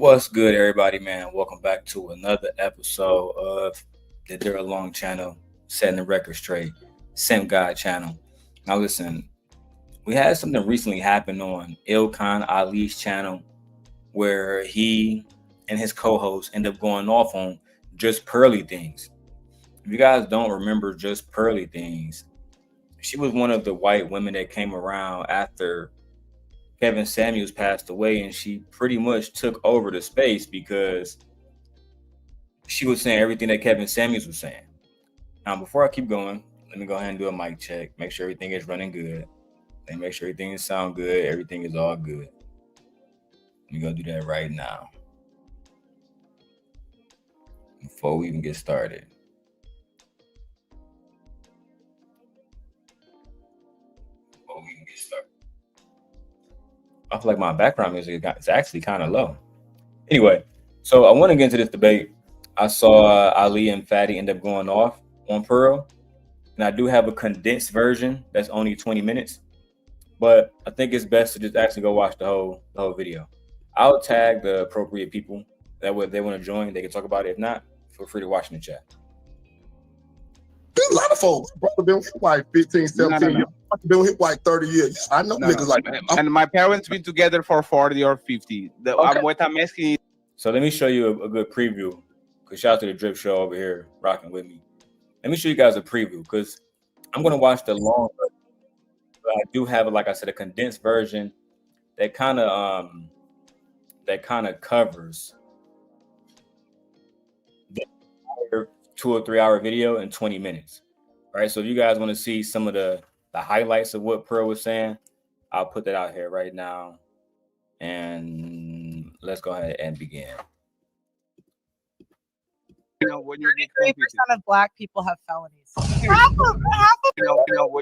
What's good, everybody, man? Welcome back to another episode of the Darrel Long channel, setting the record straight, Same Guy channel. Now, listen, we had something recently happen on Ilkan Ali's channel where he and his co-host end up going off on Just Pearly Things. If you guys don't remember Just Pearly Things, she was one of the white women that came around after Kevin Samuels passed away, and she pretty much took over the space because she was saying everything that Kevin Samuels was saying. Now, before I keep going, let me go ahead and do a mic check, make sure everything is running good, and make sure everything is sound good, everything is all good. Let me go do that right now before we even get started. I feel like my background music is actually kind of low. Anyway, so I want to get into this debate. I saw Ali and Fatty end up going off on Pearl, and I do have a condensed version that's only 20 minutes, but I think it's best to just actually go watch the whole video. I'll tag the appropriate people that way if they want to join, they can talk about it. If not, feel free to watch in the chat. There's a lot of folks. Brother been with wife 15, 17 years. Been with wife 30 years. I know niggas like that. And my parents been together for 40 or 50. What I'm asking. So let me show you a good preview. Because shout out to the Drip Show over here rocking with me. Let me show you guys a preview because I'm going to watch the long version. But I do have, like I said, a condensed version that kind of covers the 2 or 3 hour video in 20 minutes. All right. So if you guys want to see some of the highlights of what Pearl was saying, I'll put that out here right now. And let's go ahead and begin. You know, when you're 33% of black people have felonies. When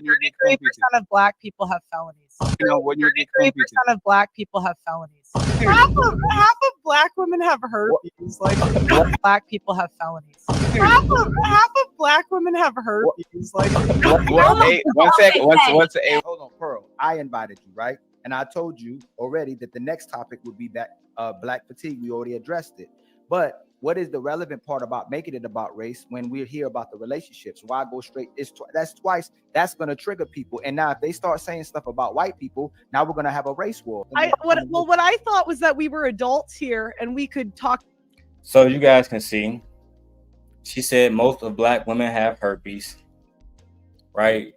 you're 33% of black people have felonies. when you're 33% of black people have felonies. Half of black women have herpes. Like black people have felonies. Half of black women have herpes. Like Hey, one second. Hold on, Pearl. I invited you, right? And I told you already that the next topic would be that black fatigue. We already addressed it. But what is the relevant part about making it about race when we're here about the relationships? Why go straight? That's twice. That's going to trigger people. And now if they start saying stuff about white people, now we're going to have a race war. What I thought was that we were adults here and we could talk. So you guys can see, she said most of black women have herpes, right?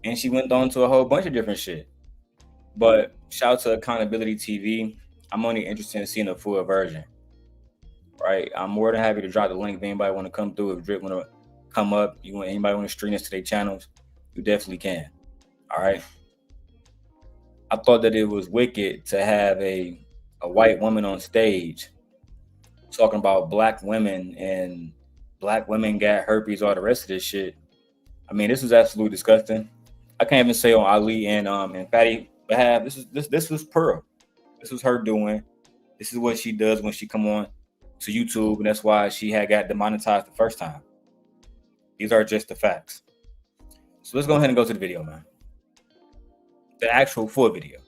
And she went on to a whole bunch of different shit. But shout out to Accountability TV. I'm only interested in seeing a full version. Right, I'm more than happy to drop the link if anybody want to come through. If Drip want to come up, anybody want to stream this to their channels, you definitely can. All right. I thought that it was wicked to have a white woman on stage talking about black women and black women got herpes, all the rest of this shit. I mean, this was absolutely disgusting. I can't even say on Ali and Fatty behalf. This was Pearl. This was her doing. This is what she does when she come on to YouTube, and that's why she had got demonetized the first time. These are just the facts. So let's go ahead and go to the video, man. The actual full video.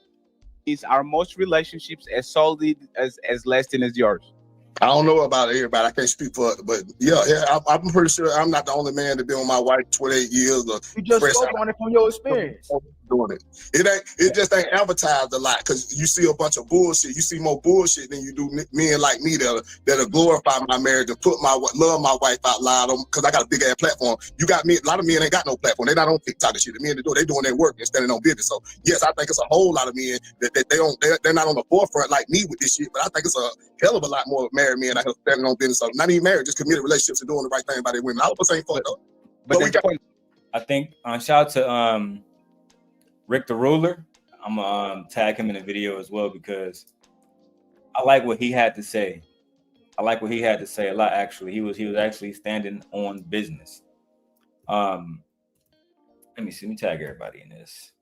Are most relationships as solid as less than as yours? I don't know about everybody. I can't speak for it, but yeah, I'm pretty sure I'm not the only man to be with my wife 28 years. You just spoke on it from your experience. Doing it. It just ain't advertised a lot because you see a bunch of bullshit. You see more bullshit than you do men like me that'll glorify my marriage and love my wife out loud because I got a big ass platform. You got me. A lot of men ain't got no platform. They not on TikTok and shit. The men they doing their work and standing on business. So yes, I think it's a whole lot of men that they're not on the forefront like me with this shit. But I think it's a hell of a lot more married men out here standing on business. So not even married, just committed relationships and doing the right thing by their women. I was saying fuck up. I think shout out to Rick the Ruler. I'm gonna tag him in the video as well because I like what he had to say. I like what he had to say a lot. Actually, he was actually standing on business. Let me see. Let me tag everybody in this.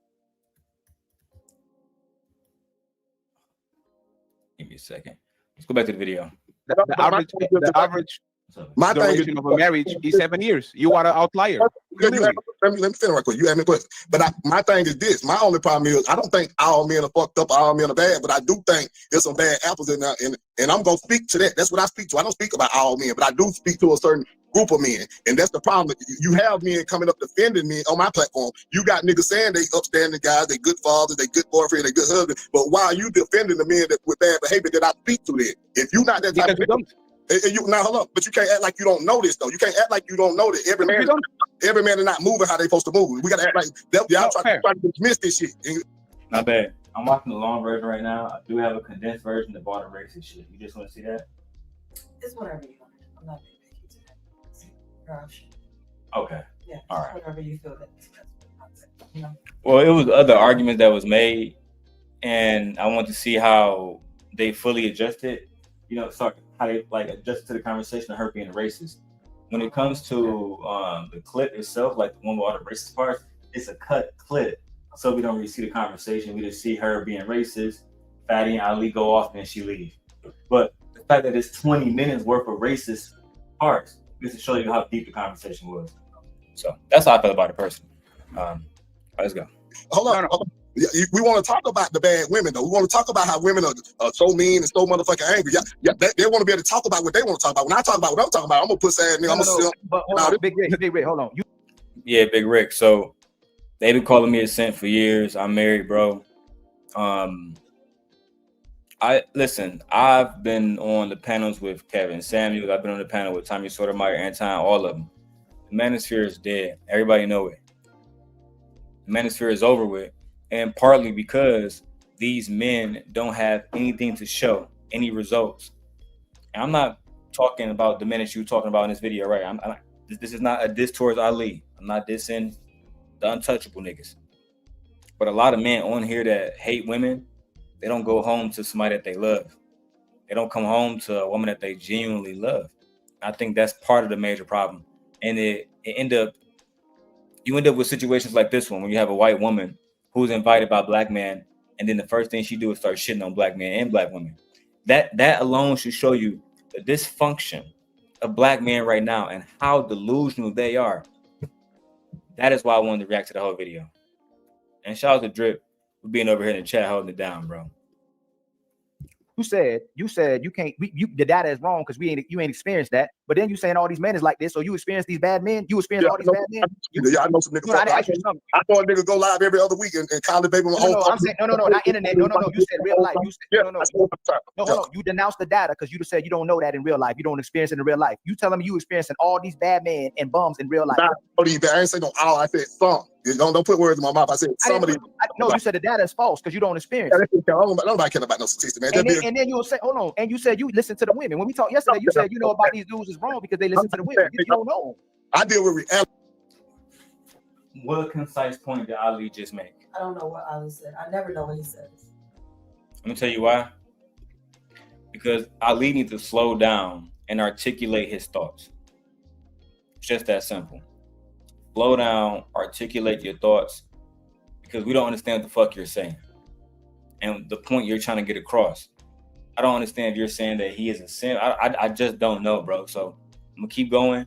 Give me a second. Let's go back to the video. The average So, My thing is, Duration of a marriage is 7 years. You are an outlier. let me finish right quick. You had me question. But my thing is this. My only problem is I don't think all men are fucked up, all men are bad, but I do think there's some bad apples in there. And I'm gonna speak to that. That's what I speak to. I don't speak about all men, but I do speak to a certain group of men. And that's the problem. You have men coming up defending me on my platform. You got niggas saying they upstanding guys, they good fathers, they good boyfriend, they good husband. But why are you defending the men that with bad behavior that I speak to then? If you not that type Because we don't. now hold up, but you can't act like you don't know this though. You can't act like you don't know that every man is not moving how they supposed to move. We gotta act like y'all try to dismiss this shit. not bad. I'm watching the long version right now. I do have a condensed version of all the racist shit. You just want to see that? It's whatever you want. I'm not being picky today. It's your option. Okay. Yeah. All right. Whatever you feel that's you know. Well, it was other arguments that was made, and I want to see how they fully adjusted. You know, sorry, how they like adjusted to the conversation of her being racist. When it comes to the clip itself, like the one with all the racist parts, it's a cut clip, so we don't really see the conversation. We just see her being racist. Fatty and Ali go off, and she leaves. But the fact that it's 20 minutes worth of racist parts, just to show you how deep the conversation was. So that's how I feel about it personally. Let's go. Hold on. We want to talk about the bad women though. We want to talk about how women are so mean and so motherfucking angry. Yeah, they want to be able to talk about what they want to talk about. When I talk about what I'm talking about, I'm gonna put sad nigga. I'm gonna but hold on, Big Rick, hold on. Yeah, Big Rick. So they've been calling me a simp for years. I'm married, bro. I've been on the panels with Kevin Samuels. I've been on the panel with Tommy Sotomayor, Anton, all of them. The manosphere is dead. Everybody know it. The manosphere is over with. And partly because these men don't have anything to show, any results. And I'm not talking about the men that you're talking about in this video, right? This is not a diss towards Ali. I'm not dissing the untouchable niggas. But a lot of men on here that hate women, they don't go home to somebody that they love. They don't come home to a woman that they genuinely love. I think that's part of the major problem. And you end up with situations like this one, when you have a white woman who's invited by a black man, and then the first thing she do is start shitting on black men and black women. That alone should show you the dysfunction of black men right now and how delusional they are. That is why I wanted to react to the whole video. And shout out to Drip for being over here in the chat holding it down, bro. You said you can't. The data is wrong because you ain't experienced that. But then you saying all these men is like this, so you experience these bad men. You experience all these bad men. I know some niggas. I saw a nigga go live every other week and call the baby. I'm saying no, not internet. No. You said real life. You said no. Hold on. You denounced the data because you said you don't know that in real life. You don't experience it in real life. You telling me you experiencing all these bad men and bums in real life? I ain't say no all. I said some. Don't put words in my mouth. I said some of these. No, you said the data is false because you don't experience. Nobody care about no statistics, man. And then you'll say, hold on. And you said you listen to the women. When we talked yesterday, you said you know about these dudes is wrong because they listen to the women. You don't know. I deal with reality. What concise point did Ali just make? I don't know what Ali said. I never know what he says. Let me tell you why. Because Ali needs to slow down and articulate his thoughts. It's just that simple. Slow down, articulate your thoughts, because we don't understand what the fuck you're saying and the point you're trying to get across. I don't understand if you're saying that he is a simp. I just don't know, bro. So I'm gonna keep going,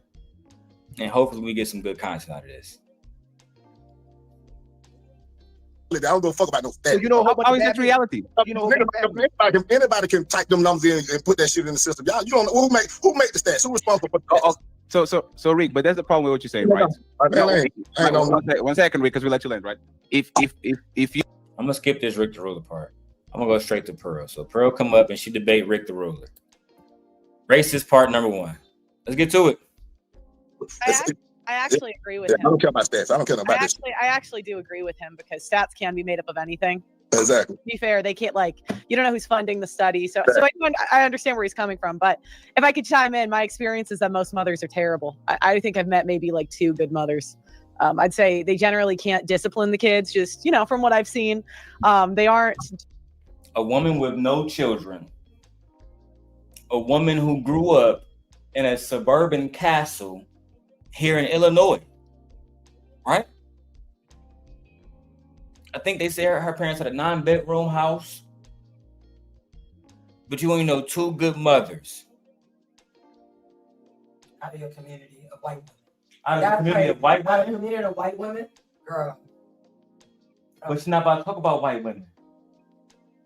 and hopefully we get some good content out of this. I don't give a fuck about no stats. So you know How is it reality? You know anybody can type them numbers in and put that shit in the system. Y'all, you don't know who make the stats. Who's responsible for the stats? So Rick, but that's the problem with what you're saying, right? One second, Rick, because we let you land, right? If you, I'm gonna skip this Rick the Ruler part. I'm gonna go straight to Pearl. So Pearl come up and she debate Rick the Ruler. Racist part number 1. Let's get to it. I actually agree with I him. don't care about stats. I don't care about this. I actually do agree with him because stats can be made up of anything. Exactly. To be fair, they can't you don't know who's funding the study. So I understand where he's coming from. But if I could chime in, my experience is that most mothers are terrible. I think I've met maybe like 2 good mothers. I'd say they generally can't discipline the kids. Just, from what I've seen, they aren't. A woman with no children, a woman who grew up in a suburban castle here in Illinois, right? I think they say her parents had a 9-bedroom house, but you only know 2 good mothers. out of your community of white women. Out of the community of white Out of women? the community of white women, girl. But she's not about to talk about white women.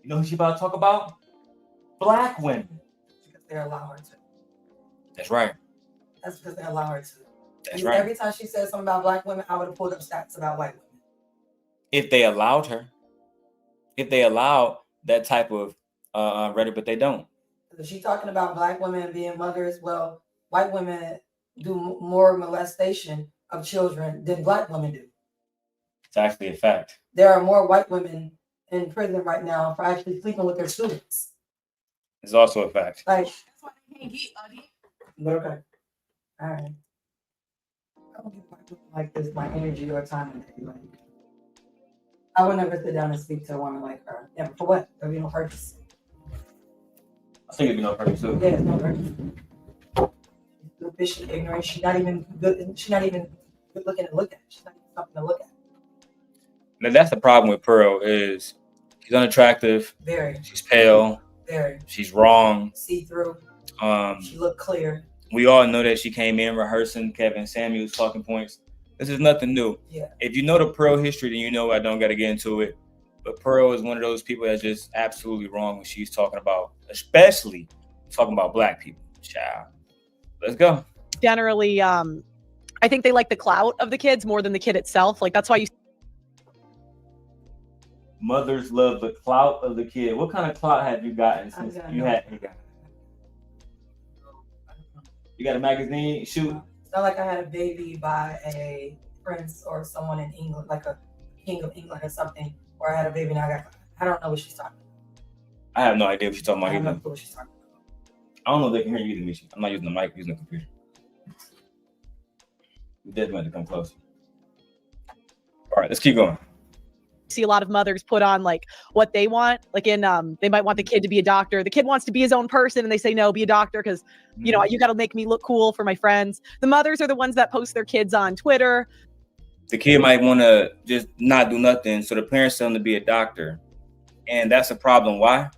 You know who she's about to talk about? Black women. Because they allow her to. That's right. That's because they allow her to. That's right. Every time she said something about black women, I would have pulled up stats about white women. If they allowed her, if they allowed that type of rhetoric, but they don't. Is she talking about black women being mothers? Well, white women do more molestation of children than black women do. It's actually a fact. There are more white women in prison right now for actually sleeping with their students. It's also a fact. Like, that's why they can't get but okay. All right. I don't give white women like this my energy or time in day. Like, I would never sit down and speak to a woman like her. Yeah, but for what? There'd be no purpose. I think it'd be no purpose too. Yeah, it's no purpose. She's fishy, ignorant. She's not even good. She's not even good looking to look at. She's not even something to look at. Now that's the problem with Pearl is she's unattractive. Very. She's pale. Very. She's wrong. See through. She looked clear. We all know that she came in rehearsing Kevin Samuels' talking points. This is nothing new. Yeah. If you know the Pearl history, then you know I don't got to get into it. But Pearl is one of those people that's just absolutely wrong when she's talking about, especially talking about black people. Child. Let's go. Generally, I think they like the clout of the kids more than the kid itself. Like that's why you. Mothers love the clout of the kid. What kind of clout have you gotten since you had? You got a magazine shoot? It's not like I had a baby by a prince or someone in England, like a king of England or something, or I had a baby and I don't know what she's talking about. I have no idea what she's talking about I have no either. clue what she's talking about. I don't know if they can hear you either, Misha. I'm not using the mic, I'm using the computer. We definitely have to come closer. All right, let's keep going. See a lot of mothers put on like what they want, like in they might want the kid to be a doctor. The kid wants to be his own person and they say no, be a doctor because you know you got to make me look cool for my friends. The mothers are the ones that post their kids on Twitter. The kid might want to just not do nothing, so the parents tell them to be a doctor, and that's a problem. Why?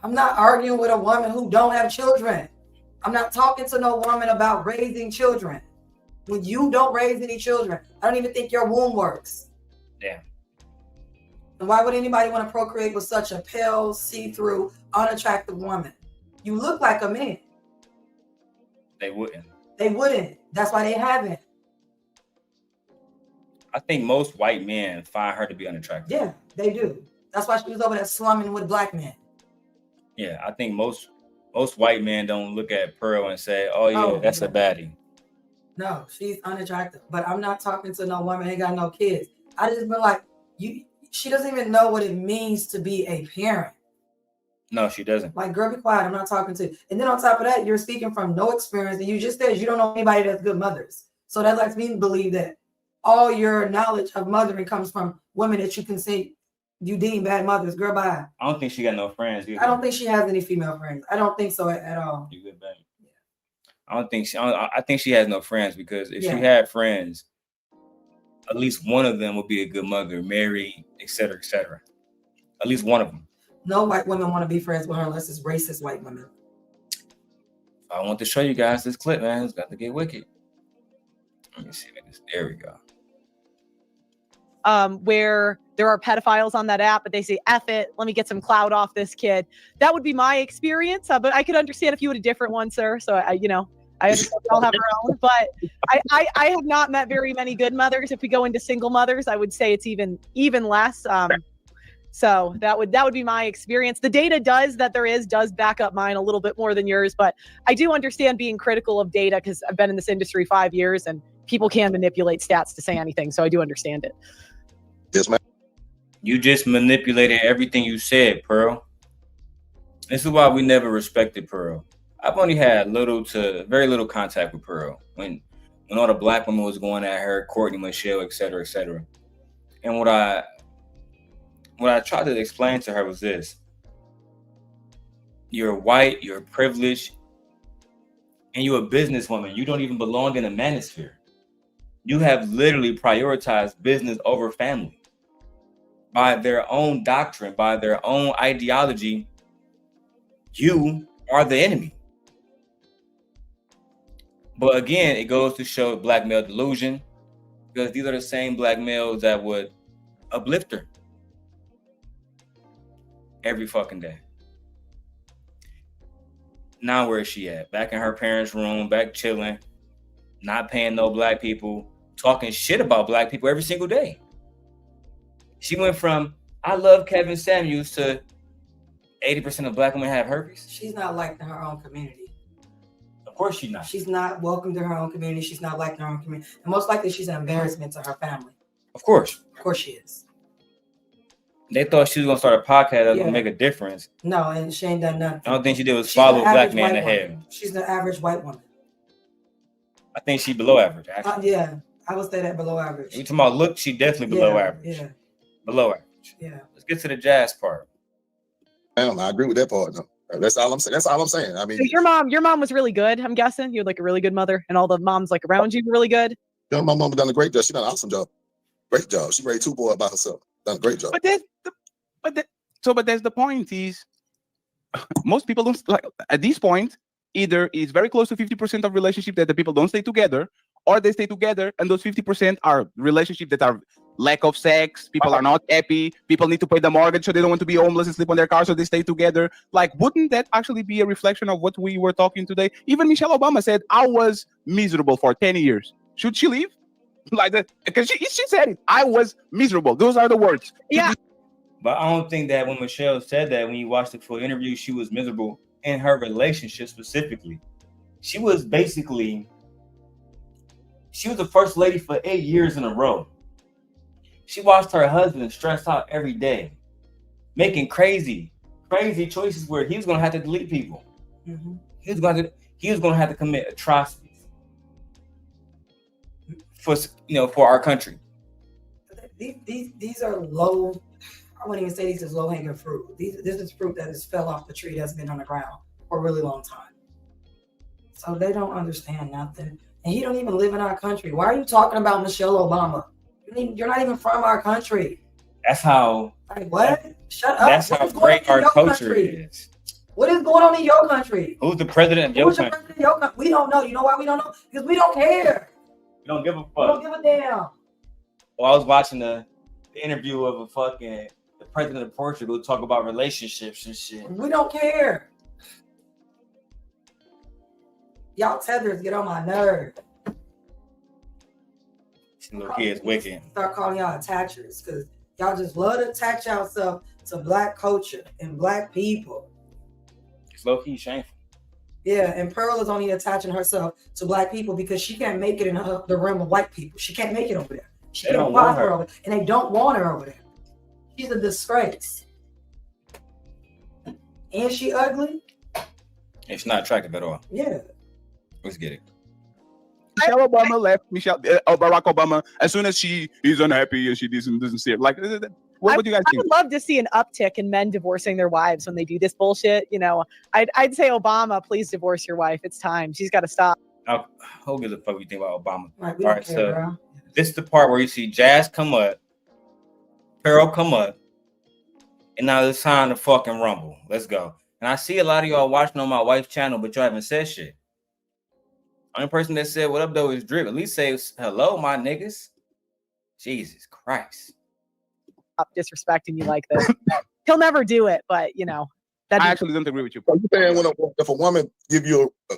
I'm not arguing with a woman who don't have children. I'm not talking to no woman about raising children. When you don't raise any children, I don't even think your womb works. Yeah. And why would anybody want to procreate with such a pale, see-through, unattractive woman? You look like a man. They wouldn't. They wouldn't. That's why they haven't. I think most white men find her to be unattractive. Yeah, they do. That's why she was over there slumming with black men. Yeah, I think most white men don't look at Pearl and say, "Oh yeah, that's a baddie." No, she's unattractive. But I'm not talking to no woman who ain't got no kids. I just been like, she doesn't even know what it means to be a parent. No, she doesn't. Like, girl, be quiet. I'm not talking to you. And then on top of that, you're speaking from no experience. And you just said you don't know anybody that's good mothers. So that lets me believe that all your knowledge of mothering comes from women that you can say you deem bad mothers. Girl, bye. I don't think she got no friends either. I don't think she has any female friends. I don't think so at all. You good, babe? Yeah. I think she has no friends because if she Yeah. had friends, at least one of them would be a good mother, married, etc., etc. At least one of them. No white women want to be friends with her unless it's racist white women. I want to show you guys this clip, man. It's got to get wicked. Let me see. There we go. Where there are pedophiles on that app, but they say, F it, let me get some clout off this kid. That would be my experience, but I could understand if you had a different one, sir. So I understand we all have our own, but I have not met very many good mothers. If we go into single mothers, I would say it's even less. So that would be my experience. The data does back up mine a little bit more than yours, but I do understand being critical of data because I've been in this industry 5 years and people can manipulate stats to say anything. So I do understand it. Yes, ma'am. You just manipulated everything you said, Pearl. This is why we never respected Pearl. I've only had very little contact with Pearl when all the black women was going at her, Courtney, Michelle, etc., etc. And what I tried to explain to her was this: you're white, you're privileged, and you're a businesswoman. You don't even belong in a manosphere. You have literally prioritized business over family. By their own doctrine, by their own ideology, you are the enemy. But again, it goes to show black male delusion, because these are the same black males that would uplift her every fucking day. Now where is she at? Back in her parents' room, back chilling, not paying no black people, talking shit about black people every single day. She went from, I love Kevin Samuels, to 80% of black women have herpes. She's not liked in her own community. Of course she's not. She's not welcome to her own community. She's not liked in her own community. And most likely she's an embarrassment to her family. Of course. Of course she is. They thought she was going to start a podcast that was going to make a difference. No, and she ain't done nothing. The only thing she did was follow a black man to hell. She's an average white woman. I think she's below average, actually. Yeah, I would say that below average. You talking about look, she definitely below average. Yeah. Below average. Yeah. Let's get to the jazz part. I agree with that part, though. That's all I'm saying. That's all I'm saying. I mean, So your mom was really good, I'm guessing. You had like a really good mother, and all the moms like around you were really good. my mom done a great job. She done an awesome job. Great job. She raised 2 boys by herself. Done a great job. But that's the point is, most people don't, like, at this point, either it's very close to 50% of relationship that the people don't stay together, or they stay together and those 50% are relationships that are lack of sex, people are not happy, people need to pay the mortgage so they don't want to be homeless and sleep on their car so they stay together. Like, wouldn't that actually be a reflection of what we were talking today? Even Michelle Obama said, I was miserable for 10 years. Should she leave? Like that, because she said it. I was miserable. Those are the words. Yeah. But I don't think that when Michelle said that, when you watched the full interview, she was miserable in her relationship specifically. She was the first lady for 8 years in a row. She watched her husband stressed out every day, making crazy choices where he was going to have to delete people. Mm-hmm. He was going to have to commit atrocities for our country. These are low. I wouldn't even say these is low hanging fruit. This is fruit that has fell off the tree that's been on the ground for a really long time. So they don't understand nothing. And he don't even live in our country. Why are you talking about Michelle Obama? You're not even from our country. That's how. Like what? Shut up. That's how great our culture is. What is going on in your country? Who's the president of your country? President of your country? We don't know. You know why we don't know? Because we don't care. We don't give a fuck. We don't give a damn. Well, I was watching the interview of the president of Portugal talk about relationships and shit. We don't care. Y'all tethers get on my nerve. Little kids wicked. Start calling y'all attachers because y'all just love to attach yourself to black culture and black people. It's low key shameful. Yeah, and Pearl is only attaching herself to black people because she can't make it in the realm of white people. She can't make it over there. She can't want her over there, and they don't want her over there. She's a disgrace. And she ugly. And she's not attractive at all. Yeah. Let's get it. Michelle Obama left Barack Obama as soon as she is unhappy and she doesn't see it. Like, what do you guys think? I would love to see an uptick in men divorcing their wives when they do this bullshit. You know, I'd say, Obama, please divorce your wife. It's time. She's got to stop. Who gives a fuck what you think about Obama? Right, all right, so bro. This is the part where you see Jas come up, Pearl come up, and now it's time to fucking rumble. Let's go. And I see a lot of y'all watching on my wife's channel, but y'all haven't said shit. Only person that said what up though is Drip. At least say hello, my niggas. Jesus Christ. Stop disrespecting you like this. He'll never do it, but you know. I actually don't agree with you. You saying if a woman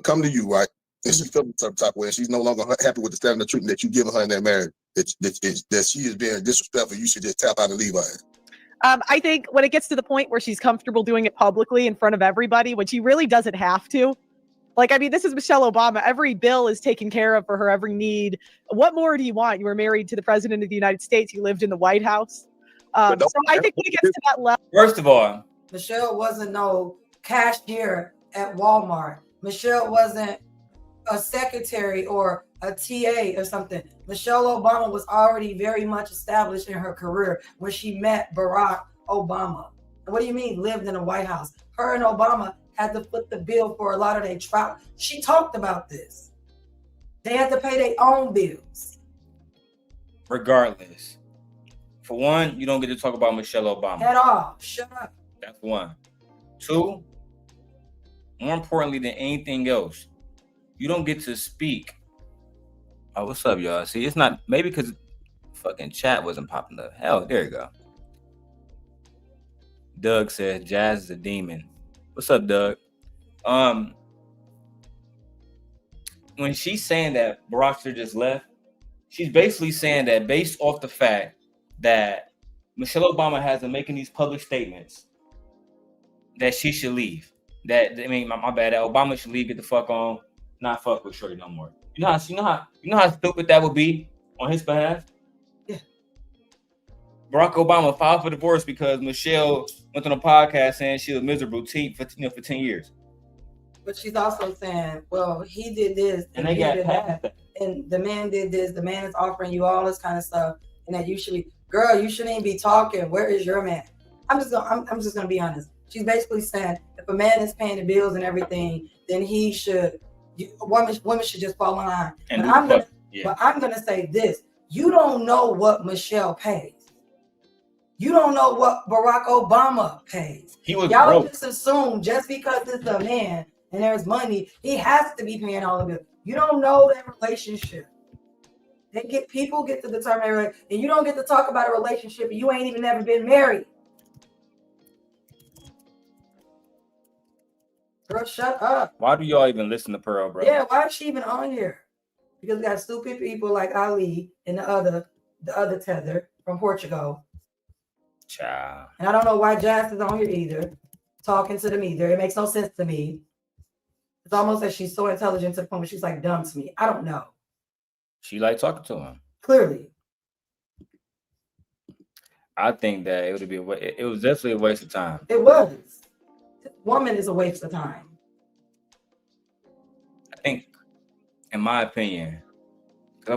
come to you, right, and she feels some type of way, and she's no longer happy with the standard of treatment that you give her in that marriage, that she is being disrespectful, you should just tap out and leave her. I think when it gets to the point where she's comfortable doing it publicly in front of everybody, when she really doesn't have to. Like, I mean, this is Michelle Obama. Every bill is taken care of for her, every need. What more do you want? You were married to the president of the United States. You lived in the White House. So I think when it gets to that level. First of all, Michelle wasn't no cashier at Walmart. Michelle wasn't a secretary or a TA or something. Michelle Obama was already very much established in her career when she met Barack Obama. What do you mean lived in the White House? Her and Obama had to foot the bill for a lot of their travel. She talked about this. They had to pay their own bills. Regardless. For one, you don't get to talk about Michelle Obama. At all. Shut up. That's one. Two, more importantly than anything else, you don't get to speak. Oh, what's up, y'all? See, it's not maybe because fucking chat wasn't popping up. Hell, there you go. Doug says Jazz is a demon. What's up, Doug? When she's saying that Barack should just left, she's basically saying that based off the fact that Michelle Obama has been making these public statements that she should leave. That I mean, my bad. That Obama should leave. Get the fuck on. Not fuck with Shorty no more. You know how stupid that would be on his behalf. Yeah. Barack Obama filed for divorce because Michelle went on a podcast saying she was miserable for 10 years. But she's also saying, well, he did this And they he got did past that. And the man did this. The man is offering you all this kind of stuff, and that you should be, girl, you shouldn't even be talking. Where is your man? I'm just gonna be honest. She's basically saying if a man is paying the bills and everything, then he should. Women should just fall in line. But I'm gonna say this: you don't know what Michelle pays. You don't know what Barack Obama pays. Y'all broke. Just assume just because it's a man and there's money, he has to be paying all of it. You don't know that relationship. People get to determine, and you don't get to talk about a relationship, and you ain't even never been married. Girl, shut up. Why do y'all even listen to Pearl, bro? Yeah, why is she even on here? Because we got stupid people like Ali and the other tether from Portugal. Child. And I don't know why Jas is on here either, talking to them either. It makes no sense to me. It's almost like she's so intelligent to the point where she's like dumb to me. I don't know. She like talking to him. Clearly. I think that it would be it was definitely a waste of time. It was. This woman is a waste of time. I think, in my opinion, because I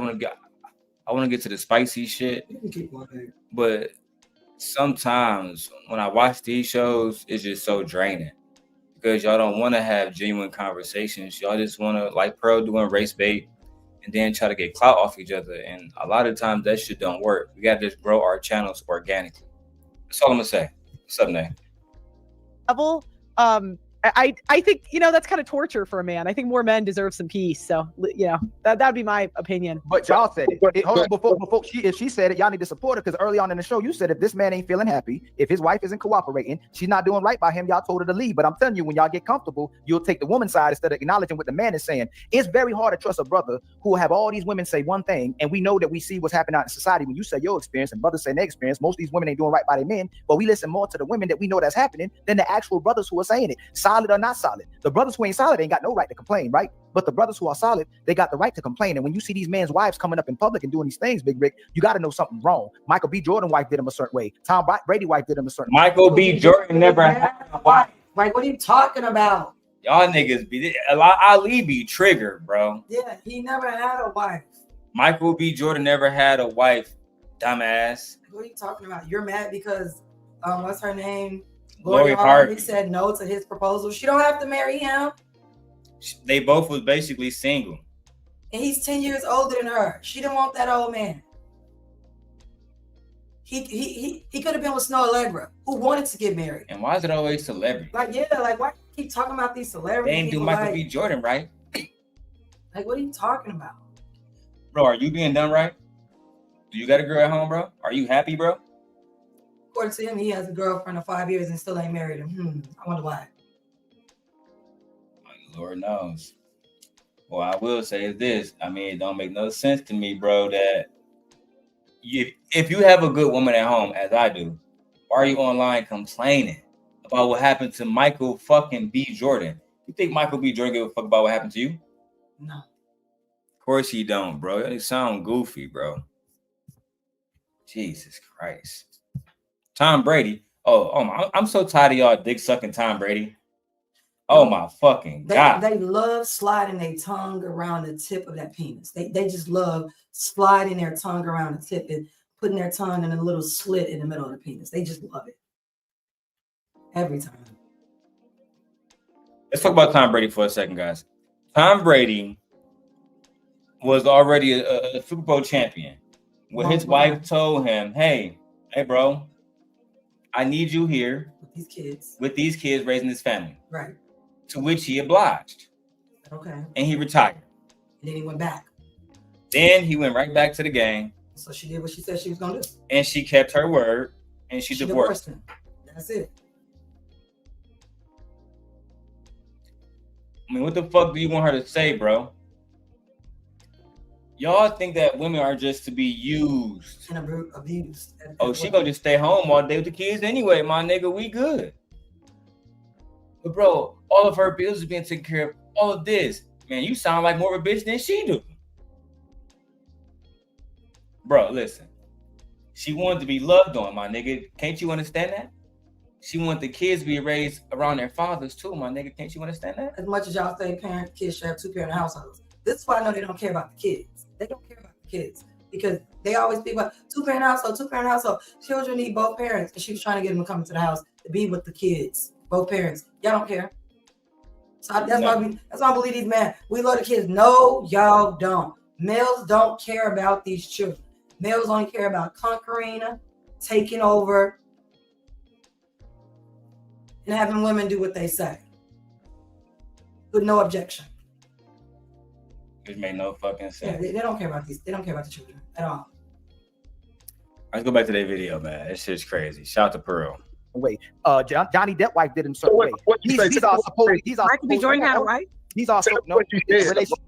want to get to the spicy shit. You can keep going. But sometimes when I watch these shows, it's just so draining because y'all don't want to have genuine conversations. Y'all just want to, like Pearl doing race bait and then try to get clout off each other. And a lot of times that shit don't work. We got to just grow our channels organically. That's all I'm going to say. What's up, Nay? I think, that's kind of torture for a man. I think more men deserve some peace. So, that'd be my opinion. But y'all said it. Hold on, before she said it, y'all need to support her because early on in the show, you said if this man ain't feeling happy, if his wife isn't cooperating, she's not doing right by him, y'all told her to leave. But I'm telling you, when y'all get comfortable, you'll take the woman's side instead of acknowledging what the man is saying. It's very hard to trust a brother who will have all these women say one thing, and we know that we see what's happening out in society. When you say your experience and brothers say their experience, most of these women ain't doing right by their men, but we listen more to the women that we know that's happening than the actual brothers who are saying it, solid or not solid. The brothers who ain't solid ain't got no right to complain, right? But the brothers who are solid, they got the right to complain. And when you see these men's wives coming up in public and doing these things, Big Rick, you got to know something wrong. Michael B. Jordan wife did him a certain way. Tom Brady wife did him a certain way. Michael B. Jordan never had a wife. Like, what are you talking about? Y'all niggas be Ali be triggered, bro. Yeah, he never had a wife. Michael B. Jordan never had a wife, dumbass. What are you talking about? You're mad because what's her name? Lori Harvey said no to his proposal. She don't have to marry him. They both was basically single. And he's 10 years older than her. She didn't want that old man. He could have been with Snow Allegra, who wanted to get married. And why is it always celebrity? Like, why keep talking about these celebrities? They ain't do Michael B. Jordan right. Like, what are you talking about? Bro, are you being done right? Do you got a girl at home, bro? Are you happy, bro? According to him, he has a girlfriend of 5 years and still ain't married him. I wonder why. Lord knows. Well, I will say this. I mean, it don't make no sense to me, bro, that if you have a good woman at home, as I do, why are you online complaining about what happened to Michael fucking B. Jordan? You think Michael B. Jordan give a fuck about what happened to you? No. Of course he don't, bro. It sound goofy, bro. Jesus Christ. Tom Brady. I'm so tired of y'all dick sucking Tom Brady. Oh my fucking God. They love sliding their tongue around the tip of that penis. They just love sliding their tongue around the tip and putting their tongue in a little slit in the middle of the penis. They just love it. Every time. Let's talk about Tom Brady for a second, guys. Tom Brady was already a Super Bowl champion. When his wife told him, hey, bro, I need you here with these kids raising this family. Right. To which he obliged. Okay. And he retired. And then he went back. Then he went right back to the game. So she did what she said she was gonna do. And she kept her word. And she divorced him. That's it. I mean, what the fuck do you want her to say, bro? Y'all think that women are just to be used and abused. Oh, she gonna just stay home all day with the kids anyway, my nigga. We good. But bro, all of her bills are being taken care of. All of this, man, you sound like more of a bitch than she do. Bro, listen. She wanted to be loved on, my nigga. Can't you understand that? She wanted the kids to be raised around their fathers too, my nigga. Can't you understand that? As much as y'all say kids should have 2-parent households. This is why I know they don't care about the kids. They don't care about the kids because they always be about 2-parent household, 2-parent household. Children need both parents. And she was trying to get them to come to the house to be with the kids, both parents. Y'all don't care. So that's why I believe these men. We love the kids. No, y'all don't. Males don't care about these children. Males only care about conquering, taking over, and having women do what they say with no objection. It made no fucking sense. Yeah, they don't care about these. They don't care about the children at all. Let's go back to that video, man. This shit's crazy. Shout out to Pearl. Wait, Johnny Depp wife did him so way. He's Michael B. Jordan had it right. He's also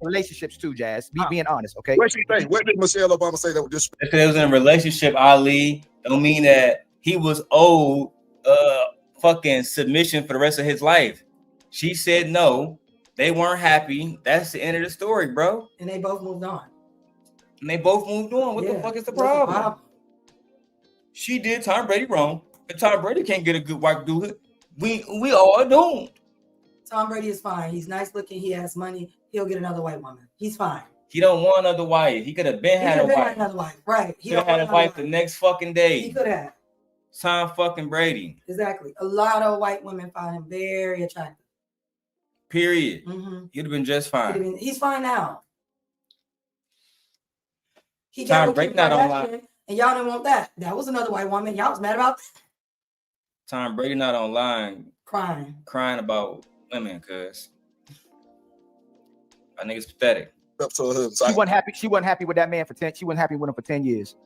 relationships too, Jazz. Being honest, okay. What she say? What did Michelle Obama say that was Just because they was in a relationship, Ali, don't mean that he was owed fucking submission for the rest of his life. She said no. They weren't happy. That's the end of the story, bro. And they both moved on. What the fuck is the problem? She did Tom Brady wrong. If Tom Brady can't get a good wife to do it, we all doomed. Tom Brady is fine. He's nice looking. He has money. He'll get another white woman. He's fine. He don't want another wife. He could have been had a wife. Another wife. Right. He could have had a wife the next fucking day. He could have. Tom fucking Brady. Exactly. A lot of white women find him very attractive. Period. Mm-hmm. He'd have been just fine. He's fine now. He Tom got Brady not online. And y'all didn't want that. That was another white woman. Y'all was mad about that. Tom Brady not online crying about women, cuz I think it's pathetic. She wasn't happy. She wasn't happy with that man for 10. She wasn't happy with him for 10 years.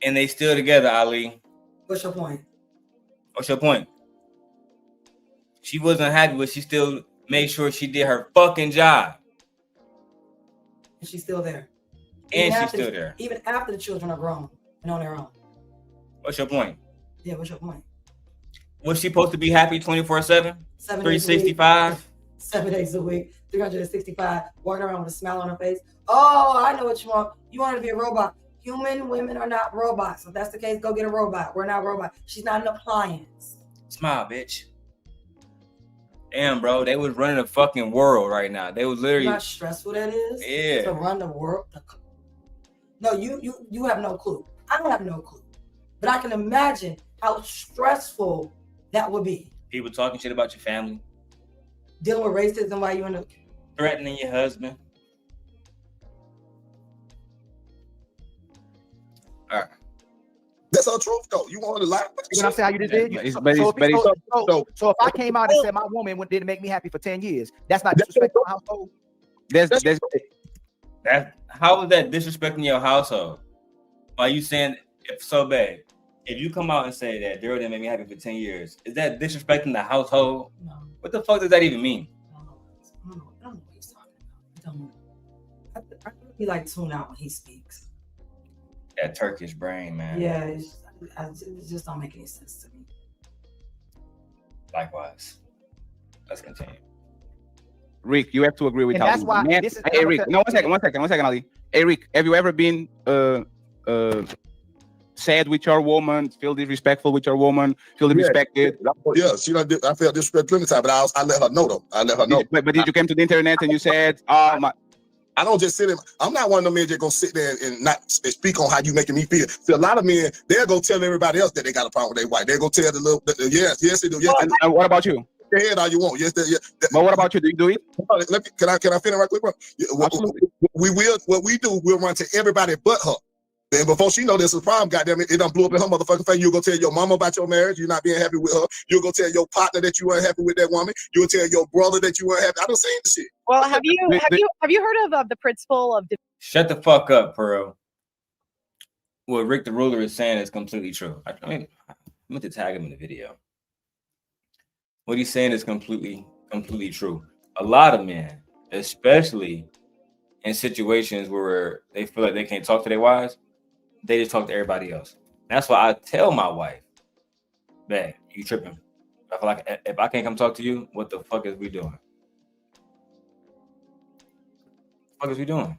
And they still together, Ali. What's your point? She wasn't happy, but she still made sure she did her fucking job. And she's still there. And she's still there. Even after the children are grown and on their own. What's your point? Yeah, what's your point? Was she supposed to be happy 24/7? 365? 7 days a week, 365, walking around with a smile on her face. Oh, I know what you want. You want her to be a robot. Human women are not robots. If that's the case, go get a robot. We're not robots. She's not an appliance. Smile, bitch. Damn, bro, they was running the fucking world right now. They was literally. You know how stressful that is? Yeah. To run the world. No, you have no clue. I don't have no clue. But I can imagine how stressful that would be. People talking shit about your family. Dealing with racism while you're in the... Threatening your husband. All right. That's our truth, though. You want to lie? You know what I'm saying? How you just did? So if I came out and said my woman didn't make me happy for 10 years, that's not disrespecting my household? How is that disrespecting your household? Are you saying, if you come out and say that Darrel didn't make me happy for 10 years, is that disrespecting the household? No. What the fuck does that even mean? I don't know what he's talking about. I really like tune out when he speaks. That Turkish brain, man. Yeah, it just don't make any sense to me. Likewise. Let's continue. Rick, you have to agree with and Ali. that's why Man, hey, Rick, no, one second, Ali. Hey, Rick, have you ever been sad with your woman, feel disrespectful with your woman, feel disrespected? Yeah, I felt disrespected plenty of time, but I let her know though. But did you come to the internet and you said, I don't just sit in. I'm not one of them men that gonna sit there and not speak on how you making me feel. See, a lot of men, they'll go tell everybody else that they got a problem with their wife. They'll go tell yes, they do. Yes, and what about you? Go ahead all you want. Yes, but what about you? Do you do it? Can I finish right quick, bro? Absolutely. What we do, we'll run to everybody but her. Then before she know this is a problem, goddamn it done blew up in her motherfucking face. You'll go tell your mama about your marriage, you're not being happy with her. You'll go tell your partner that you weren't happy with that woman. You'll tell your brother that you weren't happy. I don't say the shit. Well, have you heard of the principle of Shut the fuck up, Pearl. What Rick the Ruler is saying is completely true. I mean, I meant to tag him in the video. What he's saying is completely true. A lot of men, especially in situations where they feel like they can't talk to their wives, they just talk to everybody else. That's why I tell my wife, man, you tripping. I feel like if I can't come talk to you, what the fuck is we doing? What the fuck is we doing?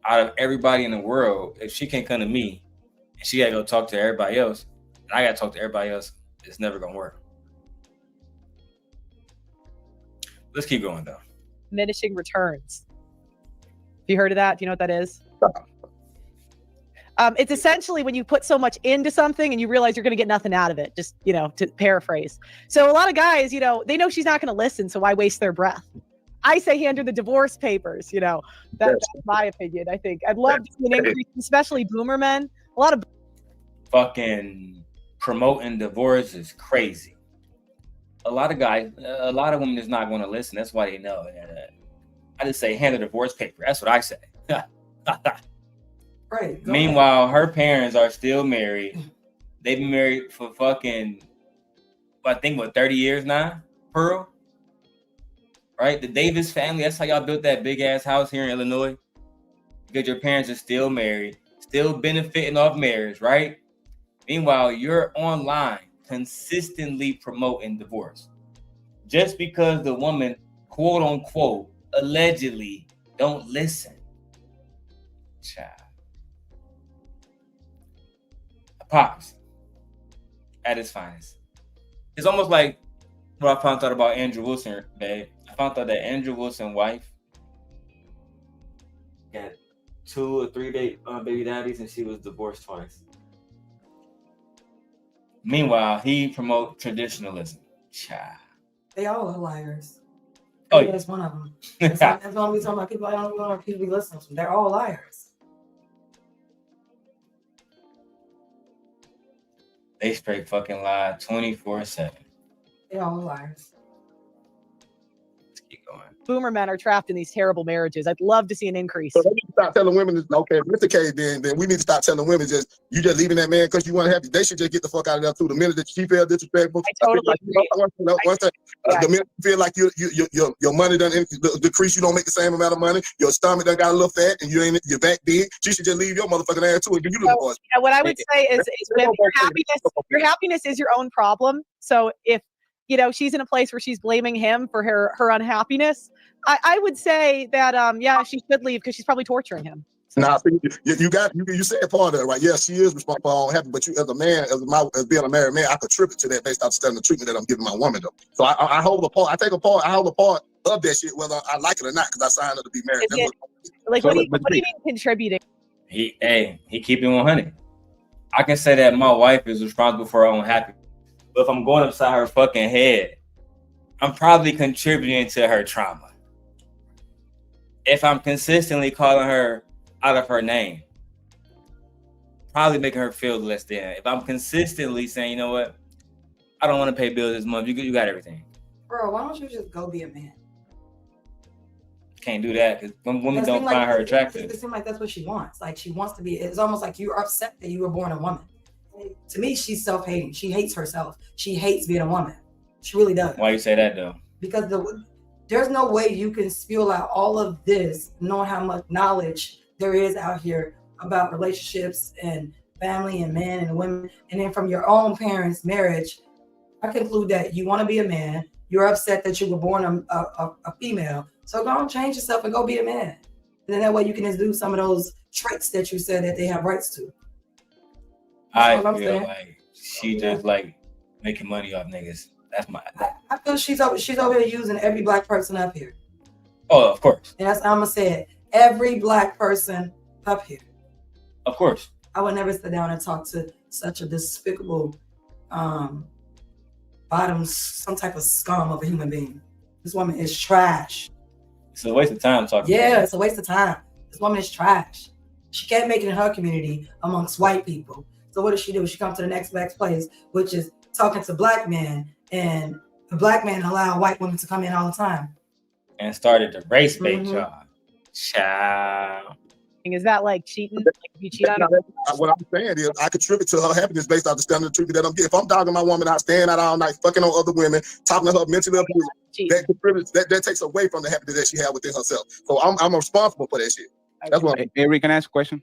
Out of everybody in the world, if she can't come to me and she gotta go talk to everybody else, and I gotta talk to everybody else, it's never gonna work. Let's keep going though. diminishing returns. Have you heard of that? Do you know what that is? It's essentially when you put so much into something and you realize you're going to get nothing out of it, just, to paraphrase. So a lot of guys, they know she's not going to listen, so why waste their breath? I say hand her the divorce papers, that's my opinion. I think I'd love to see an increase, especially boomer men. A lot of fucking promoting divorce is crazy. A lot of women is not going to listen. That's why they know. I just say hand the divorce paper. That's what I say. Right. Meanwhile, her parents are still married. They've been married for fucking, I think, 30 years now, Pearl? Right? The Davis family, that's how y'all built that big ass house here in Illinois. Because your parents are still married, still benefiting off marriage, right? Meanwhile, you're online consistently promoting divorce. Just because the woman, quote unquote, allegedly don't listen. Child. Pops at his finest. It's almost like what I found out about Andrew Wilson, babe. I found out that Andrew Wilson's wife got 2 or 3 baby daddies, and she was divorced twice. Meanwhile, he promotes traditionalism. Child. They all are liars. Oh, yeah. That's one of them. That's why we talking about people. I don't know if people be listening to them. They're all liars. They straight fucking lie 24/7. They're all liars. Let's keep going. boomer men are trapped in these terrible marriages. I'd love to see an increase. So they need to stop telling women, okay, if it's the case, then we need to stop telling women you just leaving that man because you want to have you. They should just get the fuck out of there too. The minute that she feel disrespectful, I totally agree. The minute you feel like your money done decrease, you don't make the same amount of money, your stomach done got a little fat, and your back big, she should just leave your motherfucking ass too and give you the boys. Yeah, what I would say is women, your happiness is your own problem. So if she's in a place where she's blaming him for her unhappiness, I would say that she should leave because she's probably torturing him. Nah, you said part of it, right? Yeah, she is responsible for all happy, but you as a man, as being a married man, I contribute to that based off the treatment that I'm giving my woman though. So I hold a part. I hold a part of that shit, whether I like it or not, because I signed up to be married. What do you mean contributing? He keep it 100. I can say that my wife is responsible for her own happiness, but if I'm going upside her fucking head, I'm probably contributing to her trauma. If I'm consistently calling her out of her name, probably making her feel less than. If I'm consistently saying, you know what, I don't want to pay bills this month, you got everything. Bro, why don't you just go be a man? Can't do that because women don't find her attractive. It seems like that's what she wants. Like she wants to be. It's almost like you're upset that you were born a woman. To me, she's self-hating. She hates herself. She hates being a woman. She really does. Why you say that though? Because there's no way you can spew out all of this, knowing how much knowledge there is out here about relationships and family and men and women, and then from your own parents' marriage, I conclude that you want to be a man. You're upset that you were born a female, so go and change yourself and go be a man. And then that way you can do some of those traits that you said that they have rights to. I feel like she just like making money off niggas. That's I feel she's over here using every black person up here. Oh, of course. And that's I'm gonna say it. Every black person up here. Of course. I would never sit down and talk to such a despicable, bottom, some type of scum of a human being. This woman is trash. It's a waste of time talking. Yeah, it's a waste of time. This woman is trash. She can't make it in her community amongst white people. So what does she do? She comes to the next best place, which is talking to black men, and the black men allow white women to come in all the time. And started to race bait Mhm. y'all. Child. Is that like cheating? Like if you cheat on her? What I'm saying is, I contribute to her happiness based off the standard of treatment that I'm getting. If I'm dogging my woman out, staying out all night, fucking on other women, talking to her mentally abused, Cheating. that contributes, that takes away from the happiness that she had within herself. So I'm responsible for that shit. That's what. Hey, Rick, can I ask a question?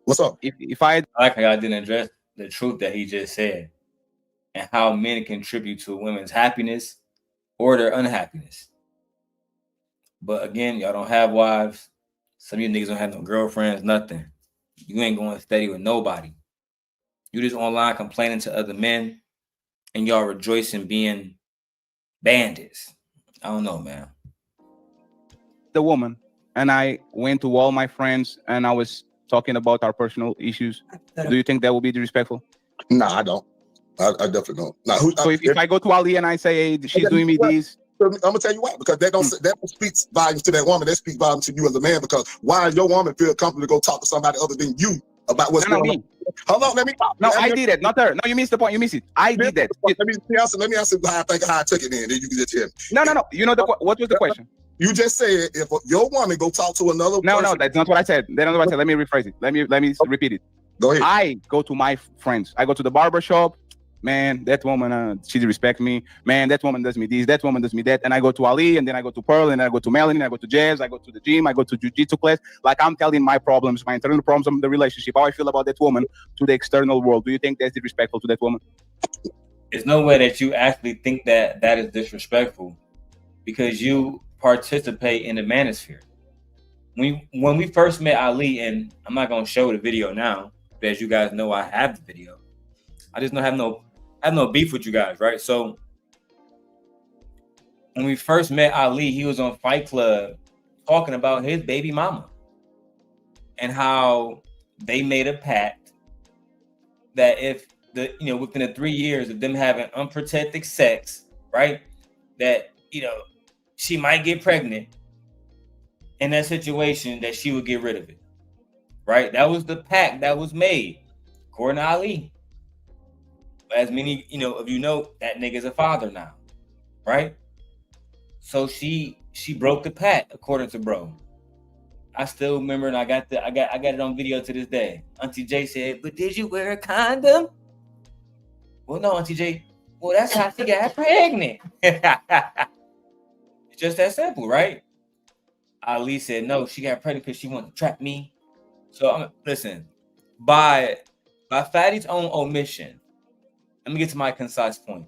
What's up? If I I like how y'all didn't address the truth that he just said and how men contribute to women's happiness or their unhappiness. But again, y'all don't have wives. Some of you niggas don't have no girlfriends, nothing. You ain't going steady with nobody. You just online complaining to other men and y'all rejoicing being bandits. I don't know, man. the woman and I went to all my friends and I was talking about our personal issues, do you think that will be disrespectful? Nah, I don't. I definitely don't. Nah, So if I go to Ali and I say, hey, she's doing me this, I'm gonna tell you why, because that don't speaks volumes to that woman. That speaks volumes to you as a man. Because why your woman feel comfortable to go talk to somebody other than you about what's no, going me. on? Hold on, let me talk. No, I did it, not her. No, you missed the point. You missed it. I did that. Let me answer how I took it in. Then you can just tell me. No. You know what was the question? You just said if your woman go talk to another person. No, that's not what I said. That's not what I said. Let me rephrase it. Let me repeat it. Go ahead. I go to my friends. I go to the barber shop. Man, that woman, she respects me. Man, that woman does me this. That woman does me that. And I go to Ali, and then I go to Pearl, and then I go to Melanie, and I go to Jas. I go to the gym. I go to jiu-jitsu class. Like I'm telling my problems, my internal problems of the relationship, how I feel about that woman to the external world. Do you think that's disrespectful to that woman? There's no way that you actually think that that is disrespectful because you participate in the manosphere. When we first met Ali, and I'm not gonna show the video now, but as you guys know, I have the video. I just don't have no beef with you guys, right? So when we first met Ali, he was on Fight Club talking about his baby mama and how they made a pact that if within the 3 years of them having unprotected sex, right, that she might get pregnant in that situation, that she would get rid of it, right? That was the pact that was made, according to Ali. As many of you know, that nigga's a father now, right? So she broke the pact, according to bro. I still remember, and I got it on video to this day. Auntie J said, "But did you wear a condom?" Well, no, Auntie J. Well, that's how she got pregnant. It's just that simple, right? Ali said, "No, she got pregnant because she wanted to trap me." So listen, by Fatty's own omission. Let me get to my concise point.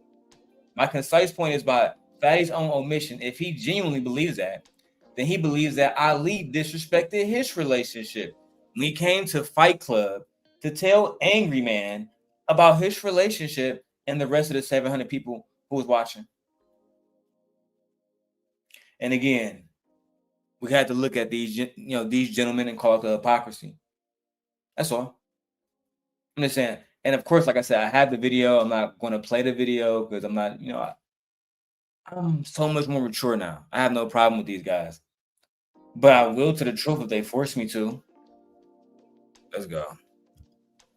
My concise point is by Fatty's own omission. If he genuinely believes that, then he believes that Ali disrespected his relationship when he came to Fight Club to tell Angry Man about his relationship and the rest of the 700 people who was watching. And again, we had to look at these gentlemen and call it the hypocrisy. That's all. I'm just saying. And of course, like I said, I have the video. I'm not going to play the video because I'm not, I'm so much more mature now. I have no problem with these guys. But I will to the truth if they force me to. Let's go.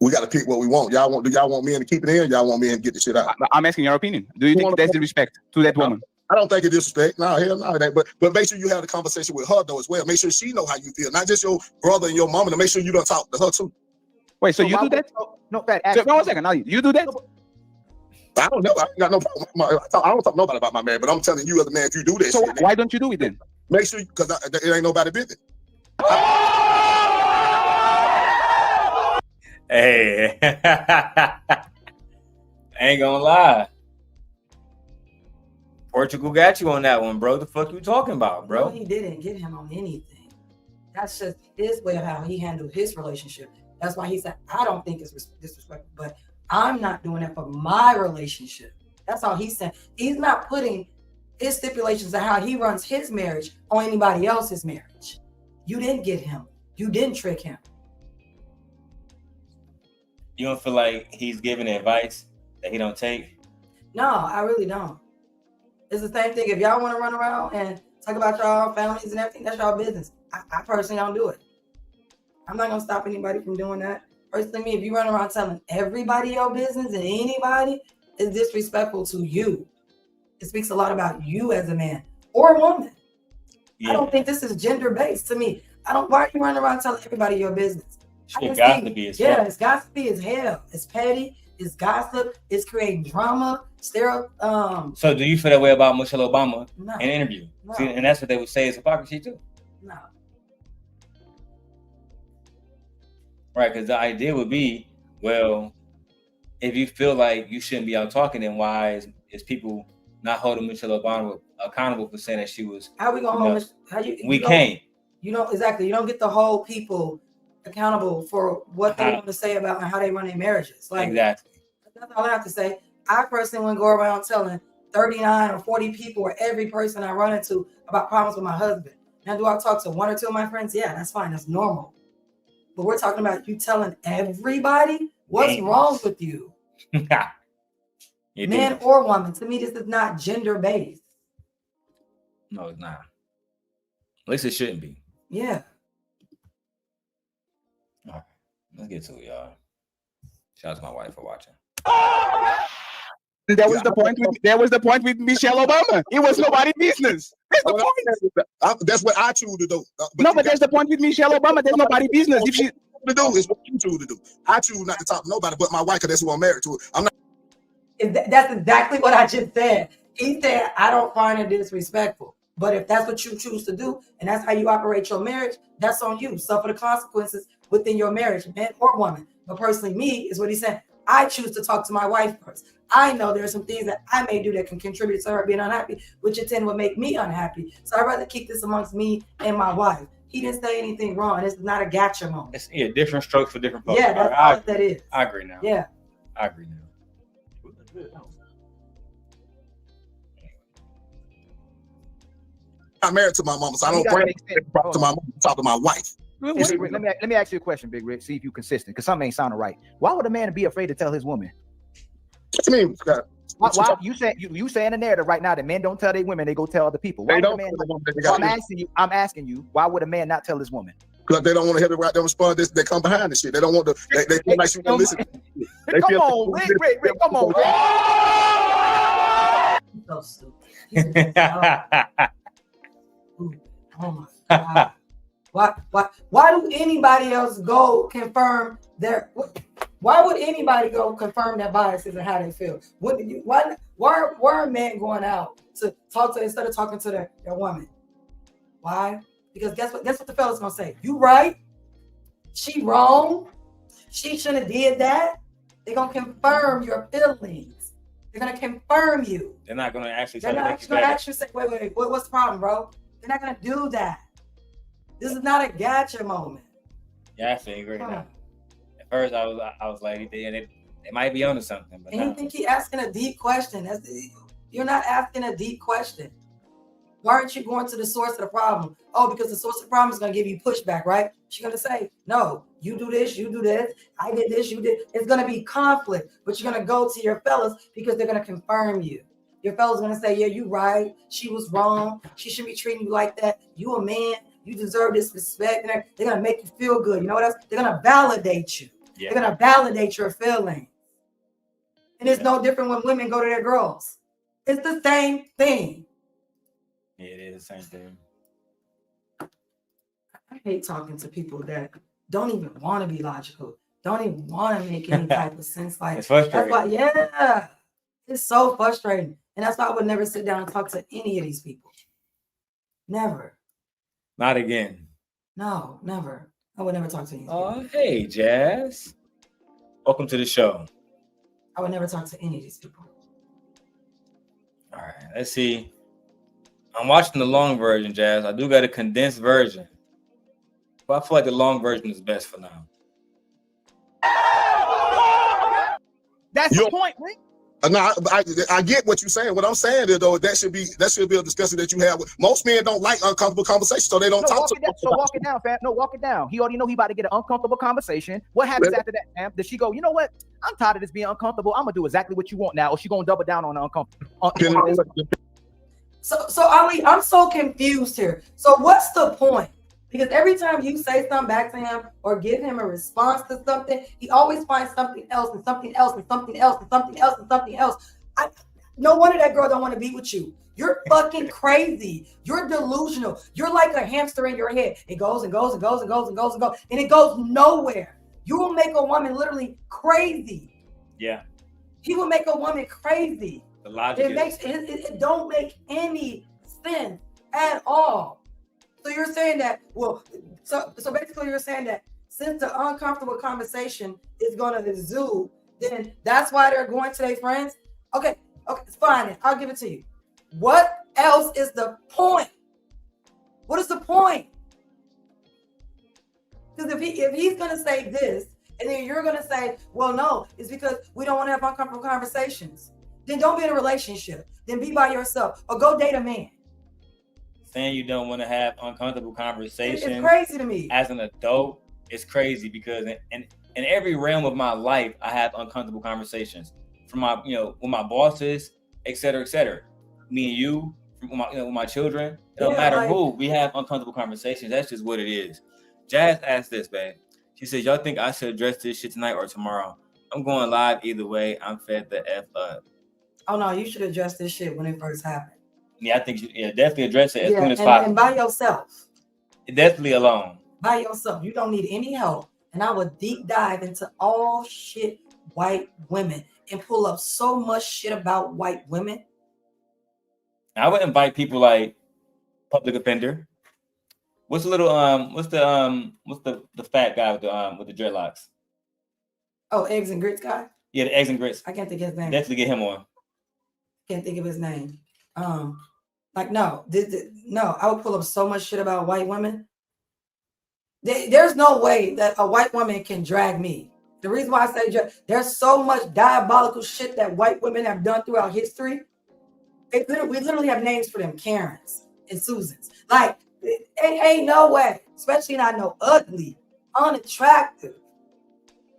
We got to pick what we want. Do y'all want men to keep it in? Or y'all want men to get the shit out? I'm asking your opinion. Do you think that's disrespect to that woman? I don't think it's disrespect. No, hell no. But make sure you have the conversation with her though as well. Make sure she know how you feel, not just your brother and your mama. To make sure you don't talk to her too. Wait, so you do that? No, that. So, no, 1 second. Now you do that? I don't know. I ain't got no problem. I don't talk to nobody about my man, but I'm telling you as a man, if you do that So shit, why don't you do it then? make sure, because it ain't nobody business. Hey, I ain't gonna lie. Portugal got you on that one, bro. The fuck you talking about, bro? No, he didn't get him on anything. That's just his way of how he handled his relationship. That's why he said, I don't think it's disrespectful, but I'm not doing that for my relationship. That's all he's saying. He's not putting his stipulations of how he runs his marriage on anybody else's marriage. You didn't get him. You didn't trick him. You don't feel like he's giving advice that he don't take? No, I really don't. It's the same thing. If y'all want to run around and talk about y'all families and everything, that's y'all business. I personally don't do it. I'm not gonna stop anybody from doing that. Personally, me, if you run around telling everybody your business and anybody is disrespectful to you, it speaks a lot about you as a man or a woman. Yeah. I don't think this is gender based to me. Why are you running around telling everybody your business? Shit got to be as yeah, fuck. it's got to be as hell. It's petty, it's gossip, it's creating drama, So do you feel that way about Michelle Obama no, in an interview? No. See, and that's what they would say is hypocrisy too. no. Right, because the idea would be, well, if you feel like you shouldn't be out talking, then why is people not holding Michelle Obama accountable for saying that she was? How we gonna hold? We can't. You know exactly. You don't get to hold people accountable for what they want to say about and how they run their marriages. Like, exactly. That's all I have to say. I personally wouldn't go around telling 39 or 40 people or every person I run into about problems with my husband. Now, do I talk to one or two of my friends? Yeah, that's fine. That's normal. But we're talking about you telling everybody. What's wrong with you? Man or woman. To me, this is not gender based. No, it's not. At least it shouldn't be. Yeah. All right, let's get to it, y'all. Shout out to my wife for watching. That was the point with Michelle Obama. It was nobody's business. That's the point. That's what I choose to do. But that's the point with Michelle Obama. There's nobody's business. If she to do is what you choose to do. I choose not to talk to nobody but my wife, because that's who I'm married to. I'm not. That's exactly what I just said. He said, I don't find it disrespectful. But if that's what you choose to do, and that's how you operate your marriage, that's on you. Suffer the consequences within your marriage, man or woman. But personally, me, is what he said. I choose to talk to my wife first. I know there are some things that I may do that can contribute to her being unhappy, which in turn would make me unhappy. So I'd rather keep this amongst me and my wife. He didn't say anything wrong. It's not a gotcha moment. It's different strokes for different folks. Yeah, that's all that is. I agree now. Yeah. I agree now. I'm married to my mama, so I don't bring it to my mama. Talk to my wife. Let me ask you a question, Big Rick. See if you're consistent, because something ain't sounding right. Why would a man be afraid to tell his woman? What you mean? Why you saying the narrative right now that men don't tell their women, they go tell other people? Why They don't. I'm asking you, why would a man not tell his woman? Because they don't want to hear it right there respond. They come behind the shit. They don't want to. They feel like you can listen. Come on, Rick, come on, Rick. So stupid. Oh my God. Why do anybody else go confirm their? Why would anybody go confirm their biases and how they feel? Why are men going out to talk to instead of talking to their woman? Why? Because guess what the fella's gonna say? You right? She wrong? She shouldn't have did that. They're gonna confirm your feelings. They're gonna confirm you. They're not gonna actually. They're not actually gonna actually say, wait, what's the problem, bro? They're not gonna do that. This is not a gotcha moment. Yeah, I agree. At first, I was like, they might be onto something. But and you think he asking a deep question? You're not asking a deep question. Why aren't you going to the source of the problem? Oh, because the source of the problem is going to give you pushback, right? She's going to say, no, you do this, you do this. I did this, you did. It's going to be conflict, but you're going to go to your fellas because they're going to confirm you. Your fella's going to say, yeah, you right. She was wrong. She shouldn't be treating you like that. You a man. You deserve this respect. And they're going to make you feel good. You know what else? They're going to validate you. Yeah. They're going to validate your feelings. And it's no different when women go to their girls. It's the same thing. Yeah, it is the same thing. I hate talking to people that don't even want to be logical, don't even want to make any type of sense. Like, it's frustrating. That's why, yeah, it's so frustrating. And that's why I would never sit down and talk to any of these people. Never. Not again. No, never. I would never talk to any. Oh, hey, Jas. Welcome to the show. I would never talk to any of these people. All right, let's see. I'm watching the long version, Jas. I do got a condensed version, but I feel like the long version is best for now. That's the point, right? No, I get what you're saying. What I'm saying is, though, that should be a discussion that you have. Most men don't like uncomfortable conversations, so they don't talk to them. So walk it down, fam. No, walk it down. He already know he about to get an uncomfortable conversation. What happens after that, fam? Does she go, you know what? I'm tired of this being uncomfortable. I'm gonna do exactly what you want now, or she gonna double down on the uncomfortable? So Ali, I'm so confused here. So what's the point? Because every time you say something back to him or give him a response to something, he always finds something else and something else and something else and something else and something else. No wonder that girl don't want to be with you. You're fucking crazy. You're delusional. You're like a hamster in your head. It goes and goes and goes and goes and goes and goes, and it goes nowhere. You will make a woman literally crazy. Yeah. He will make a woman crazy. The logic it don't make any sense at all. So you're saying that, well, so basically you're saying that since the uncomfortable conversation is going to exude, then that's why they're going to their friends. Okay, it's fine. I'll give it to you. What else is the point? What is the point? Because if he's going to say this, and then you're going to say, well, no, it's because we don't want to have uncomfortable conversations. Then don't be in a relationship. Then be by yourself or go date a man. Saying you don't want to have uncomfortable conversations. It's crazy to me. As an adult, it's crazy because in every realm of my life, I have uncomfortable conversations. From my, with my bosses, et cetera, et cetera. Me and you, with my children, it don't matter who, we have uncomfortable conversations. That's just what it is. Jas asked this, man. She said, y'all think I should address this shit tonight or tomorrow? I'm going live either way. I'm fed the F up. Oh, no, you should address this shit when it first happened. Yeah, I think you definitely address it as soon as possible. And by yourself. Definitely alone. By yourself. You don't need any help. And I would deep dive into all shit white women and pull up so much shit about white women. I would invite people like public offender. What's the little what's the fat guy with the dreadlocks? Oh, eggs and grits guy? Yeah, the eggs and grits. I can't think of his name. Definitely get him on. Can't think of his name. No, I would pull up so much shit about white women. There's no way that a white woman can drag me. The reason why I say there's so much diabolical shit that white women have done throughout history. We literally have names for them, Karens and Susans. Like, ain't no way, especially not no ugly, unattractive.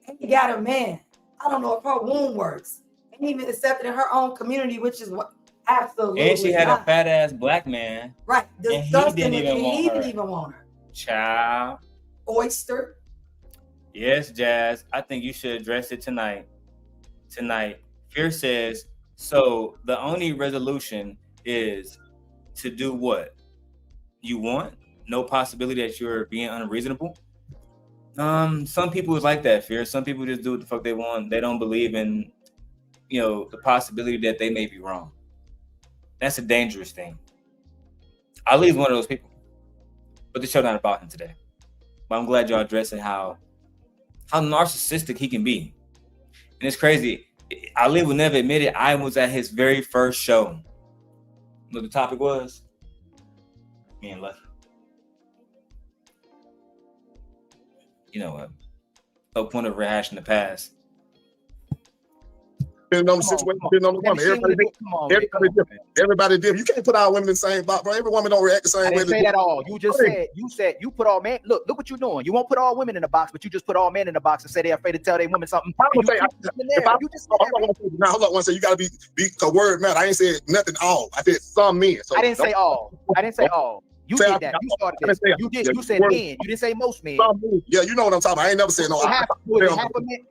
Ain't got a man. I don't know if her womb works. Ain't even accepted in her own community, which is what absolutely. And she had a fat ass black man. Right. Disgusting. And he didn't even want her. Child. Oyster. Yes, Jas. I think you should address it tonight. Fear says, so the only resolution is to do what you want. No possibility that you're being unreasonable. Some people is like that, Fear. Some people just do what the fuck they want. They don't believe in, the possibility that they may be wrong. That's a dangerous thing. Ali's one of those people. But the show not about him today. But I'm glad y'all addressing how narcissistic he can be. And it's crazy. Ali would never admit it. I was at his very first show. You know what the topic was? Me and Lucky. You know what? No point of rehashing the past. Depending on the situation, depending on the woman. Everybody different. You can't put all women in the same box, bro. Every woman don't react the same way. I didn't say that all. You just said you put all men. Look what you're doing. You won't put all women in the box, but you just put all men in the box and say they're afraid to tell their women something. Hold on one second. You gotta be the word matter. I ain't said nothing all. I said some men. So I didn't say all. You did that. You started this. You said men. You didn't say most men. Yeah, you know what I'm talking about. I ain't never said no. Is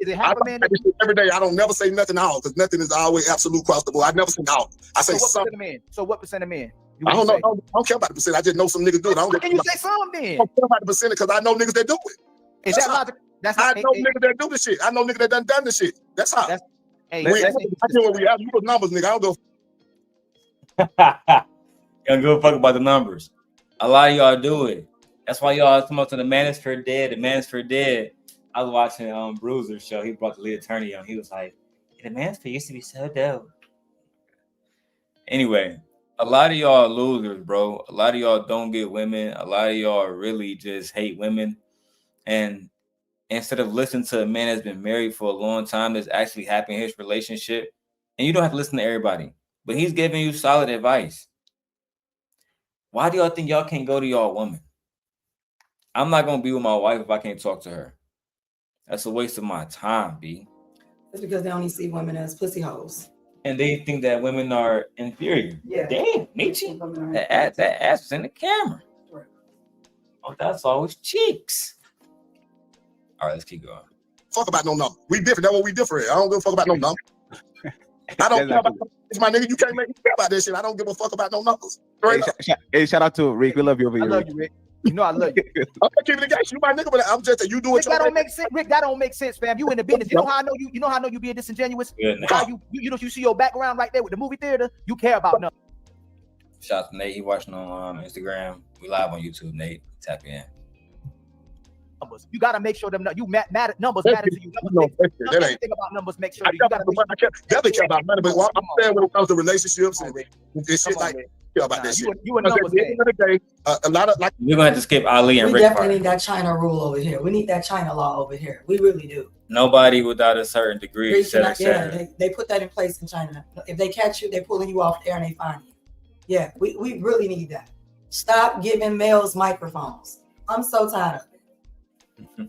it half a man? Every day, I don't never say nothing all because nothing is always absolute across the board. I never say all. I say some. So what percent of men? I don't know. I don't care about the percent. I just know some niggas do it. How can you say some then? I don't care about the percentage because I know niggas that do it. Is that logic? I know niggas that do this shit. I know niggas that done this shit. That's how. I know what we have. You put numbers, nigga. I don't go. You don't give a fuck about the numbers. A lot of y'all do it. That's why y'all come up to the Manosphere Dead. The Manosphere Dead. I was watching Bruiser's show. He brought the lead attorney on. He was like, the Manosphere used to be so dope. Anyway, a lot of y'all are losers, bro. A lot of y'all don't get women. A lot of y'all really just hate women. And instead of listening to a man that's been married for a long time, that's actually happy in his relationship, and you don't have to listen to everybody, but he's giving you solid advice. Why do y'all think y'all can't go to y'all woman? I'm not going to be with my wife if I can't talk to her. That's a waste of my time, B. That's because they only see women as pussy hoes. And they think that women are inferior. Yeah. Damn, Nietzsche. That ass was in the camera. Right. Oh, that's always cheeks. All right, let's keep going. Fuck about no number. We different. That's what we different. I don't give a fuck about no number. I don't care about it's my nigga. You can't make me care about this shit. I don't give a fuck about no numbers. Hey, shout out to Rick. We love you over I here. love you, Rick. You know I love you. I'm not keeping the game. You my nigga, but I'm just you do it. Rick, that don't make sense. Rick, that don't make sense, fam. You in the business. You know how I know you. You know how I know you being disingenuous. Yeah, How you see your background right there with the movie theater. You care about nothing. Shout out to Nate. He watching on Instagram. We live on YouTube. Nate, tap in. Numbers. You gotta make sure them you matter. Numbers matter to you. That ain't. Think about numbers. Make sure I you gotta. definitely care about money, but I'm saying when it comes to relationships and this shit like. Care about that shit. You a numbers man. A lot of like We're gonna have to skip Ali and We Rick. definitely need that China rule over here. We need that China law over here. We really do. Nobody without a certain degree. Yeah, they put that in place in China. If they catch you, they're pulling you off the air and they fine you. Yeah, we really need that. Stop giving males microphones. I'm so tired of it.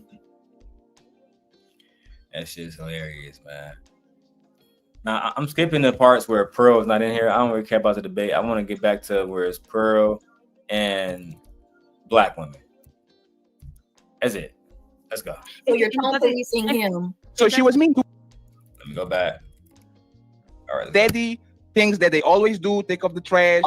That shit's hilarious, man. Now, I'm skipping the parts where Pearl is not in here. I don't really care about the debate. I want to get back to where it's Pearl and black women. That's it. Let's go. So you're tone policing him. So she was mean to Let me go back. All right. daddy things that they always do, take off the trash,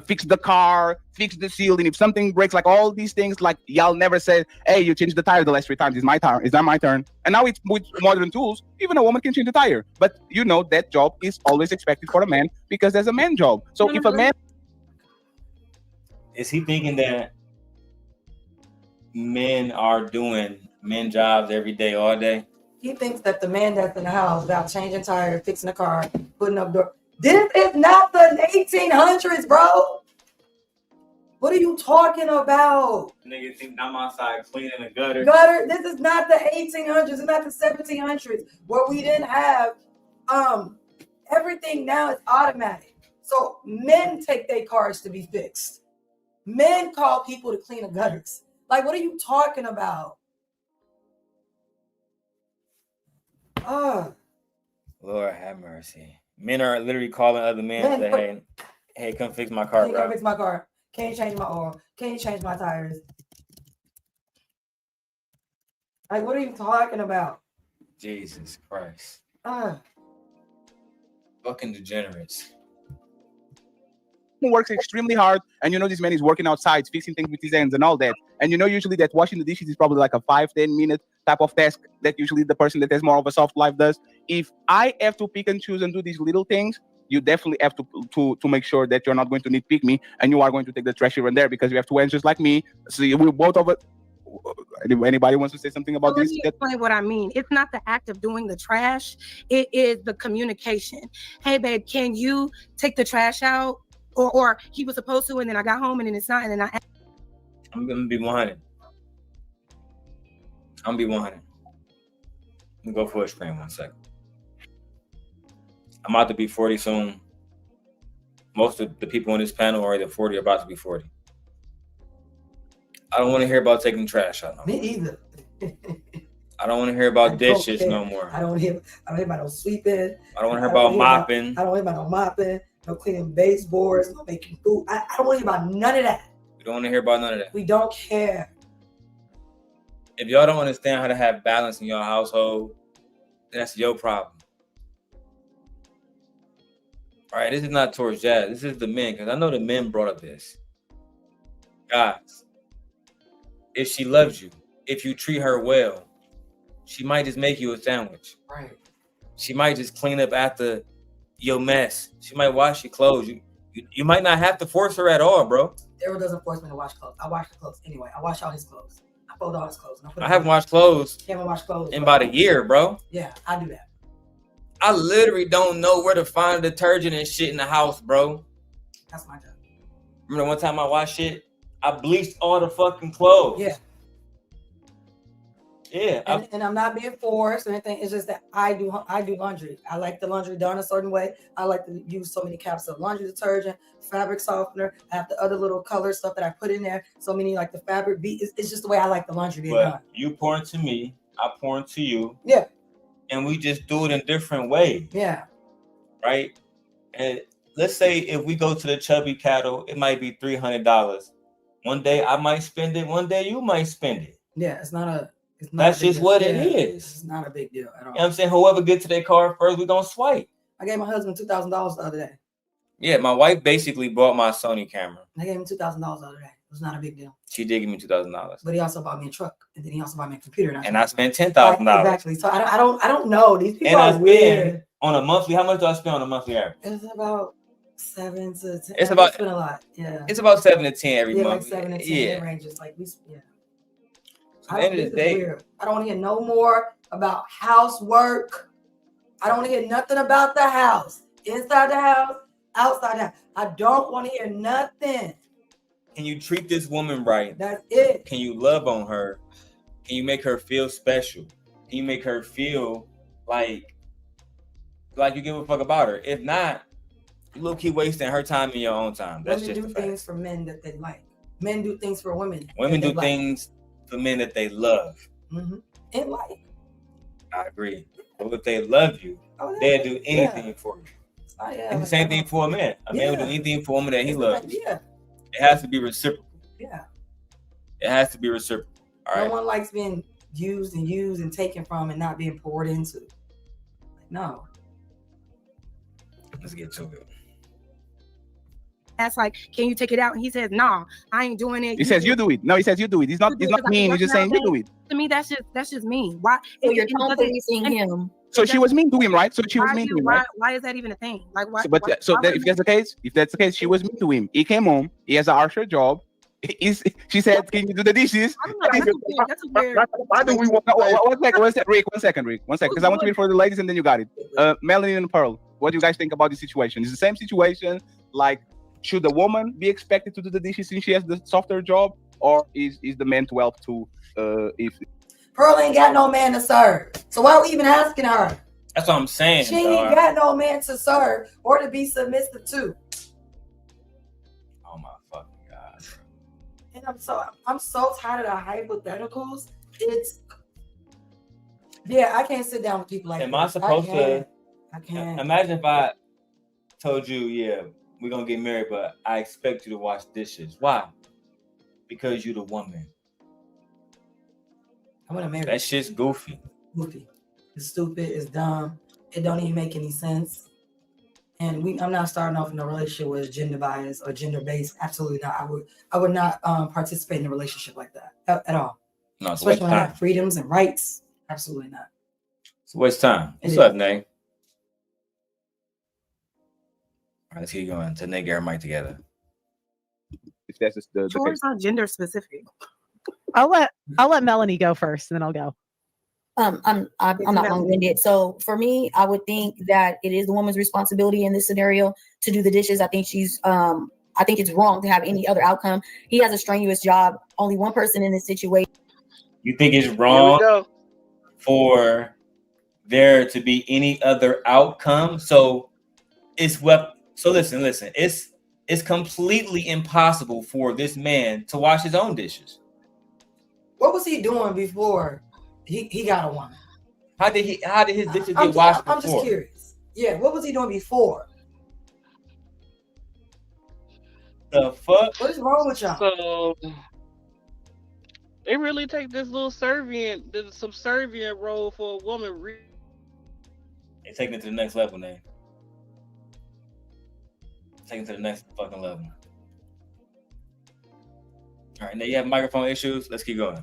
fix the car, fix the seal, and if something breaks, like all these things, like y'all never said, hey, you changed the tire the last 3 times. It's my turn. It's not my turn. And now it's with modern tools, even a woman can change the tire. But you know that job is always expected for a man because there's a man job. So if a man Is he thinking that men are doing men jobs every day, all day? He thinks that the man that's in the house about changing tires, fixing the car, putting up door. This is not the 1800s, bro. What are you talking about? Nigga think I'm outside cleaning the gutter. This is not the 1800s. It's not the 1700s where we didn't have everything now is automatic. So men take their cars to be fixed. Men call people to clean the gutters. Like, what are you talking about? Lord have mercy. Men are literally calling other men to say, hey, come fix my car, bro. Come fix my car. Can you change my oil? Can you change my tires? Like, what are you talking about? Jesus Christ. Fucking degenerates. works extremely hard, and you know this man is working outside, fixing things with his hands and all that. And you know usually that washing the dishes is probably like a 5-10 minute type of task that usually the person that has more of a soft life does. If I have to pick and choose and do these little things, you definitely have to make sure that you're not going to nitpick me and you are going to take the trash here and there because you have 2 hands just like me. So we're both of it. Anybody wants to say something about this? Let me explain what I mean. It's not the act of doing the trash. It is the communication. Hey, babe, can you take the trash out? Or he was supposed to, and then I got home, and then it's not, and then I'm gonna be 100. I'm gonna be 100. Let me go for a screen 1 second. I'm about to be 40 soon. Most of the people on this panel are either 40 or about to be 40. I don't want to hear about taking trash out no more. Me either. I don't want to hear about dishes no more. I don't hear about no sweeping. I don't want to hear about mopping. I don't hear about no mopping, no cleaning baseboards, no making food. I don't want to hear about none of that. We don't want to hear about none of that. We don't care. If y'all don't understand how to have balance in your household, then that's your problem. All right, this is not towards Jazz. This is the men, because I know the men brought up this. Guys, if she loves you, if you treat her well, she might just make you a sandwich. Right. She might just clean up after your mess. She might wash your clothes. You might not have to force her at all, bro. Darrel doesn't force me to wash clothes. I wash the clothes anyway. I wash all his clothes. I fold all his clothes. I haven't washed clothes in about a year, bro. Yeah, I do that. I literally don't know where to find detergent and shit in the house, bro. That's my job. Remember one time I washed shit? I bleached all the fucking clothes. Yeah. Yeah. And I'm not being forced or anything. It's just that I do laundry. I like the laundry done a certain way. I like to use so many caps of laundry detergent, fabric softener. I have the other little color stuff that I put in there. So many like the fabric beat. It's just the way I like the laundry being done. You pour into me, I pour into you. Yeah. And we just do it in different ways. Yeah. Right? And let's say if we go to the Chubby Cattle, it might be $300. One day I might spend it. One day you might spend it. Yeah, it's not a. It's not That's a big just deal. what Yeah, it is. It's not a big deal at all. You know what I'm saying? Whoever gets to their car first, we gonna swipe. I gave my husband $2,000 the other day. Yeah, my wife basically bought my Sony camera. I gave him $2,000 the other day. It was not a big deal. She did give me $2,000. But he also bought me a truck, and then he also bought me a computer. And I spent $10,000. Exactly. So I don't know. These people And I are spend weird. on a monthly. How much do I spend on a monthly average? It's about 7 to 10. It's about- It's been a lot. Yeah. It's about 7 to 10 every Yeah, month. like 7 to 10 Yeah. ranges. Like we. Yeah. At the end of the This is day, weird. I don't want to hear no more about housework. I don't want to hear nothing about the house. Inside the house, outside the house. I don't want to hear nothing. can you treat this woman right? That's it. Can you love on her? Can you make her feel special? Can you make her feel like you give a fuck about her? If not, you low key wasting her time and your own time. That's Women just do the fact. things for men that they like. Men do things for women. Women that they do like. things for men that they love. And like. I agree. But if they love you, Oh, they'll do anything for you. Oh, yeah. And the same thing for a man. A man will do Yeah. anything for a woman that he loves. Yeah. It has to be reciprocal. Yeah. It has to be reciprocal. All right. No one likes being used and taken from and not being poured into. No. Let's get to it. That's like, can you take it out? And he says, nah, I ain't doing it. He says you do it. No, he says you do it. He's not mean. He's just saying you do it. To me, that's just mean. Why? So you're it doesn't- policing him. So she was mean to him, right? So she was why mean you- to him, why, right? why is that even a thing? Like, why? So, but why, so why that, would if that's the case, she was mean to him. He came home. He has a harsher job. She said, "Can you do the dishes?" I don't know, that's a weird. Why do we want No, one second, Rick. One second, because I want to read for the ladies, and then you got it. Melanie and Pearl, what do you guys think about this situation? Is the same situation? Like, should the woman be expected to do the dishes since she has the softer job, or is the man to help to? If Pearl ain't got no man to serve. So why are we even asking her? That's what I'm saying. She ain't got no man to serve or to be submissive to. Oh my fucking god. And I'm so tired of the hypotheticals. It's I can't sit down with people like Am I this. supposed to? I can't. Imagine if I told you, yeah, we're gonna get married, but I expect you to wash dishes. Why? Because you're the woman. I want to marry. That shit's goofy. Goofy. It's stupid. It's dumb. It don't even make any sense. And I'm not starting off in a relationship with gender bias or gender based. Absolutely not. I would not participate in a relationship like that at all. No, it's a waste Especially of when I time. have freedoms and rights. Absolutely not. It's a waste of time. What's It up, is. Nay? All right, let's keep going. To Nay and Mike together. if that's the Chores case. are gender specific. I'll let Melanie go first, and then I'll go. I'm not long-winded. So for me, I would think that it is the woman's responsibility in this scenario to do the dishes. I think I think it's wrong to have any other outcome. He has a strenuous job. Only one person in this situation. You think it's wrong for there to be any other outcome? So it's what? So listen. It's completely impossible for this man to wash his own dishes. What was he doing before he got a woman? How did his dishes get washed before? I'm just curious. Yeah, what was he doing before? The fuck? What is wrong with y'all? So they really take this little subservient role for a woman. They're taking it to the next level, man. Taking it to the next fucking level. All right, now you have microphone issues. Let's keep going.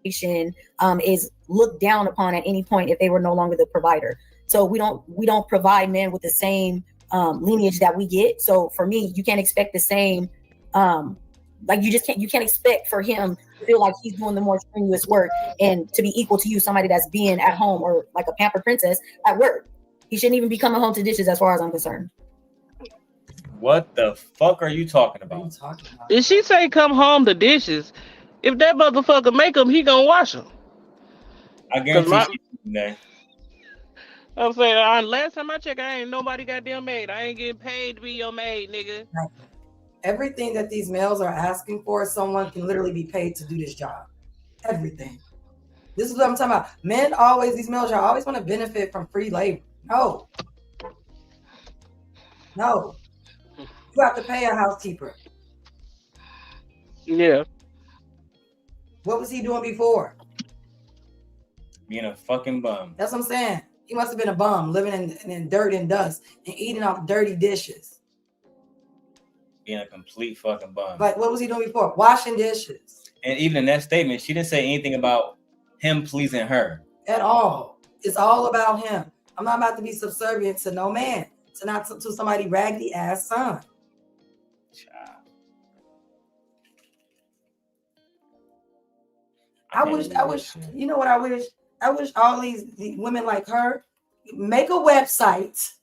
Is looked down upon at any point if they were no longer the provider. So we don't provide men with the same lineage that we get. So for me, you can't expect the same. You can't expect for him to feel like he's doing the more strenuous work and to be equal to you, somebody that's being at home or like a pampered princess at work. He shouldn't even be coming home to dishes, as far as I'm concerned. What the fuck are you talking about? Did she say come home to dishes? If that motherfucker make them, he gonna wash them. I guarantee you, I'm saying, last time I checked, I ain't nobody goddamn maid. I ain't getting paid to be your maid, nigga. Everything that these males are asking for, someone can literally be paid to do this job. Everything. This is what I'm talking about. These males y'all always want to benefit from free labor. No. You have to pay a housekeeper. Yeah. What was he doing before? Being a fucking bum. That's what I'm saying. He must have been a bum, living in dirt and dust and eating off dirty dishes. Being a complete fucking bum. But what was he doing before? Washing dishes. And even in that statement, she didn't say anything about him pleasing her. At all. It's all about him. I'm not about to be subservient to no man. To somebody raggedy ass son. I wish, you know what I wish? I wish all these women like her make a website.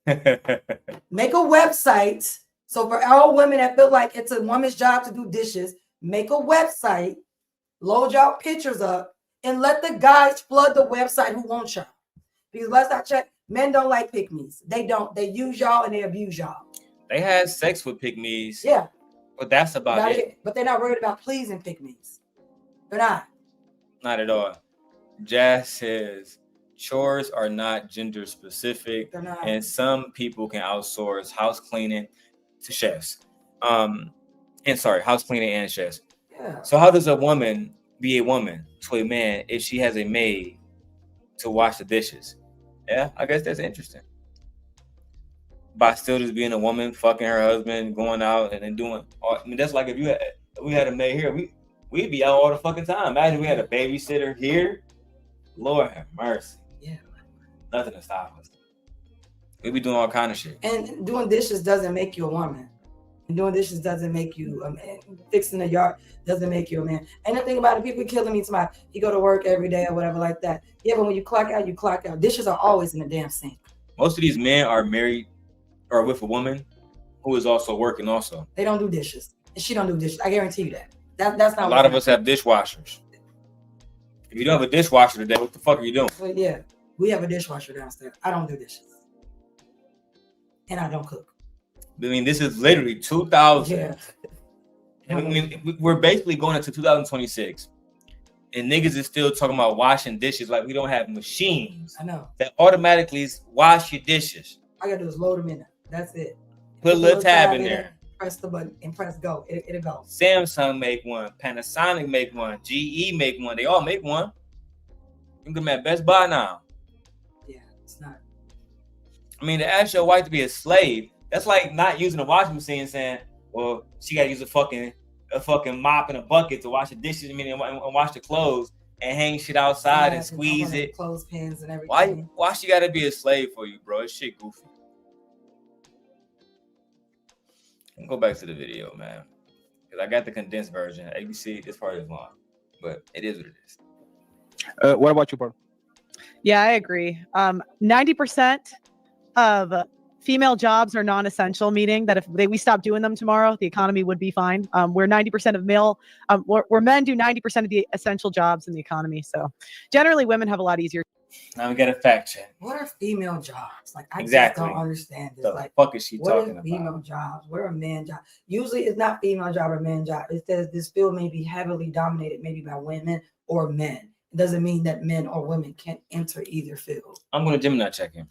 Make a website. So for all women that feel like it's a woman's job to do dishes, make a website, load y'all pictures up, and let the guys flood the website who want y'all. Because last I checked, men don't like pick-me's. They don't. They use y'all and they abuse y'all. They had sex with pick-me's. Yeah. But that's about it. But they're not worried about pleasing pick-me's. They're not. Not at all. Jas says chores are not gender specific. They're not. And some people can outsource house cleaning to chefs. House cleaning and chefs. Yeah. So how does a woman be a woman to a man if she has a maid to wash the dishes? Yeah, I guess that's interesting. By still just being a woman, fucking her husband, going out and then doing all, I mean, that's like if we had a maid here, we'd be out all the fucking time. Imagine we had a babysitter here. Lord have mercy. Yeah. Nothing to stop us. We be doing all kind of shit. And doing dishes doesn't make you a woman. And doing dishes doesn't make you a man. Fixing the yard doesn't make you a man. And the thing about it, people killing me tomorrow. You go to work every day or whatever like that. Yeah, but when you clock out, you clock out. Dishes are always in the damn sink. Most of these men are married or with a woman who is also working also. They don't do dishes. And she don't do dishes. I guarantee you that. That's not a lot of us have dishwashers. If you don't have a dishwasher today, what the fuck are you doing? Well, yeah, we have a dishwasher downstairs. I don't do dishes. And I don't cook. I mean, this is literally 2000. Yeah. I mean, we're basically going into 2026. And niggas is still talking about washing dishes like we don't have machines. I know. That automatically wash your dishes. All I gotta do is load them in there. That's it. Put a little tab in there. Press the button and press go. It'll go. Samsung make one. Panasonic make one. GE make one. They all make one. You can get them at Best Buy now. Yeah, it's not. I mean, to ask your wife to be a slave, that's like not using a washing machine and saying, well, she got to use a fucking mop and a bucket to wash the dishes, and wash the clothes and hang shit outside and squeeze it. Clothespins and everything. Why she got to be a slave for you, bro? It's shit goofy. Go back to the video, man, because I got the condensed version. ABC, this part is long, but it is what it is. What about you, bro? Yeah, I agree. 90% of female jobs are non-essential, meaning that if we stop doing them tomorrow, the economy would be fine. Where 90% of where men do 90% of the essential jobs in the economy. So generally women have a lot easier. Now we got a fact check. What are female jobs? Like, I exactly. just don't understand this. The like, fuck is she talking about? Female jobs? What are men jobs? Usually it's not female job or man job. It says this field may be heavily dominated maybe by women or men. It doesn't mean that men or women can't enter either field. I'm going to Gemini check him.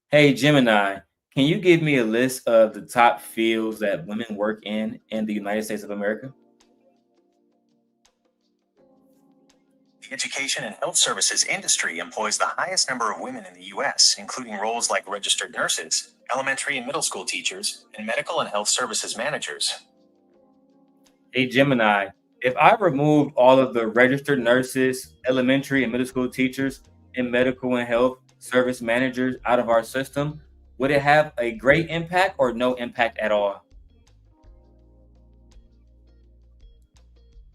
Hey, Gemini, can you give me a list of the top fields that women work in the United States of America? The education and health services industry employs the highest number of women in the U.S., including roles like registered nurses, elementary and middle school teachers, and medical and health services managers. Hey, Gemini, if I removed all of the registered nurses, elementary and middle school teachers, and medical and health service managers out of our system, would it have a great impact or no impact at all?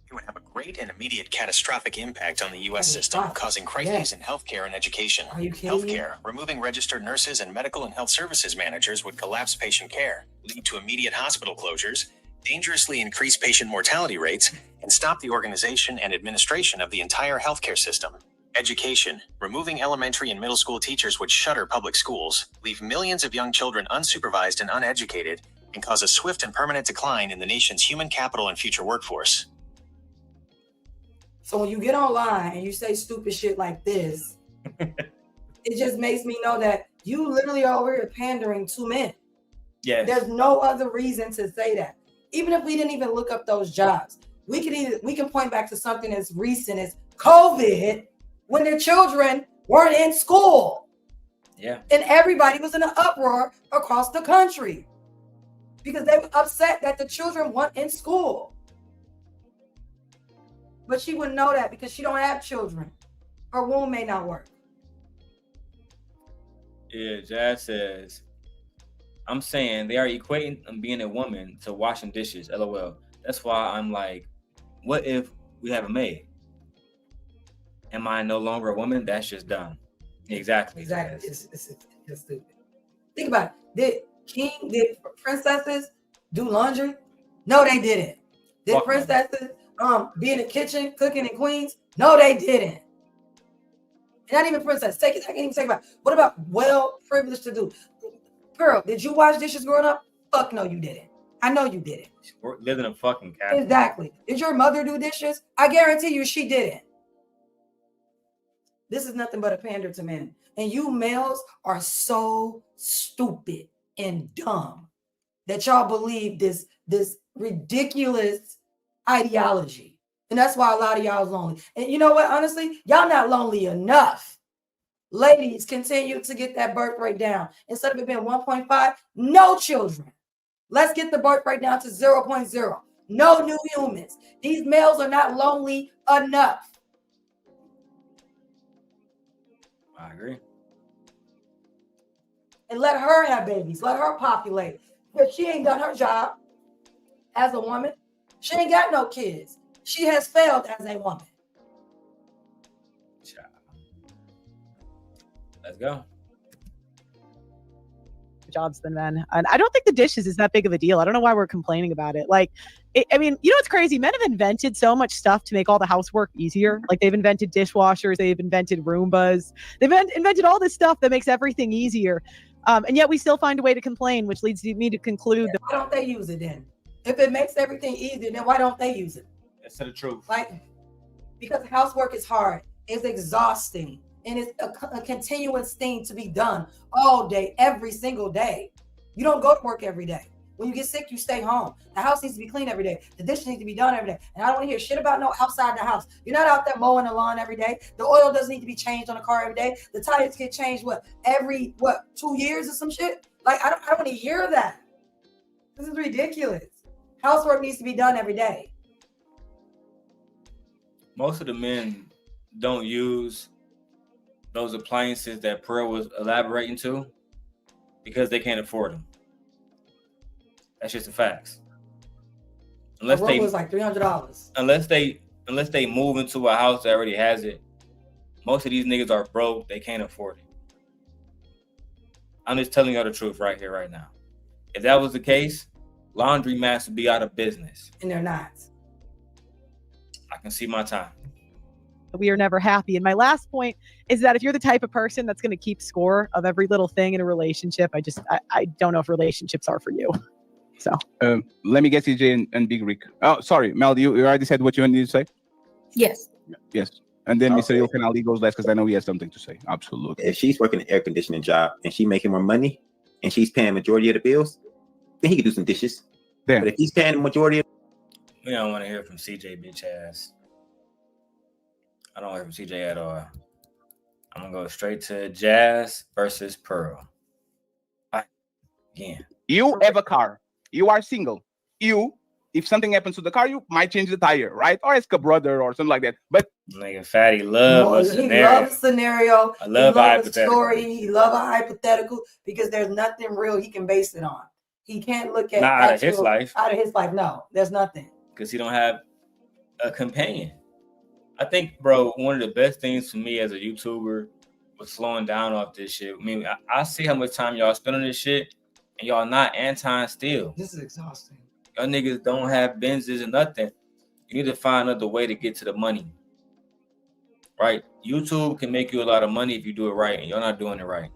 It would have a great and immediate catastrophic impact on the U.S. system, causing crises in healthcare and education. Are you kidding me? Healthcare, removing registered nurses and medical and health services managers would collapse patient care, lead to immediate hospital closures, dangerously increase patient mortality rates, and stop the organization and administration of the entire healthcare system. Education, removing elementary and middle school teachers would shutter public schools, leave millions of young children unsupervised and uneducated, and cause a swift and permanent decline in the nation's human capital and future workforce. So when you get online and you say stupid shit like this, it just makes me know that you literally are over here pandering to men. Yes. There's no other reason to say that. even if we didn't even look up those jobs, we can point back to something as recent as COVID, when their children weren't in school. Yeah. And everybody was in an uproar across the country because they were upset that the children weren't in school. But she wouldn't know that because she don't have children. Her womb may not work. Yeah, Jas says, I'm saying they are equating being a woman to washing dishes. LOL. That's why I'm like, what if we have a maid? Am I no longer a woman? That's just dumb. Exactly. It's stupid. Think about it. Did princesses do laundry? No, they didn't. Did Fuck princesses be in the kitchen cooking in Queens? No, they didn't. And not even princess. I can't even think about it. What about well privileged to do? Girl, did you wash dishes growing up? Fuck no, you didn't. I know you didn't. We're living in a fucking castle. Exactly. Did your mother do dishes? I guarantee you she didn't. This is nothing but a pander to men. And you males are so stupid and dumb that y'all believe this ridiculous ideology. And that's why a lot of y'all is lonely. And you know what? Honestly, y'all not lonely enough. Ladies, continue to get that birth rate down. Instead of it being 1.5, no children. Let's get the birth rate down to 0.0. No new humans. These males are not lonely enough. I agree. And let her have babies. Let her populate. But she ain't done her job as a woman. She ain't got no kids. She has failed as a woman. Let's go. Jobs than men. And I don't think the dishes is that big of a deal. I don't know why we're complaining about it. Like, I mean, you know what's crazy? Men have invented so much stuff to make all the housework easier. Like they've invented dishwashers, they've invented Roombas, they've invented all this stuff that makes everything easier. And yet we still find a way to complain, which leads me to conclude that. Why don't they use it then? If it makes everything easier, then why don't they use it? That's the truth. Like, because housework is hard, it's exhausting, and it's a continuous thing to be done all day, every single day. You don't go to work every day. When you get sick, you stay home. The house needs to be cleaned every day. The dishes need to be done every day. And I don't want to hear shit about no outside the house. You're not out there mowing the lawn every day. The oil doesn't need to be changed on the car every day. The tires get changed, every 2 years or some shit? Like, I don't want to hear that. This is ridiculous. Housework needs to be done every day. Most of the men don't use those appliances that Pearl was elaborating to because they can't afford them. That's just the facts. Unless they was like $300. Unless they move into a house that already has it. Most of these niggas are broke. They can't afford it. I'm just telling y'all the truth right here, right now. If that was the case, laundromats would be out of business. And they're not. I can see my time. We are never happy. And my last point is that if you're the type of person that's going to keep score of every little thing in a relationship, I don't know if relationships are for you. So let me get CJ and Big Rick. Oh, sorry, Mel, you already said what you wanted to say? Yes. Yes. And then Okay. Mr. Yokanali goes last because I know he has something to say. Absolutely. If she's working an air conditioning job and she making more money and she's paying majority of the bills, then he could do some dishes. Damn. But if he's paying the majority of We don't want to hear from CJ, bitch ass. I don't want to hear from CJ at all. I'm going to go straight to Jas versus Pearl. Again. You have a car. You are single. If something happens to the car, you might change the tire, right? Or ask a brother or something like that. But Nigga, fatty love a He scenario. loves a scenario. I love he loves a hypothetical. story. He loves a hypothetical because there's nothing real he can base it on. He can't look at Not out of his life. Out of his life, no, there's nothing. Because he don't have a companion. I think, bro, one of the best things for me as a YouTuber was slowing down off this shit. I mean, I see how much time y'all spend on this shit, and y'all not anti-steal. This is exhausting. Y'all niggas don't have Benzes and nothing. You need to find another way to get to the money. Right? YouTube can make you a lot of money if you do it right, and you're not doing it right.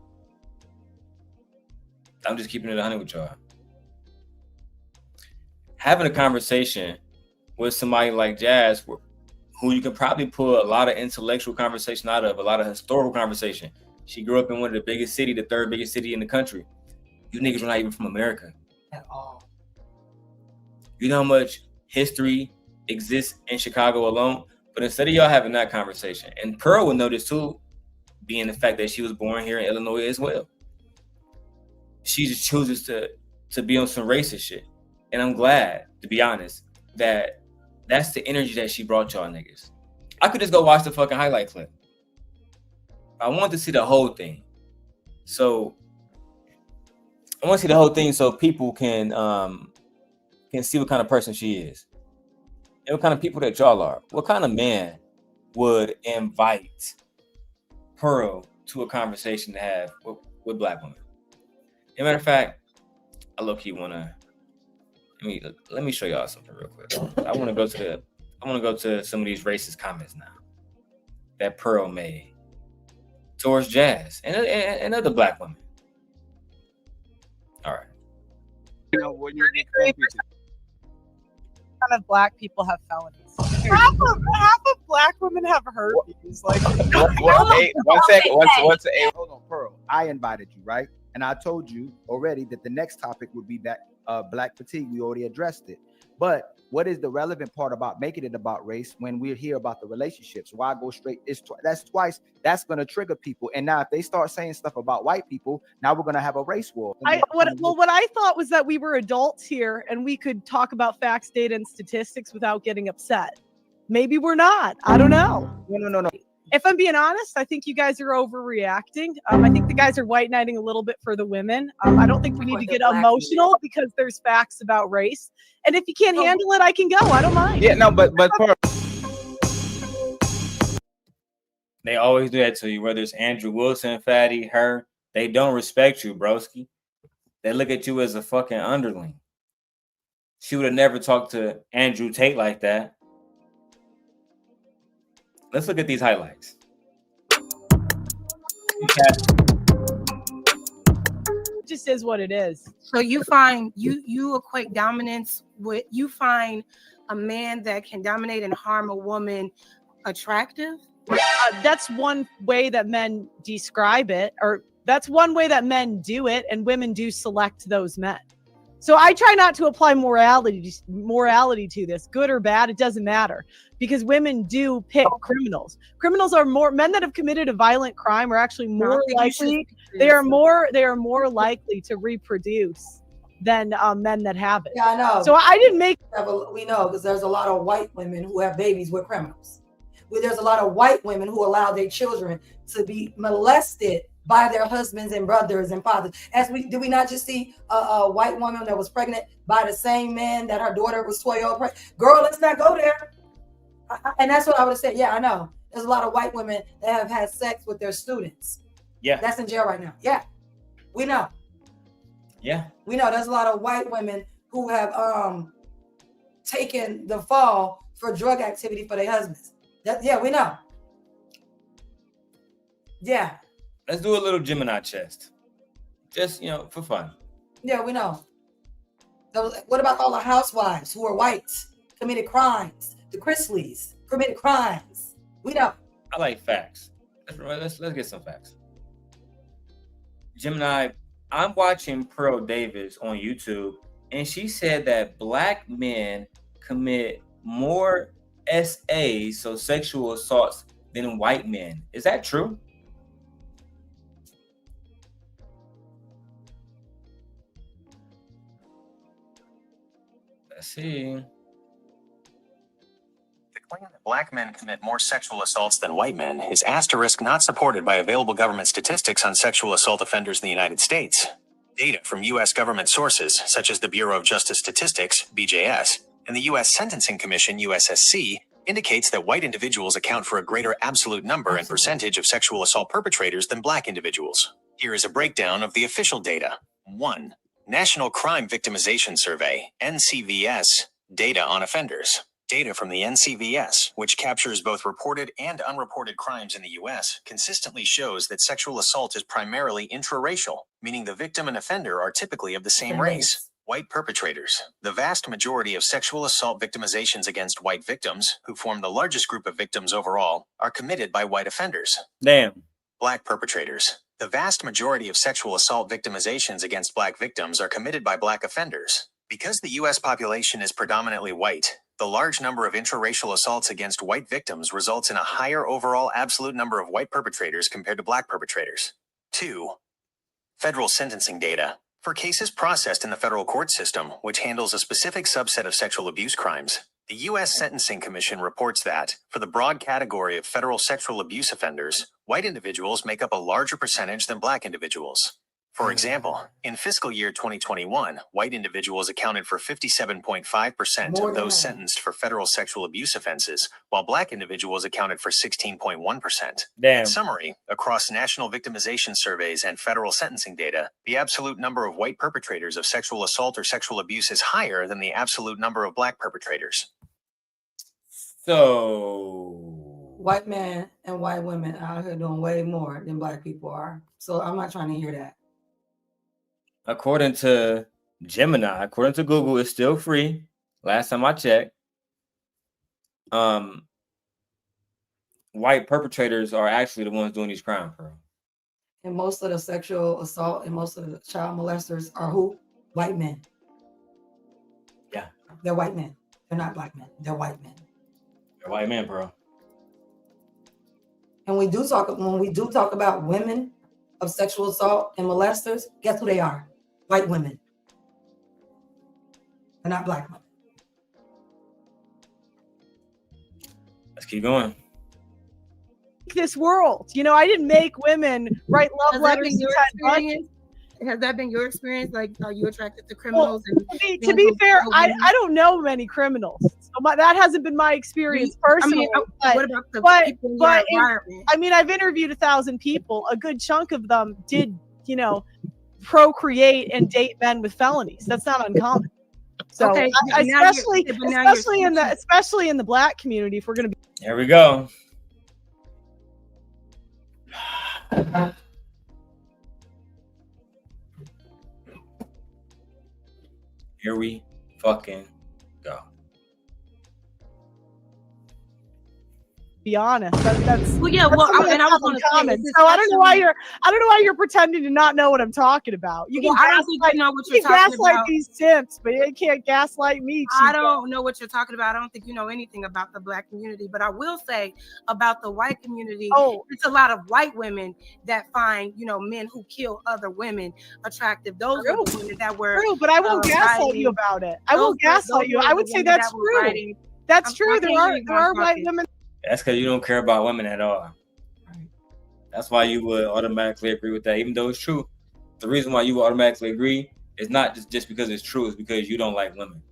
I'm just keeping it 100 with y'all. Having a conversation with somebody like Jas, who you can probably pull a lot of intellectual conversation out of, a lot of historical conversation. She grew up in one of the biggest city, the third biggest city in the country. You niggas are not even from America. At all. You know how much history exists in Chicago alone? But instead of y'all having that conversation, and Pearl would know this too, being the fact that she was born here in Illinois as well. She just chooses to be on some racist shit. And I'm glad, to be honest, that that's the energy that she brought y'all niggas. I could just go watch the fucking highlight clip. I want to see the whole thing. So I want to see the whole thing so people can see what kind of person she is. And what kind of people that y'all are. What kind of man would invite Pearl to a conversation to have with black women? As a matter of fact, I low-key wanna let me show y'all something real quick. I wanna go to some of these racist comments now that Pearl made towards Jas and other black women. All right. You know, when you're Kind of black people have felonies. Half of black women have herpes. Like, Hey, one second. Hold on, Pearl. I invited you, right? And I told you already that the next topic would be that black fatigue. We already addressed it. But what is the relevant part about making it about race when we're here about the relationships? Why go straight? That's twice. That's going to trigger people. And now if they start saying stuff about white people, now we're going to have a race war. What I thought was that we were adults here and we could talk about facts, data, and statistics without getting upset. Maybe we're not. I don't know. No. If I'm being honest, I think you guys are overreacting. I think the guys are white knighting a little bit for the women. I don't think we need to get emotional because there's facts about race. And if you can't handle it, I can go. I don't mind. Yeah, no, but Pearl. They always do that to you, whether it's Andrew Wilson, Fatty, her. They don't respect you, broski. They look at you as a fucking underling. She would have never talked to Andrew Tate like that. Let's look at these highlights. It just is what it is. So you find you equate dominance with, you find a man that can dominate and harm a woman attractive? That's one way that men describe it, or that's one way that men do it, and women do select those men. So I try not to apply morality to this, good or bad, it doesn't matter, because women do pick criminals. Criminals are men that have committed a violent crime are actually more likely. They are more likely to reproduce than men that haven't. Yeah, I know. So I didn't make. We know because there's a lot of white women who have babies with criminals. There's a lot of white women who allow their children to be molested by their husbands and brothers and fathers. Did we not just see a white woman that was pregnant by the same man that her daughter was 12 years old pregnant? Girl, let's not go there. And that's what I would have said. Yeah, I know. There's a lot of white women that have had sex with their students. Yeah. That's in jail right now. Yeah. We know. Yeah. We know there's a lot of white women who have taken the fall for drug activity for their husbands. Yeah, we know. Yeah. Let's do a little Gemini chest. Just, for fun. Yeah, we know. What about all the housewives who are white, committed crimes? The Chrisleys committed crimes. We know. I like facts. Let's get some facts. Gemini, I'm watching Pearl Davis on YouTube, and she said that black men commit more SAs, so sexual assaults, than white men. Is that true? Let's see. The claim that black men commit more sexual assaults than white men is asterisk not supported by available government statistics on sexual assault offenders in the United States. Data from U.S. government sources, such as the Bureau of Justice Statistics, BJS, and the U.S. Sentencing Commission, USSC, indicates that white individuals account for a greater absolute number and percentage of sexual assault perpetrators than black individuals. Here is a breakdown of the official data. 1. National Crime Victimization Survey, NCVS, data on offenders. Data from the NCVS, which captures both reported and unreported crimes in the U.S., consistently shows that sexual assault is primarily intraracial, meaning the victim and offender are typically of the same race. White perpetrators. The vast majority of sexual assault victimizations against white victims, who form the largest group of victims overall, are committed by white offenders. Damn. Black perpetrators. The vast majority of sexual assault victimizations against black victims are committed by black offenders. Because the U.S. population is predominantly white, the large number of intraracial assaults against white victims results in a higher overall absolute number of white perpetrators compared to black perpetrators. 2. Federal sentencing data. For cases processed in the federal court system, which handles a specific subset of sexual abuse crimes, the U.S. Sentencing Commission reports that, for the broad category of federal sexual abuse offenders, white individuals make up a larger percentage than black individuals. For example, in fiscal year 2021, white individuals accounted for 57.5% of those sentenced for federal sexual abuse offenses, while black individuals accounted for 16.1%. In summary, across national victimization surveys and federal sentencing data, the absolute number of white perpetrators of sexual assault or sexual abuse is higher than the absolute number of black perpetrators. So white men and white women out here doing way more than black people are. So I'm not trying to hear that. according to Gemini, according to Google, it's still free. Last time I checked. White perpetrators are actually the ones doing these crimes, bro. And most of the sexual assault and most of the child molesters are who? White men. Yeah. They're white men. They're not black men. They're white men. They're white men, bro. And when we do talk about women of sexual assault and molesters, guess who they are? White women. They're not black women. Let's keep going. This world, I didn't make women write love letters. Has that been your experience? Like, are you attracted to criminals? To be fair, I don't know many criminals. So that hasn't been my experience personally. What about the people in your environment? I've interviewed 1,000 people. A good chunk of them did, procreate and date men with felonies. That's not uncommon. So, okay, especially in the black community, if we're going to be. Here we go. Here we fucking go. Be honest. That's I was on comment. So I don't know why you're pretending to not know what I'm talking about. You can know what you're talking gaslight about. these simps, but you can't gaslight me. I don't know what you're talking about. I don't think you know anything about the black community, but I will say about the white community, it's a lot of white women that find, men who kill other women attractive. Those are the women that were true, but I won't gaslight you about it. I won't gaslight you. I would say that's true. That's true. There are white women. That's because you don't care about women at all. Right. That's why you would automatically agree with that, even though it's true. The reason why you would automatically agree is not just because it's true, it's because you don't like women.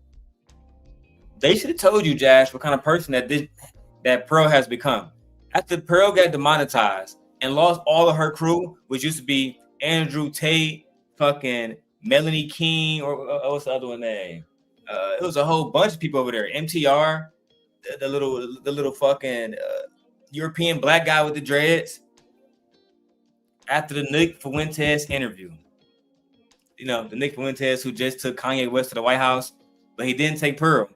They should have told you, Jas, what kind of person that Pearl has become. After Pearl got demonetized and lost all of her crew, which used to be Andrew Tate, fucking Melanie King, or what's the other one name? It was a whole bunch of people over there. MTR. The little fucking European black guy with the dreads. After the Nick Fuentes interview, the Nick Fuentes who just took Kanye West to the White House, but he didn't take Pearl.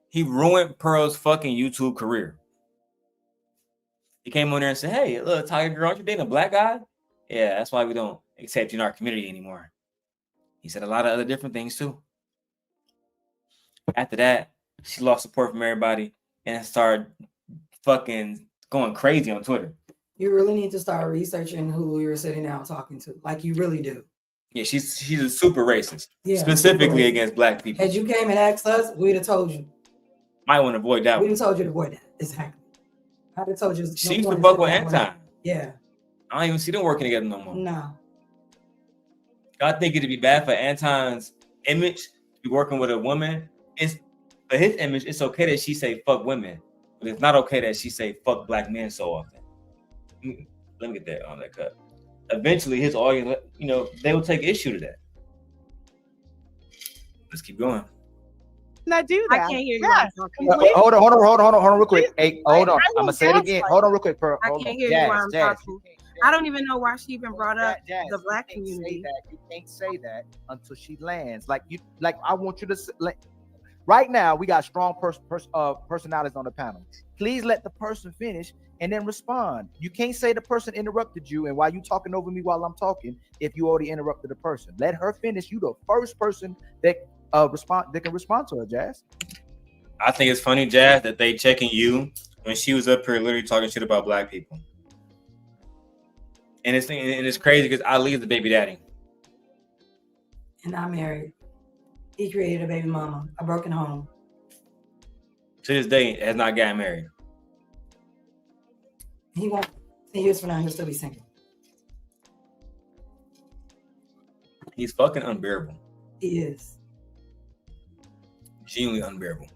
He ruined Pearl's fucking YouTube career. He came on there and said, "Hey, look, Tiger Girl, aren't you dating a black guy? Yeah, that's why we don't accept you in our community anymore." He said a lot of other different things too. After that, she lost support from everybody and started fucking going crazy on Twitter. You really need to start researching who you're sitting down talking to. Like, you really do. Yeah, she's a super racist. Yeah, specifically super against black people. Had you came and asked us, we'd have told you. Might want to avoid that. We'd have told you to avoid that. Exactly. I'd have told you. She used to fuck with Anti. Yeah. I don't even see them working together no more. No. I think it'd be bad for Anton's image to be working with a woman. For his image, it's okay that she say fuck women, but it's not okay that she say fuck black men so often. Let me get that on that cut. Eventually, his audience, they will take issue to that. Let's keep going. Not do that. I can't hear you. Yeah, hold on, real quick. Hey, hold on. I'm gonna say it again. Hold on, real quick, Pearl. I can't hear you while I'm talking. I don't even know why she even brought up the black community. You can't say that until she lands. Like I want you to right now, we got strong personalities on the panel. Please let the person finish and then respond. You can't say the person interrupted you, and while you talking over me while I'm talking, if you already interrupted the person. Let her finish. You the first person that respond. They can respond to it, Jazz. I think it's funny, Jazz, that they checking you when she was up here literally talking shit about black people. And it's crazy because Ali is the baby daddy. And I'm married. He created a baby mama, a broken home. To this day, has not gotten married. He won't. 10 years from now, he'll still be single. He's fucking unbearable. He is. Genuinely unbearable.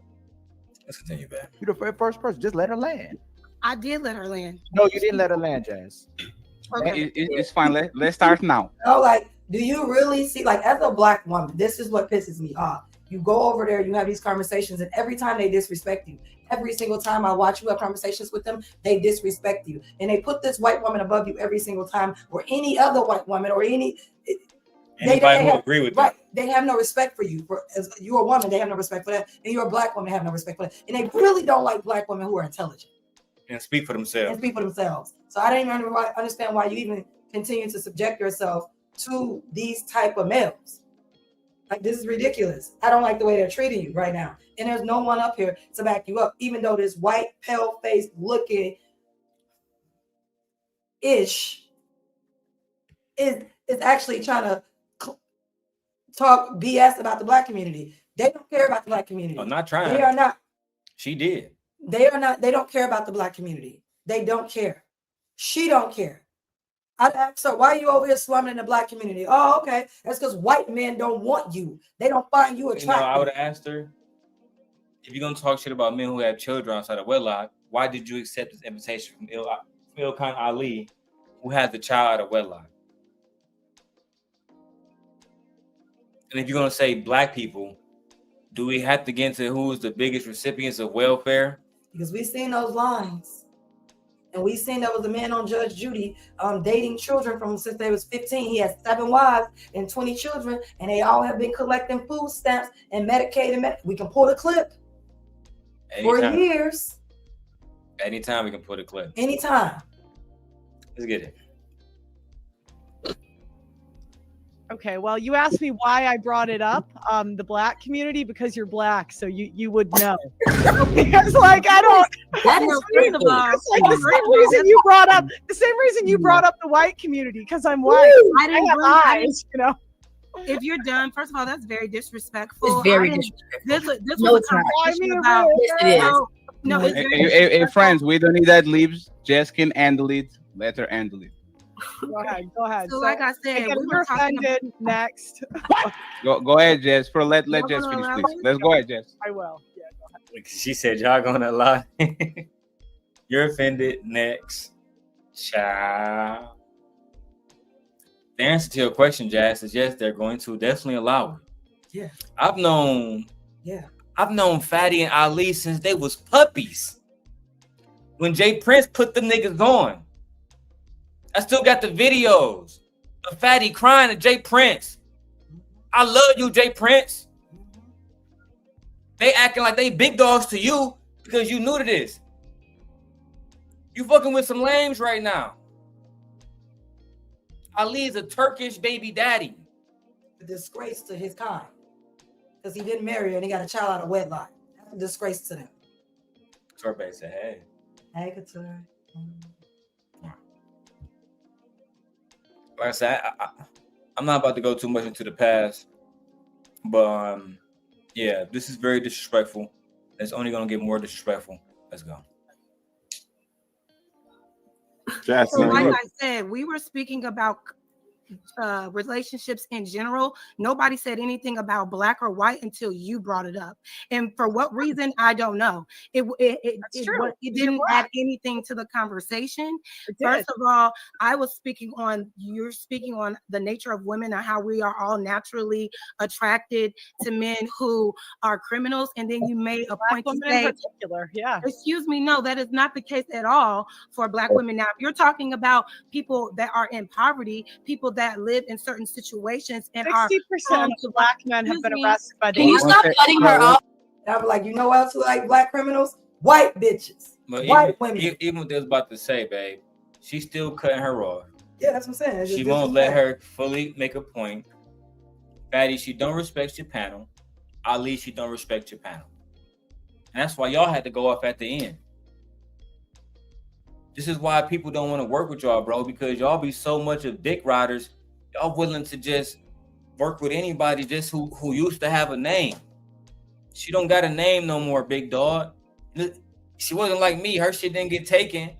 Let's continue, back. You're the first person. Just let her land. I did let her land. No, you didn't let her land, Jazz. Okay. It's fine. Let's start now. No, like, do you really see, like, as a black woman, this is what pisses me off. You go over there, you have these conversations, and every time they disrespect you, every single time I watch you have conversations with them, they disrespect you. And they put this white woman above you every single time, or any other white woman, or Anybody who agree with right, that. they have no respect for you. As you're a woman, they have no respect for that. And you're a black woman, they have no respect for that. And they really don't like black women who are intelligent. And speak for themselves. And speak for themselves. So I don't even understand why you even continue to subject yourself to these type of males. Like, this is ridiculous. I don't like the way they're treating you right now. And there's no one up here to back you up, even though this white, pale-faced looking ish is actually trying to talk BS about the black community. They don't care about the black community. I'm not trying. They are not. She did. They are not. They don't care about the black community. They don't care. She don't care. I'd ask her, why are you over here slumming in the black community? Oh, okay. That's because white men don't want you. They don't find you attractive. I would have asked her, if you're going to talk shit about men who have children outside of wedlock, why did you accept this invitation from Ilkan Ali, who has the child out of wedlock? And if you're going to say black people, do we have to get into who's the biggest recipients of welfare? Because we've seen those lines. And we've seen there was a man on Judge Judy dating children from since they was 15. He has 7 wives and 20 children, and they all have been collecting food stamps and Medicaid. We can pull the clip for years. Anytime we can pull the clip. Anytime. Let's get it. Okay, well, you asked me why I brought it up, the black community, because you're black, so you would know. Because, like, I don't. That is It's like the same reason you brought up the white community, because I'm white. I have eyes, you know. If you're done, first of all, that's very disrespectful. It's very disrespectful. This No, was it's a not. conversation about. Yes, it is. No, it's very Hey, disrespectful. friends, we don't need that libs. Jess can handle it. Let her handle it. Go ahead. So, like I said, again, we we're were talking offended. Next. Go ahead, Jess. Let Y'all Jess gonna finish, allow please. me? Let's go ahead, Jess. I will. Yeah, go ahead. She said, y'all gonna lie. You're offended. Next. Child. The answer to your question, Jazz, is yes, they're going to definitely allow it. Yeah. I've known Fatty and Ali since they was puppies. When Jay Prince put them niggas on. I still got the videos of Fatty crying to Jay Prince. I love you, Jay Prince. They acting like they big dogs to you because you new to this. You fucking with some lames right now. Ali is a Turkish baby daddy. A disgrace to his kind. Because he didn't marry her and he got a child out of wedlock. That's a disgrace to them. Torbe said, hey. Hey, Couture. Like I said, I'm not about to go too much into the past, but yeah, this is very disrespectful. It's only gonna get more disrespectful. Let's go. Jess, So, like I said, we were speaking about relationships in general. Nobody said anything about black or white until you brought it up, and for what reason, I don't know. It didn't add anything to the conversation. First of all, you're speaking on the nature of women and how we are all naturally attracted to men who are criminals, and then you made a point to say, in particular, yeah. excuse me, no, that is not the case at all for black women. Now, if you're talking about people that are in poverty, people that live in certain situations, and 60% of black men have been arrested by the. Can you stop cutting her off? I'm like, you know what else who like black criminals? White bitches. But White women. Even what they was about to say, babe, she's still cutting her off. Yeah, that's what I'm saying. She won't let her fully make a point. Fatty, she don't respect your panel. at least you don't respect your panel. And that's why y'all had to go off at the end. This is why people don't want to work with y'all, bro, because y'all be so much of dick riders. Y'all willing to just work with anybody just who used to have a name. She don't got a name no more, big dog. She wasn't like me. Her shit didn't get taken.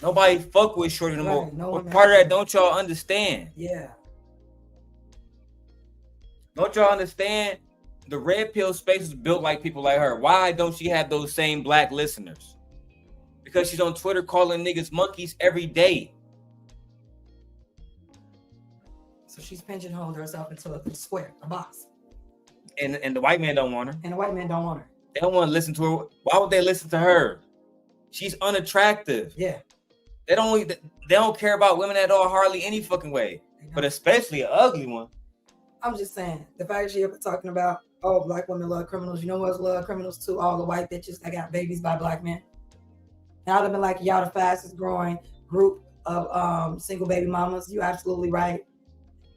Nobody fuck with Shorty no more. No But part of that, don't y'all understand? Yeah. Don't y'all understand? The red pill space is built like people like her. Why don't she have those same black listeners? Because she's on Twitter calling niggas monkeys every day. So she's pigeonholed herself into a square, a box. And the white man don't want her. And the white man don't want her. They don't want to listen to her. Why would they listen to her? She's unattractive. Yeah. They don't care about women at all, hardly any fucking way. But especially an ugly one. I'm just saying, the fact that she ever talking about, oh, black women love criminals. You know who else love criminals too? All the white bitches that got babies by black men. And I'd have been like, y'all the fastest growing group of single baby mamas. You absolutely right.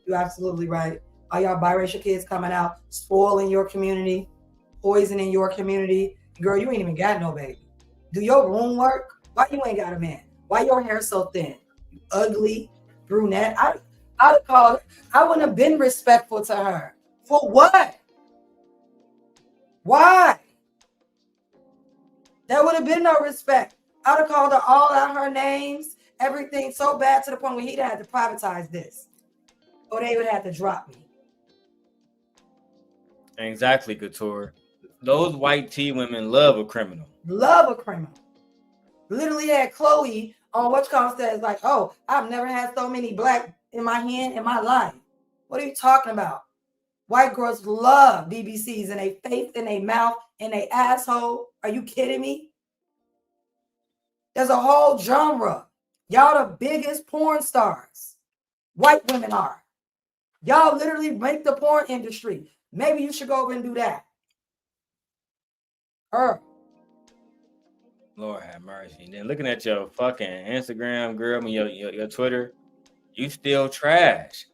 You absolutely right. All y'all biracial kids coming out, spoiling your community, poisoning your community. Girl, you ain't even got no baby. Do your room work? Why you ain't got a man? Why your hair so thin? You ugly brunette. I wouldn't have been respectful to her. For what? Why? There would have been no respect. I'd have called her all out her names, everything so bad to the point where he'd have to privatize this. Or they would have to drop me. Exactly, Couture. Those white tea women love a criminal. Love a criminal. Literally had Chloe on what's called says like, oh, I've never had so many black in my hand in my life. What are you talking about? White girls love BBCs and they face in their mouth and they asshole. Are you kidding me? There's a whole genre. Y'all the biggest porn stars. White women are. Y'all literally make the porn industry. Maybe you should go over and do that. Lord have mercy. And then looking at your fucking Instagram, girl, and your Twitter, you still trash.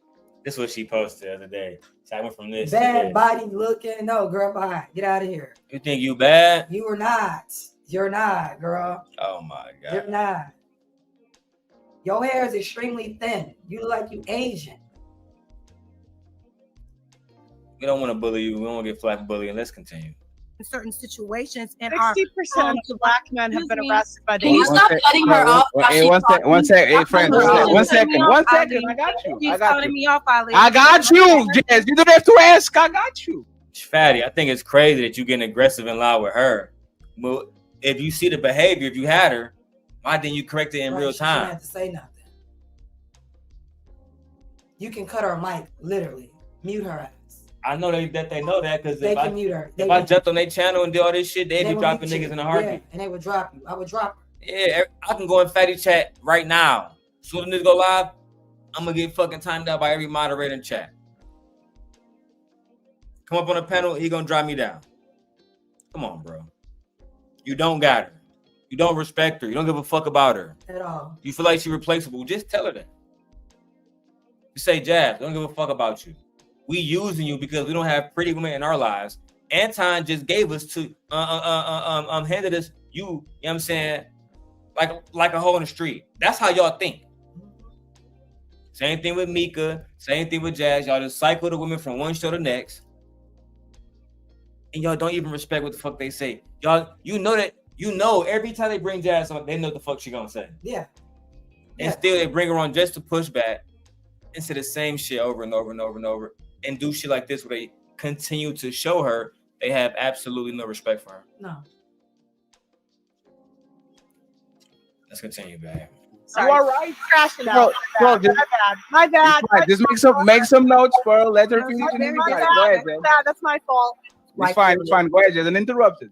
This is what she posted the other day. So I went from this. Bad body looking. No, girl, bye. Get out of here. You think you bad? You are not. You're not, girl. Oh my God. You're not. Your hair is extremely thin. You look like you Asian. We don't want to bully you. We don't want to get flack bullying. Let's continue. In certain situations, and 60% of black men have been arrested by the. Can you stop cutting her off? Hey, one sec. Hey, friend, one second. I got you. He's cutting me off, Ali. I got you, Jazz. You don't have to ask. I got you. Fatty, I think it's crazy that you getting aggressive and loud with her. But if you see the behavior, if you had her, why didn't you correct it in real She time? didn't have to say nothing. You can cut her mic, literally. Mute her ass. I know that they know that because They can mute her. If I jumped on their channel and did all this shit, they'd be will dropping mute you. niggas in a heartbeat. Yeah, and they would drop you. I would drop her. Yeah, I can go in Fatty chat right now. As soon as this go live, I'm gonna get fucking timed out by every moderator in chat. Come up on the panel, he gonna drop me down. Come on, bro. You don't got her. You don't respect her. You don't give a fuck about her. At all. You feel like she's replaceable. Just tell her that. You say, Jazz, don't give a fuck about you. We using you because we don't have pretty women in our lives. Anton just gave us to handed us you know what I'm saying, like a hole in the street. That's how y'all think. Same thing with Mika, same thing with Jazz. Y'all just cycle the women from one show to the next. And y'all don't even respect what the fuck they say. Y'all, you know every time they bring Jazz on, they know what the fuck she gonna say. Yeah. And still they bring her on just to push back into the same shit over and over and over and over. And do shit like this where they continue to show her they have absolutely no respect for her. No. Let's continue, babe. Sorry. You all right? Crashing out. Bro, My bad. Just make some notes for her. Let her finish. My bad. That's my fault. It's fine. Go ahead, Jazz. Uninterrupted.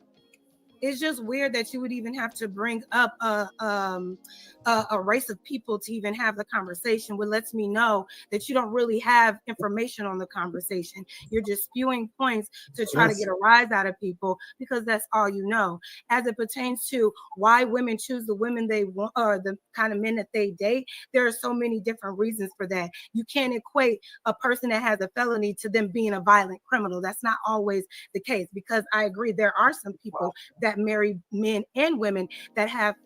It's just weird that you would even have to bring up a a race of people to even have the conversation, what lets me know that you don't really have information on the conversation. You're just spewing points to try to get a rise out of people because that's all you know. As it pertains to why women choose the women they want or the kind of men that they date, there are so many different reasons for that. You can't equate a person that has a felony to them being a violent criminal. That's not always the case, because I agree there are some people that marry men and women that have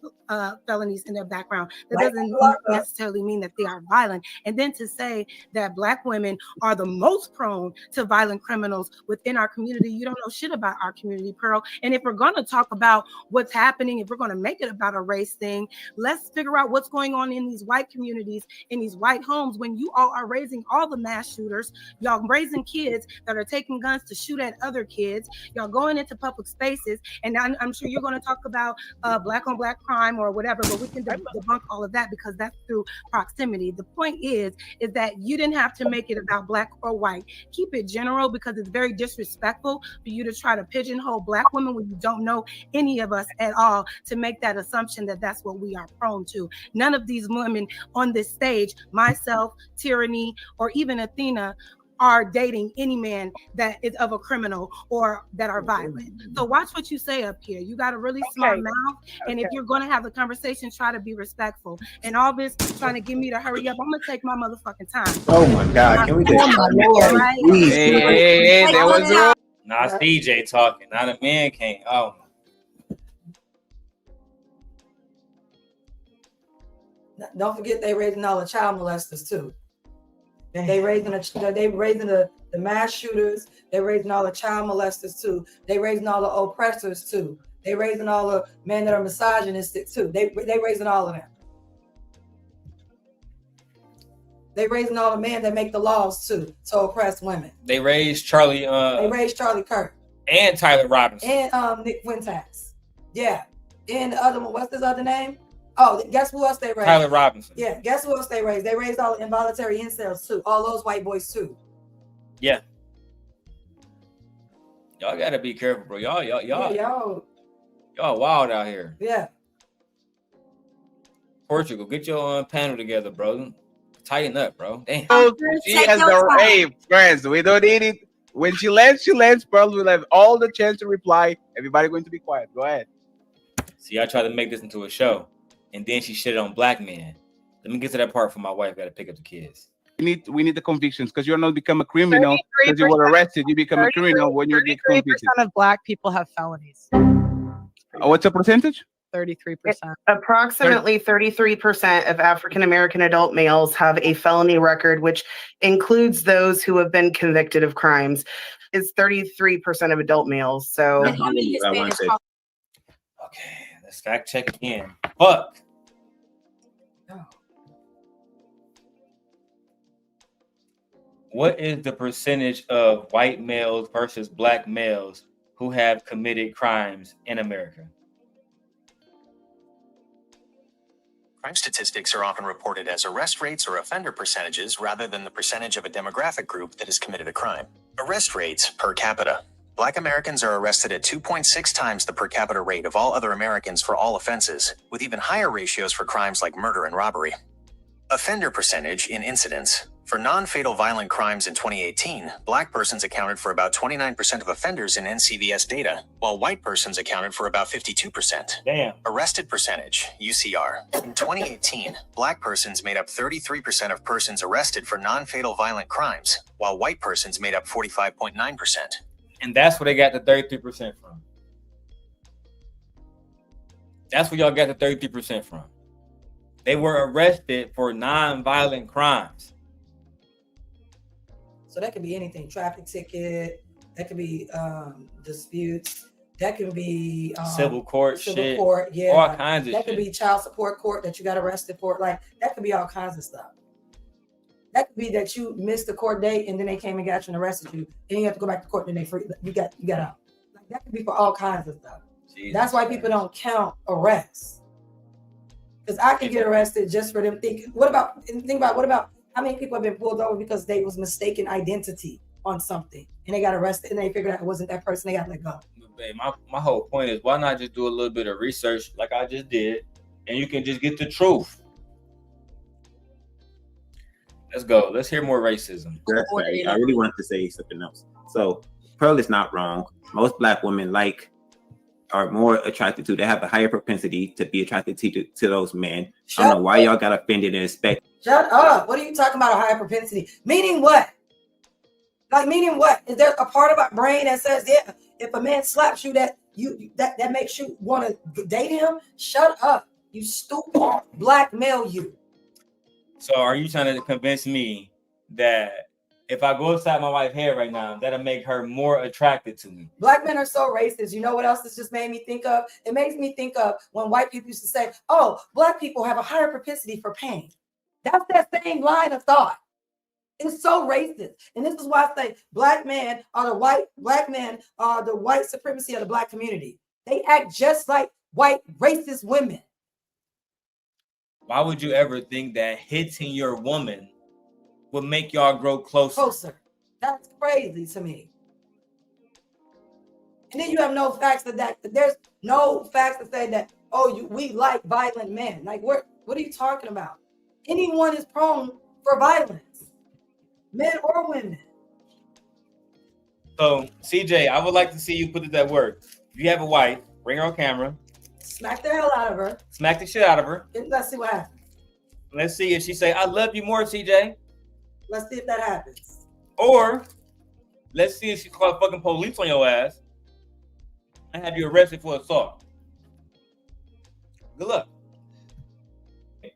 felonies in their background. That doesn't necessarily mean that they are violent. And then to say that Black women are the most prone to violent criminals within our community, you don't know shit about our community, Pearl. And if we're going to talk about what's happening, if we're going to make it about a race thing, let's figure out what's going on in these white communities, in these white homes, when you all are raising all the mass shooters, y'all raising kids that are taking guns to shoot at other kids, y'all going into public spaces. And I'm sure you're going to talk about Black on Black crime or whatever, but we can debunk all of that because that's through proximity. The point is that you didn't have to make it about Black or white. Keep it general, because it's very disrespectful for you to try to pigeonhole Black women when you don't know any of us at all, to make that assumption that that's what we are prone to. None of these women on this stage, myself, Tyranny, or even Athena, are dating any man that is of a criminal or that are violent. So watch what you say up here. You got a really smart mouth. And if you're going to have the conversation, try to be respectful. And all this trying to get me to hurry up, I'm going to take my motherfucking time. Oh my God. Can we just Hey, there was a... Nah, it's DJ talking. Now the man can't. Oh. Don't forget they raising all the child molesters too. They raising the mass shooters. They raising all the child molesters too. They raising all the oppressors too. They raising all the men that are misogynistic too. They raising all of them. They raising all the men that make the laws too to oppress women. They raised Charlie. They raised Charlie Kirk and Tyler Robinson and Nick Fuentes. Yeah, and the other one. What's his other name? Oh, guess who else they raised? Tyler Robinson. Yeah, guess who else they raised? They raised all the involuntary incels too. All those white boys too. Yeah. Y'all gotta be careful, bro. Y'all wild out here. Yeah. Portugal, get your panel together, bro. Tighten up, bro. Damn. She has the friends. We don't need it. When she lands, Pearl will have all the chance to reply. Everybody going to be quiet. Go ahead. See, I tried to make this into a show, and then she shit on Black men. Let me get to that part for my wife. Got to pick up the kids. We need the convictions, because you're not become a criminal because you were arrested. You become a criminal when you get convicted. 33% of Black people have felonies. What's the percentage? 33%. Approximately 33% of African American adult males have a felony record, which includes those who have been convicted of crimes. It's 33% of adult males. So okay, let's fact check again. Fuck. What is the percentage of white males versus Black males who have committed crimes in America? Crime statistics are often reported as arrest rates or offender percentages rather than the percentage of a demographic group that has committed a crime. Arrest rates per capita. Black Americans are arrested at 2.6 times the per capita rate of all other Americans for all offenses, with even higher ratios for crimes like murder and robbery. Offender percentage in incidents. For non-fatal violent crimes in 2018, Black persons accounted for about 29% of offenders in NCVS data, while white persons accounted for about 52%. Damn. Arrested percentage, UCR. In 2018, Black persons made up 33% of persons arrested for non-fatal violent crimes, while white persons made up 45.9%. And that's where they got the 33% from. That's where y'all got the 33% from. They were arrested for non-violent crimes. So that could be anything: traffic ticket. That could be disputes. That could be civil court, shit. Yeah, all kinds of that shit. Could be child support court that you got arrested for. Like that could be all kinds of stuff. That could be that you missed the court date and then they came and got you and arrested you. Then you have to go back to court and they free. You got out. Like that could be for all kinds of stuff. Jesus, that's why people don't count arrests. Because I can get arrested just for them thinking. What about how many people have been pulled over because they was mistaken identity on something and they got arrested and they figured out it wasn't that person, they got let go. My whole point is, why not just do a little bit of research like I just did and you can just get the truth. Let's go. Let's hear more racism. That's right. I really wanted to say something else. So Pearl is not wrong. Most Black women are more attracted to. They have a higher propensity to be attracted to those men. I don't know why y'all got offended and expect. Shut up. What are you talking about? A higher propensity? Meaning what? Like meaning what? Is there a part of our brain that says, yeah, if a man slaps you, that makes you want to date him? Shut up. You stupid. Blackmail you. So are you trying to convince me that if I go inside my wife's hair right now, that'll make her more attracted to me? Black men are so racist. You know what else this just made me think of? It makes me think of when white people used to say, oh, Black people have a higher propensity for pain. That's that same line of thought. It's so racist. And this is why I say Black men are the white supremacy of the Black community. They act just like white racist women. Why would you ever think that hitting your woman would make y'all grow closer? That's crazy to me. And then you have no facts that there's no facts to say that, we like violent men. Like, what are you talking about? Anyone is prone for violence, men or women. So, CJ, I would like to see you put it that word. If you have a wife, bring her on camera. Smack the hell out of her. Smack the shit out of her. Let's see what happens. Let's see if she say, I love you more, CJ. Let's see if that happens. Or, let's see if she call fucking police on your ass and have you arrested for assault. Good luck.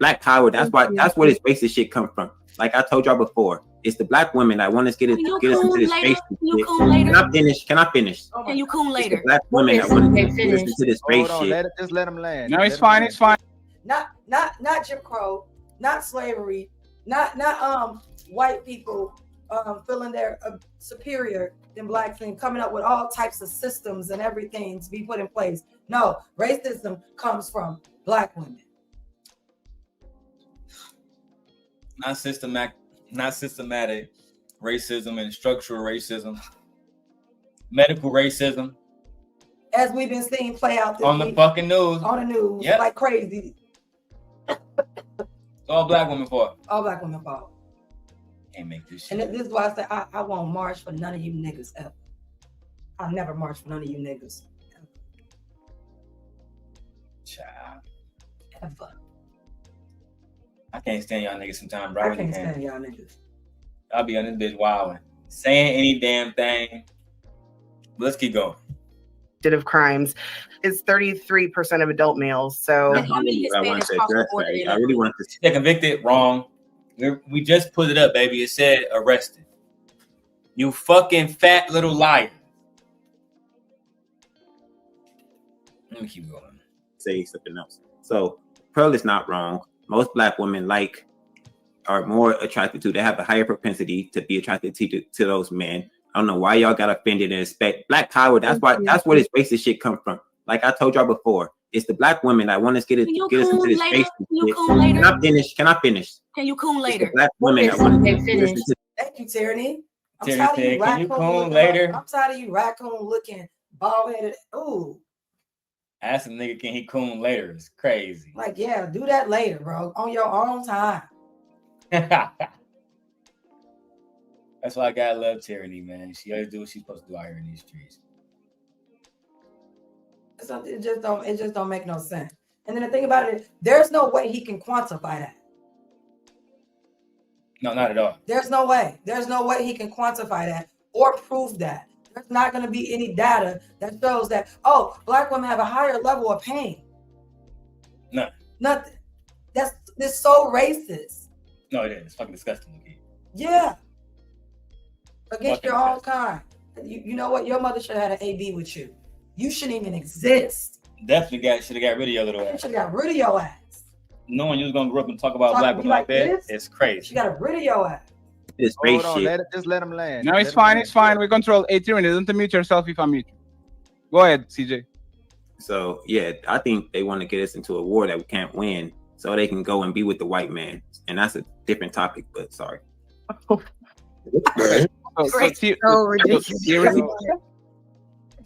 Black power. That's where this racist shit come from. Like I told y'all before, it's the Black women that want us get us into this space. Can I finish? Can you coon later? It's the Black women that want us to get us into this space shit. Just let them land. No, it's fine. It's fine. Not Jim Crow, not slavery, not white people feeling they're superior than Blacks and coming up with all types of systems and everything to be put in place. No, racism comes from Black women. Not systematic racism and structural racism, medical racism. As we've been seeing play out this on the week, fucking news. On the news, yep. Like crazy. It's all Black women fault. All Black women fault. Can't make this shit. And this is why I say I won't march for none of you niggas ever. I'll never march for none of you niggas. Child. Ever. I can't stand y'all niggas sometimes, bro. I can't stand y'all niggas. I'll be on this bitch wilding, saying any damn thing. But let's keep going. Of crimes is 33% of adult males. So I really want to say convicted. Wrong. We just put it up, baby. It said arrested. You fucking fat little liar. Let me keep going. Say something else. So Pearl is not wrong. Most Black women are more attracted to. They have a higher propensity to be attracted to those men. I don't know why y'all got offended and expect Black power. That's where this racist shit come from. Like I told y'all before, it's the Black women that want us get us into this space. Can I finish? Can you coon later? Black women that want us get us into. Thank you, Tyranny. I'm tired of you raccoon later. I'm tired of you raccoon looking bald headed. Ooh. Ask a nigga, can he coon later? It's crazy. Like, yeah, do that later, bro. On your own time. That's why I gotta love Tyranny, man. She always do what she's supposed to do out here in these streets. So it just don't make no sense. And then the thing about it, there's no way he can quantify that. No, not at all. There's no way. There's no way he can quantify that or prove that. There's not going to be any data that shows that, Black women have a higher level of pain. No. Nothing. That's so racist. No, it is. It's fucking disgusting. Yeah. Against your own kind. You know what? Your mother should have had an AB with you. You shouldn't even exist. Definitely should have got rid of your little ass. You should have got rid of your ass. Knowing you was going to grow up and talk about Black women like that, it's crazy. She got rid of your ass. It's Hold on, just let him land. No, it's fine. It's fine. We control. Hey, Tyranny, don't mute yourself if I mute you. Go ahead, CJ. So, yeah, I think they want to get us into a war that we can't win so they can go and be with the white man. And that's a different topic, but sorry. So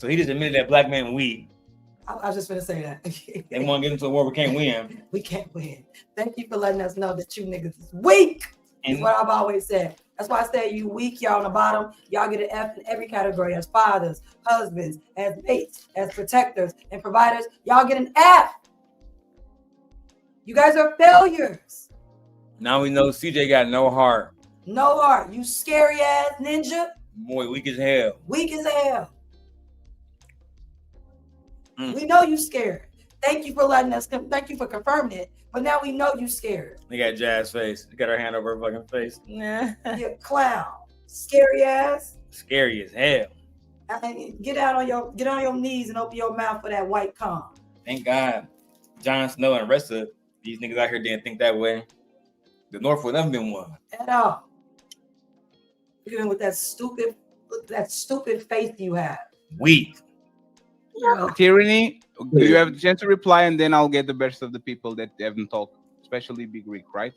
he just admitted that Black men weak. I was just gonna say that. They want to get into a war we can't win. We can't win. Thank you for letting us know that you niggas is weak. Is what I've always said. That's why I say you weak, y'all on the bottom. Y'all get an F in every category as fathers, husbands, as mates, as protectors, and providers. Y'all get an F. You guys are failures. Now we know CJ got no heart. No heart. You scary ass ninja. Boy, weak as hell. Weak as hell. We know you scared. Thank you for letting us. Thank you for confirming it. But now we know you scared. They got Jazz face. They got her hand over her fucking face. Nah. You clown. Scary ass. Scary as hell. Get on your knees and open your mouth for that white calm. Thank God Jon Snow and the rest of these niggas out here didn't think that way. The North would never been won. At all. Even with that stupid faith you have. Weak. Tyranny, do you have a chance to reply, and then I'll get the best of the people that haven't talked, especially Big Rick, right?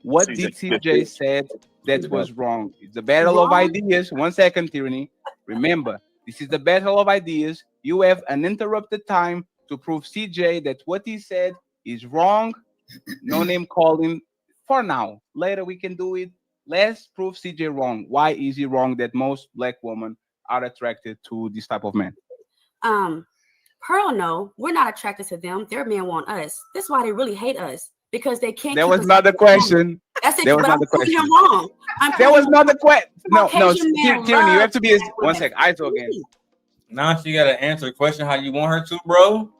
What did CJ said that was wrong? It's a battle of ideas. 1 second, Tyranny. Remember, this is the battle of ideas. You have uninterrupted time to prove CJ that what he said is wrong. No name calling for now. Later we can do it. Let's prove CJ wrong. Why is he wrong that most black women are attracted to this type of man? Pearl, no, we're not attracted to them. Their men want us. That's why they really hate us, because they can't. That was not the question. That's it. That was but not I'm the proving question. him wrong. That was not the question. No, Caucasian men Tyranny, you have to be love 1 sec. I talk again. Now she gotta answer the question how you want her to, bro.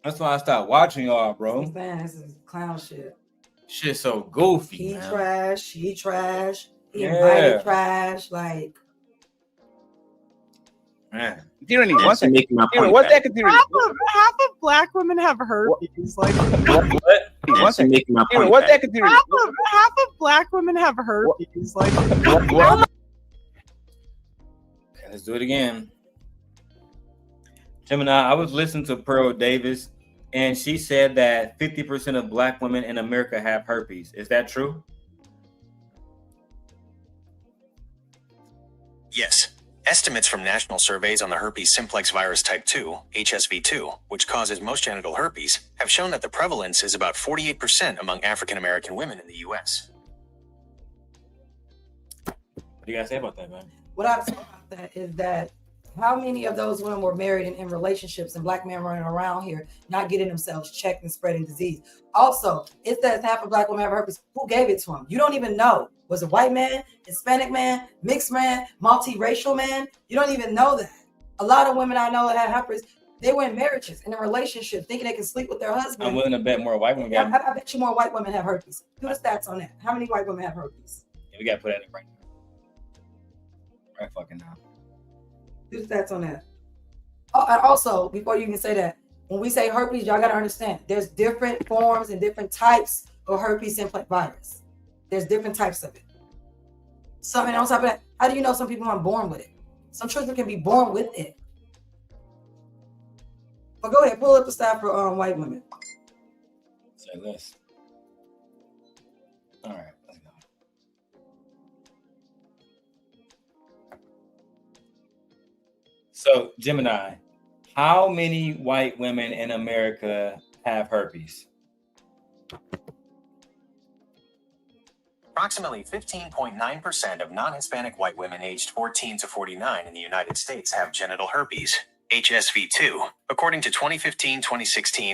That's why I stopped watching y'all, bro. Man, this is clown shit. Shit so goofy. He man. trash, she trash, he Yeah. invited trash, like Man. Tyranny, Yeah, 1 she second. making my Tyranny, point 1 back. second, Tyranny. Half of black women have herpes. Like What? Yeah, One she second. making my Tyranny, point 1 back. second, Tyranny. half of black women have herpes. Like Okay, let's do it again. Gemini, I was listening to Pearl Davis, and she said that 50% of black women in America have herpes. Is that true? Yes. Estimates from national surveys on the herpes simplex virus type 2, HSV2, which causes most genital herpes, have shown that the prevalence is about 48% among African American women in the US. What do you guys say about that, man? what I say about that is that how many of those women were married and in relationships and black men running around here not getting themselves checked and spreading disease? Also, it says half of black women have herpes. Who gave it to them? You don't even know. Was it white man, Hispanic man, mixed man, multiracial man? You don't even know that. A lot of women I know that have herpes, they were in marriages and in relationships thinking they can sleep with their husband. I'm willing to bet more white women I got. bet you more white women have herpes. Do the stats on that. How many white women have herpes? Yeah, we got to put that in right now. Right fucking now. Do the stats on that. Oh, and also, before you can say that, when we say herpes, y'all got to understand, there's different forms and different types of herpes simplex virus. There's different types of it. So, and on top of that, how do you know some people aren't born with it? Some children can be born with it. But go ahead, pull up the stat for white women. Say less. All right, let's go. So, Gemini, how many white women in America have herpes? Approximately 15.9% of non-Hispanic white women aged 14 to 49 in the United States have genital herpes, HSV2, according to 2015-2016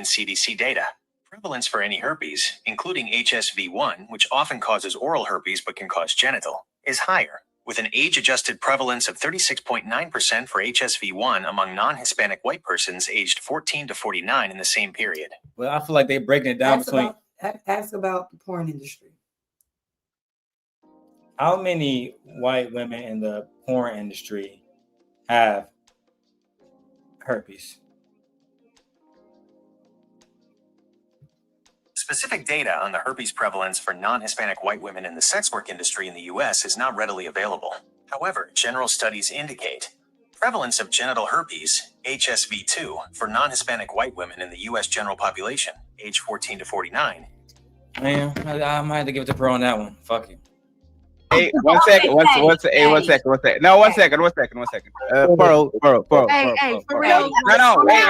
CDC data. Prevalence for any herpes, including HSV1, which often causes oral herpes but can cause genital, is higher, with an age-adjusted prevalence of 36.9% for HSV1 among non-Hispanic white persons aged 14 to 49 in the same period. Well, I feel like they're breaking it down between. Ask about the porn industry. How many white women in the porn industry have herpes? Specific data on the herpes prevalence for non-Hispanic white women in the sex work industry in the U.S. is not readily available. However, general studies indicate prevalence of genital herpes, HSV2, for non-Hispanic white women in the U.S. general population, age 14 to 49. Man, I might have to give it to Pearl on that one. Fuck you. Hey, one second. One second. No, one second. Pearl. Hey, for real. No. Hey,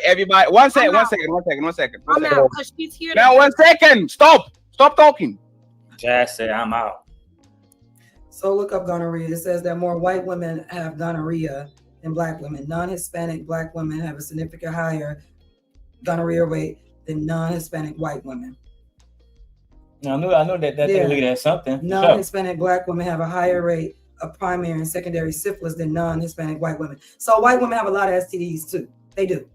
everybody. One second. I'm out because she's here. Now, 1 second. Stop talking. Jas said, I'm out. So look up gonorrhea. It says that more white women have gonorrhea than black women. Non-Hispanic black women have a significant higher gonorrhea rate than non-Hispanic white women. I know that they look at something. Non-Hispanic black women have a higher rate of primary and secondary syphilis than non-Hispanic white women. So white women have a lot of STDs too. They do.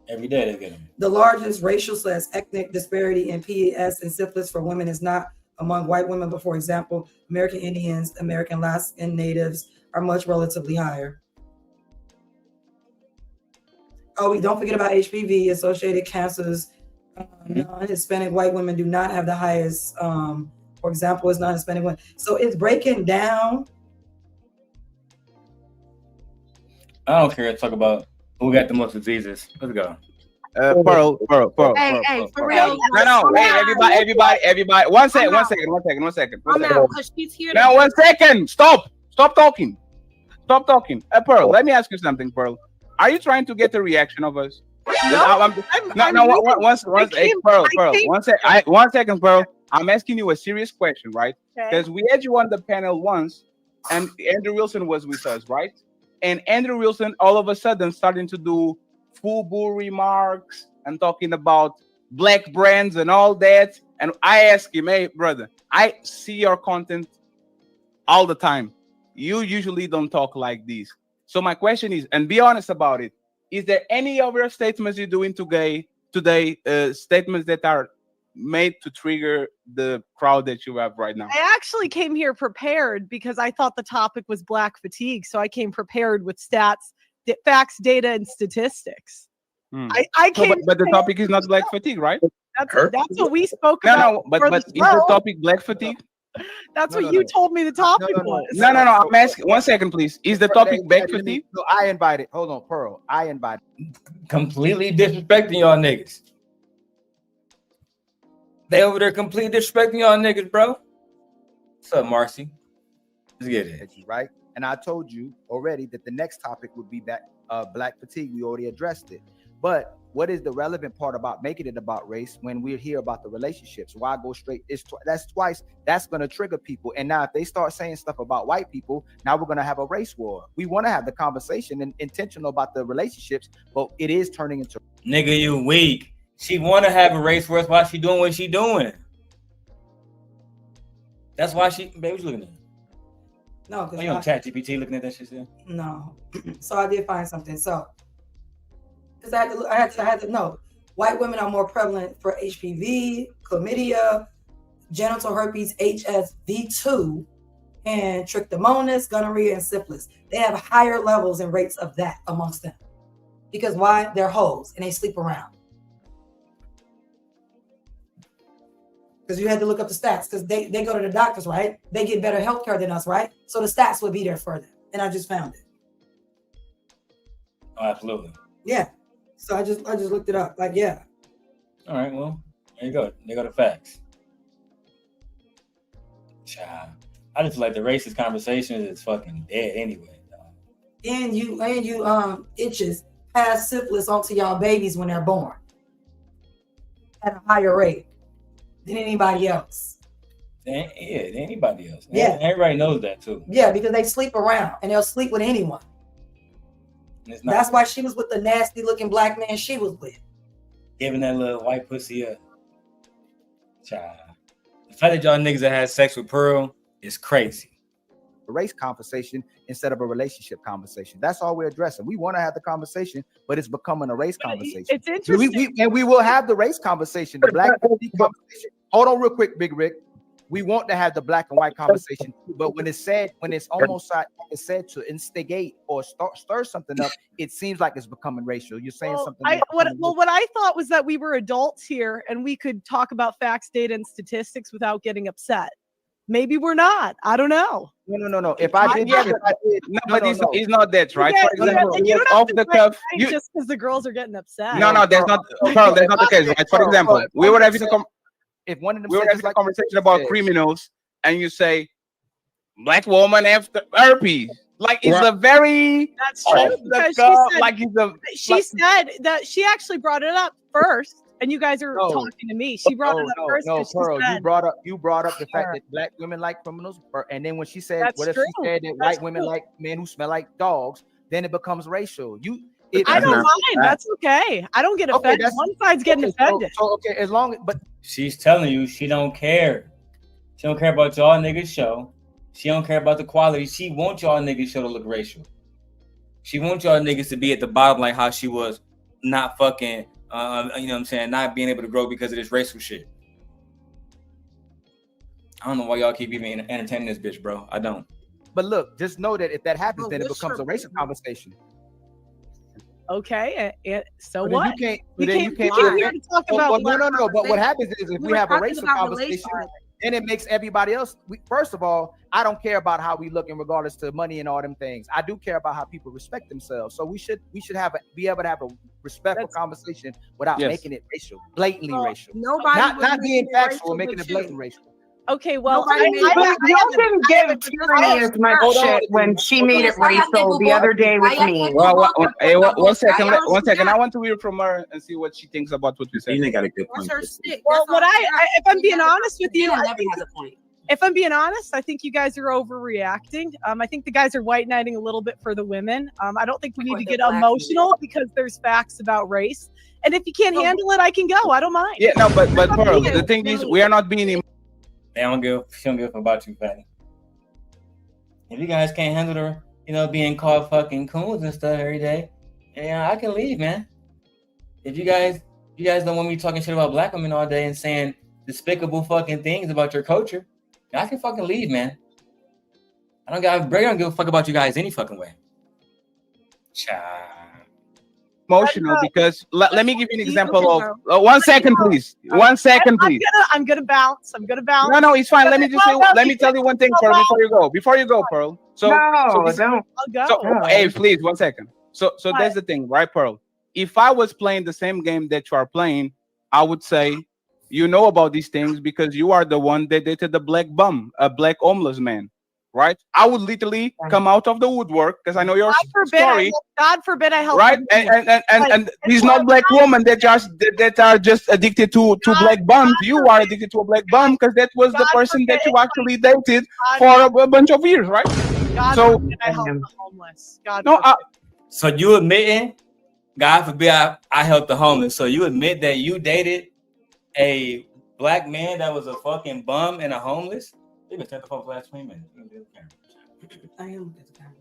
Every day they get them. The largest racial/ethnic disparity in PES and syphilis for women is not among white women, but for example, American Indians, American Alaskan Natives are much relatively higher. Oh, we don't forget about HPV associated cancers. Non-Hispanic white women do not have the highest, for example, as non-Hispanic women. So it's breaking down. I don't care to talk about who got the most diseases. Let's go. Pearl. Hey, for real. No. Hey, everybody. One second. I'm out because she's here. Now, 1 second. Stop talking. Pearl, let me ask you something, Pearl. Are you trying to get a reaction of us? No. One second, Pearl. I'm asking you a serious question, right? Because we had you on the panel once, and Andrew Wilson was with us, right? And Andrew Wilson all of a sudden starting to do FUBU remarks and talking about black brands and all that. And I asked him, hey, brother, I see your content all the time. You usually don't talk like this. So my question is, and be honest about it, is there any other statements you're doing today, statements that are made to trigger the crowd that you have right now? I actually came here prepared because I thought the topic was black fatigue. So I came prepared with stats, facts, data, and statistics. I came, but the topic is not black fatigue, right? That's what we spoke about. No, but is the topic black fatigue? That's what you told me the topic was. No. I'm asking. 1 second, please. Is the topic black fatigue? No, I invited. Hold on, Pearl. I invited. Completely disrespecting y'all niggas. They over there completely disrespecting y'all niggas, bro. What's up, Marcy? Let's get it. Right? And I told you already that the next topic would be black fatigue. We already addressed it. But what is the relevant part about making it about race when we're here about the relationships? Why go straight? That's twice. That's going to trigger people. And now if they start saying stuff about white people, now we're going to have a race war. We want to have the conversation and intentional about the relationships, but it is turning into... Nigga, you weak. She want to have a race war. That's why she doing what she doing. That's why she... Baby, what you looking at? No, because you on ChatGPT looking at that shit still? No. So I did find something. So, because I had to know, white women are more prevalent for HPV, chlamydia, genital herpes, HSV2, and trichomonas, gonorrhea, and syphilis. They have higher levels and rates of that amongst them. Because why? They're hoes and they sleep around. Because you had to look up the stats because they go to the doctors, right? They get better healthcare than us, right? So the stats would be there for them. And I just found it. Oh, absolutely. Yeah. So I just looked it up. Like, yeah. All right, well, there you go. There go the facts. Child. I just feel like the racist conversation is fucking dead anyway. And you itches pass syphilis onto y'all babies when they're born at a higher rate than anybody else. Yeah, than anybody else. Yeah. Everybody knows that too. Yeah, because they sleep around and they'll sleep with anyone. That's why she was with the nasty looking black man she was with. Giving that little white pussy up. Child. The fact that y'all niggas that had sex with Pearl is crazy. A race conversation instead of a relationship conversation. That's all we're addressing. We want to have the conversation, but it's becoming a race conversation. It's interesting. We will have the race conversation, the black conversation. Hold on real quick, Big Rick. We want to have the black and white conversation, but when it's said, when it's almost like it's said to instigate or stir something up, it seems like it's becoming racial. You're saying something. What I thought was that we were adults here and we could talk about facts, data, and statistics without getting upset. Maybe we're not. I don't know. No. If I did, it's not that, right? Yeah, For example, you don't off the cuff. Just because the girls are getting upset. No, that's not. Pearl, that's not the case, right? For example, we were having a if one of them we were said, having just a like conversation about said, criminals, and you say black woman after herpes. Like it's Right. a very That's true. Because like it's a she said that she actually brought it up first, and you guys are No. talking to me. She brought it up first. No, 'cause she Pearl, said, you brought up the fact Sure. that black women like criminals, and then when she said, That's what if true. she said that That's white women true. like men who smell like dogs? Then it becomes racial. I That's don't not- mind. That's okay. I don't get Okay, offended. that's- One side's getting offended. Okay, as long but She's telling you she don't care. She don't care about y'all niggas show. She don't care about the quality. She wants y'all niggas show to look racial. She wants y'all niggas to be at the bottom like how she was not fucking, you know what I'm saying, not being able to grow because of this racial shit. I don't know why y'all keep even entertaining this bitch, bro. I don't. But look, just know that if that happens, But then it what's becomes your a racial reason? conversation. Okay. So But then what? you can't. We But then came you can't. here to talk Well, about no. But what conversation. happens is if We we were have a talking racial about conversation, relationship. then it makes everybody else. First of all, I don't care about how we look in regardless to money and all them things. I do care about how people respect themselves. So we should be able to have a respectful conversation without Yes. making it racial, blatantly Well, racial. nobody Not was being making it factual, racial making but it blatantly you. racial. Okay, well, Nobody made it. Y'all didn't give Tyranny as much Hold on. shit when she made it racial the other day with me. Well, one second. That's all One she second. got. I want to hear from her and see what she thinks about what we said. Gina got a good What's point. her stick? well, That's what all she got. if I'm being honest with you, Gina I never think, has a point. if I'm being honest, I think you guys are overreacting. I think the guys are white knighting a little bit for the women. I don't think we need For to the get black emotional because there's facts about race. And if you can't handle it, I can go. I don't mind. Yeah, no, but It's up to Pearl, you. the thing is, we are not being. She don't give a fuck about you, Fatty. If you guys can't handle her, you know, being called fucking coons and stuff every day, yeah, I can leave, man. If you guys don't want me talking shit about black women all day and saying despicable fucking things about your culture, I can fucking leave, man. I don't give a fuck about you guys any fucking way. Cha. Emotional because let me give you an You example can of 1 second, please. 1 second, please. I'm gonna bounce. No, it's fine. Let me just say. Let me tell you one thing, Pearl, before you go, Pearl. So Don't. I'll go. So, hey, please, 1 second. So What? that's the thing, right, Pearl? If I was playing the same game that you are playing, I would say, you know about these things because you are the one that dated the black bum, a black homeless man, right? I would literally come out of the woodwork because I know your story, God forbid I help. right? And these not black women that are just addicted to black bums. You are addicted to a black bum because that was the person that you actually dated for a bunch of years, right? God So forbid I help the homeless. God no, forbid. So you admitting, God forbid I helped the homeless. So you admit that you dated a black man that was a fucking bum and a homeless? They've been the phone for the last 20 minutes. I am at the camera.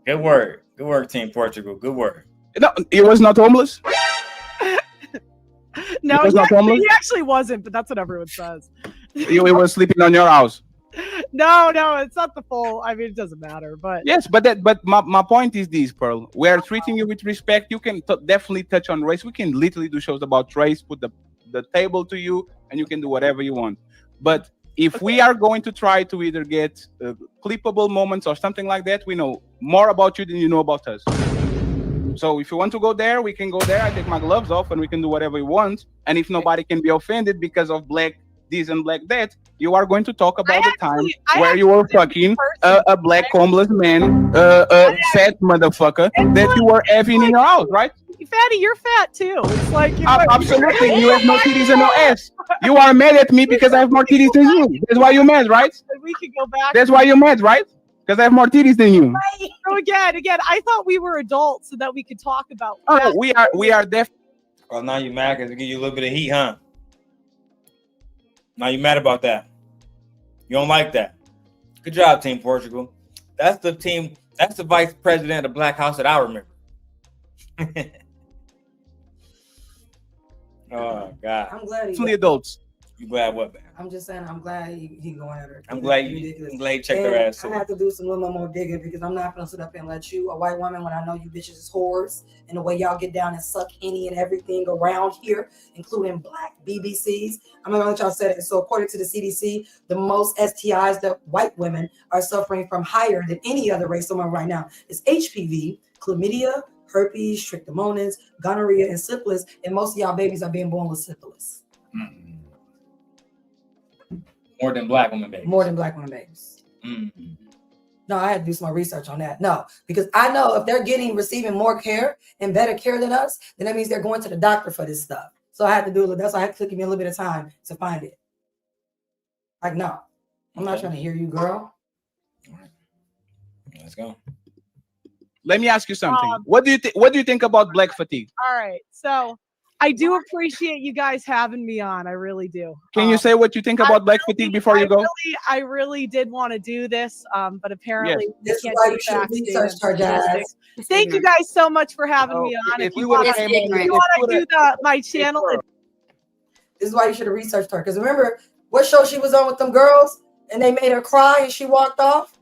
Good work. Good work, Team Portugal. Good work. no, he was not homeless. No, was he not homeless? actually wasn't, but that's what everyone says. He was sleeping on your house. No, it's not the full. I mean, it doesn't matter, but Yes, but my point is this, Pearl. We are treating you with respect. You can definitely touch on race. We can literally do shows about race, put the table to you, and you can do whatever you want. But if we are going to try to either get clippable moments or something like that, we know more about you than you know about us. So if you want to go there, we can go there. I take my gloves off and we can do whatever we want. And if nobody can be offended because of black this and black that, you are going to talk about the time where you were fucking a black homeless man, a fat motherfucker that you were having in your house, right? Fatty, you're fat too. It's like Absolutely, you have no titties and no ass. You are mad at me because I have more titties than you. That's why you're mad, right? We could go back. That's why you're mad, right? Because I have more titties than you. So again, I thought we were adults so that we could talk about. Oh, no, we are deaf. Oh, now you mad because it give you a little bit of heat, huh? Now you mad about that. You don't like that. Good job, Team Portugal. That's the team. That's the vice president of the Black House that I remember. Oh God. I'm glad It's only adults. You glad what, man? I'm just saying I'm glad he going at her. I'm glad It's you ridiculous. checked her ass. I have to do some little more digging because I'm not gonna sit up and let you, a white woman, when I know you bitches is whores and the way y'all get down and suck any and everything around here, including black BBCs. I'm not gonna let y'all say it. So according to the CDC, the most STIs that white women are suffering from higher than any other race woman right now is HPV, chlamydia, herpes, trichomonas, gonorrhea, and syphilis, and most of y'all babies are being born with syphilis. More than black women babies. More than black women babies. No, I had to do some more research on that. No, because I know if they're receiving more care and better care than us, then that means they're going to the doctor for this stuff. So I had to do it. That's why I had to give me a little bit of time to find it. Like, no, I'm not trying to hear you, girl. All right. Let's go. Let me ask you something. What do you think about black fatigue? All right. So I do appreciate you guys having me on. I really do. Can you say what you think about black fatigue before you go? I really did want to do this, but apparently This is why you should research her, Jas. Thank you guys so much for having me on. If you want to do my channel, this is why you should have researched her. Because remember what show she was on with them girls, and they made her cry, and she walked off.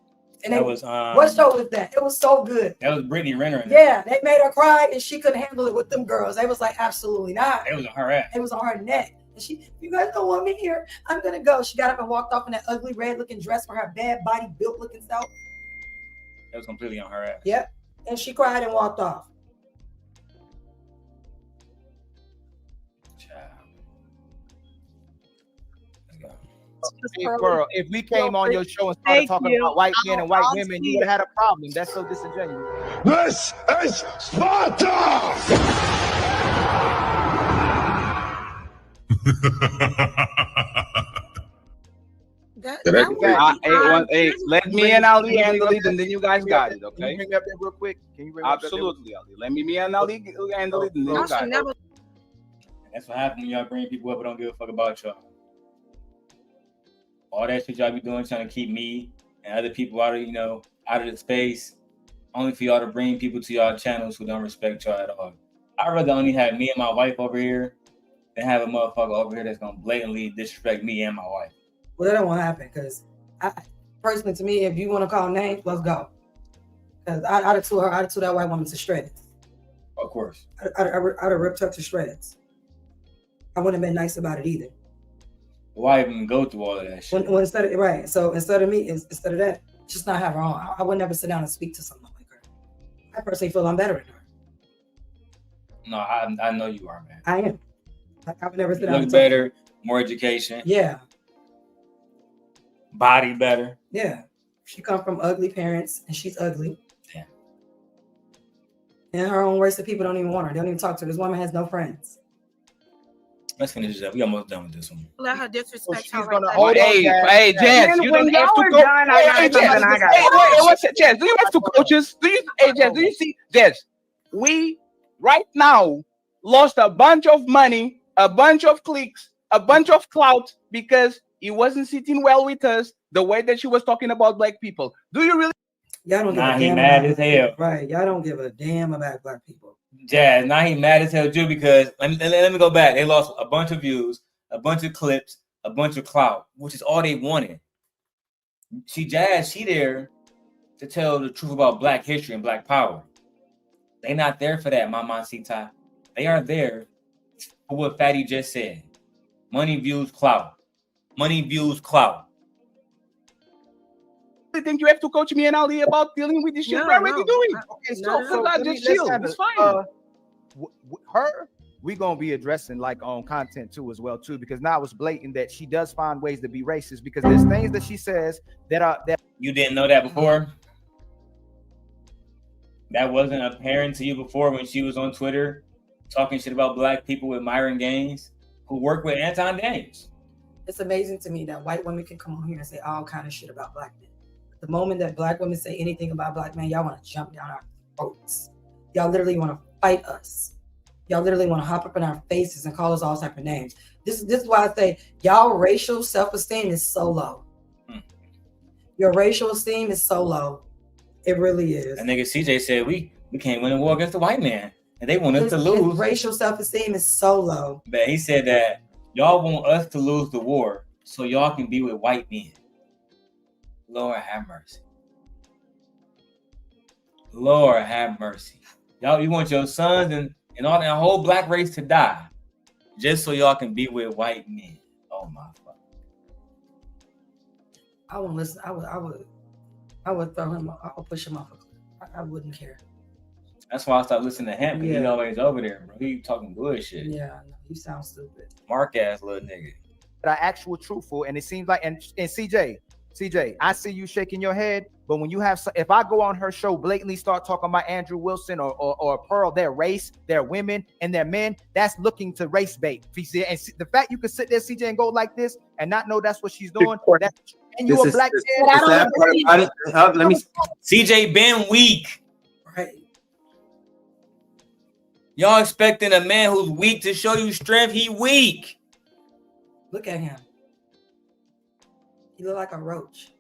And that was what show was that? It was so good. That was Brittany Renner. Yeah, they made her cry, and she couldn't handle it with them girls. They was like, absolutely not. It was on her ass. It was on her neck. And she, you guys don't want me here. I'm gonna go. She got up and walked off in that ugly red-looking dress for her bad body built-looking self. That was completely on her ass. Yep. And she cried and walked off. Hey, girl, if we came on your show and started talking about white men and white women, you would have had a problem. That's so disingenuous. This is Sparta! Hey, let me and Ali handle it, and then you guys got it, okay? Can you bring me up there real quick? Can you bring Absolutely, Ali. Let me and Ali handle it, and then you got it. That's what happens when y'all bring people up who don't give a fuck about y'all. All that shit y'all be doing, trying to keep me and other people out of the space, only for y'all to bring people to y'all channels who don't respect y'all at all. I'd rather only have me and my wife over here than have a motherfucker over here that's gonna blatantly disrespect me and my wife. Well, that won't happen because personally, to me, if you want to call names, let's go. Because I'd have tore that white woman to shreds. Of course. I'd have ripped her to shreds. I wouldn't have been nice about it either. Why even go through all of that shit? When instead of that, just not have her on. I would never sit down and speak to someone like her. I personally feel I'm better than her. No, I know you are, man. I am. I would never sit down. Look better, more education. Yeah. Body better. Yeah. She come from ugly parents, and she's ugly. Yeah. In her own words, the people don't even want her. They don't even talk to her. This woman has no friends. Let's finish this up. We almost done with this one. Let her disrespect her. Hey, Jas, you don't have to go. Hey, Jas, do you have two coaches? Jas, do you see, Jas? We right now lost a bunch of money, a bunch of clicks, a bunch of clout because he wasn't sitting well with us the way that she was talking about black people. Do you really? Y'all don't give a damn. He mad as hell. Right. Y'all don't give a damn about black people. Jas, now he mad as hell too because let me go back. They lost a bunch of views, a bunch of clips, a bunch of clout, which is all they wanted. Jas, she there to tell the truth about black history and black power. They not there for that, Mama Sita. They are there for what Fatty just said. Money, views, clout. Money, views, clout. I think you have to coach me and Ali about dealing with this shit. We're already doing. Okay, so just chill. It's fine. We're gonna be addressing like on content too as well too, because now it's blatant that she does find ways to be racist because there's things that she says that you didn't know that before. That wasn't apparent to you before when she was on Twitter talking shit about black people with Myron Gaines who work with Anton Daniels. It's amazing to me that white women can come on here and say all kind of shit about black men. The moment that black women say anything about black men, y'all want to jump down our throats. Y'all literally want to fight us. Y'all literally want to hop up in our faces and call us all type of names. This is why I say y'all racial self-esteem is so low. Your racial esteem is so low. It really is. That nigga CJ said we can't win a war against the white man. And they want us to lose. His racial self-esteem is so low. But he said that y'all want us to lose the war so y'all can be with white men. Lord have mercy. Lord have mercy. Y'all, you want your sons and all that whole black race to die just so y'all can be with white men. Oh my fuck. I wouldn't listen. I would throw him. I would push him off. I wouldn't care. That's why I stopped listening to him. Yeah. He always over there, bro. He talking bullshit. Yeah, no, you sound stupid. Mark ass little nigga. That are actual truthful, and it seems like, and CJ, I see you shaking your head, but when you have, if I go on her show, blatantly start talking about Andrew Wilson or Pearl, their race, their women, and their men, that's looking to race bait. And the fact you can sit there, CJ, and go like this and not know that's what she's doing, that's, and you a black man. Let me. CJ been weak. Right. Y'all expecting a man who's weak to show you strength? He weak. Look at him. He look like a roach.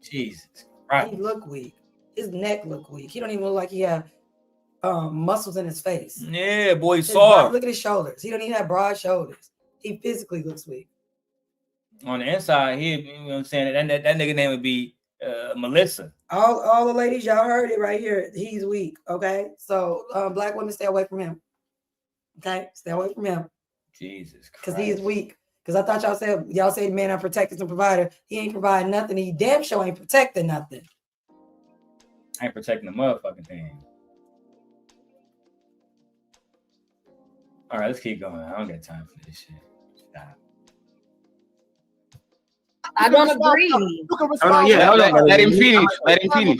Jesus. Right. He look weak. His neck look weak. He don't even look like he have muscles in his face. Yeah, boy, soft. Look at his shoulders. He don't even have broad shoulders. He physically looks weak. On the inside, you know what I'm saying? That nigga name would be Melissa. All the ladies, y'all heard it right here. He's weak. Okay. So black women, stay away from him. Okay, stay away from him. Jesus Christ. Because he is weak. Because I thought y'all say the man unprotected and provider. He ain't providing nothing. He damn sure ain't protecting nothing. I ain't protecting the motherfucking thing. All right, let's keep going. I don't got time for this shit. Stop. I don't agree. You can respond. Let him finish. Let him finish.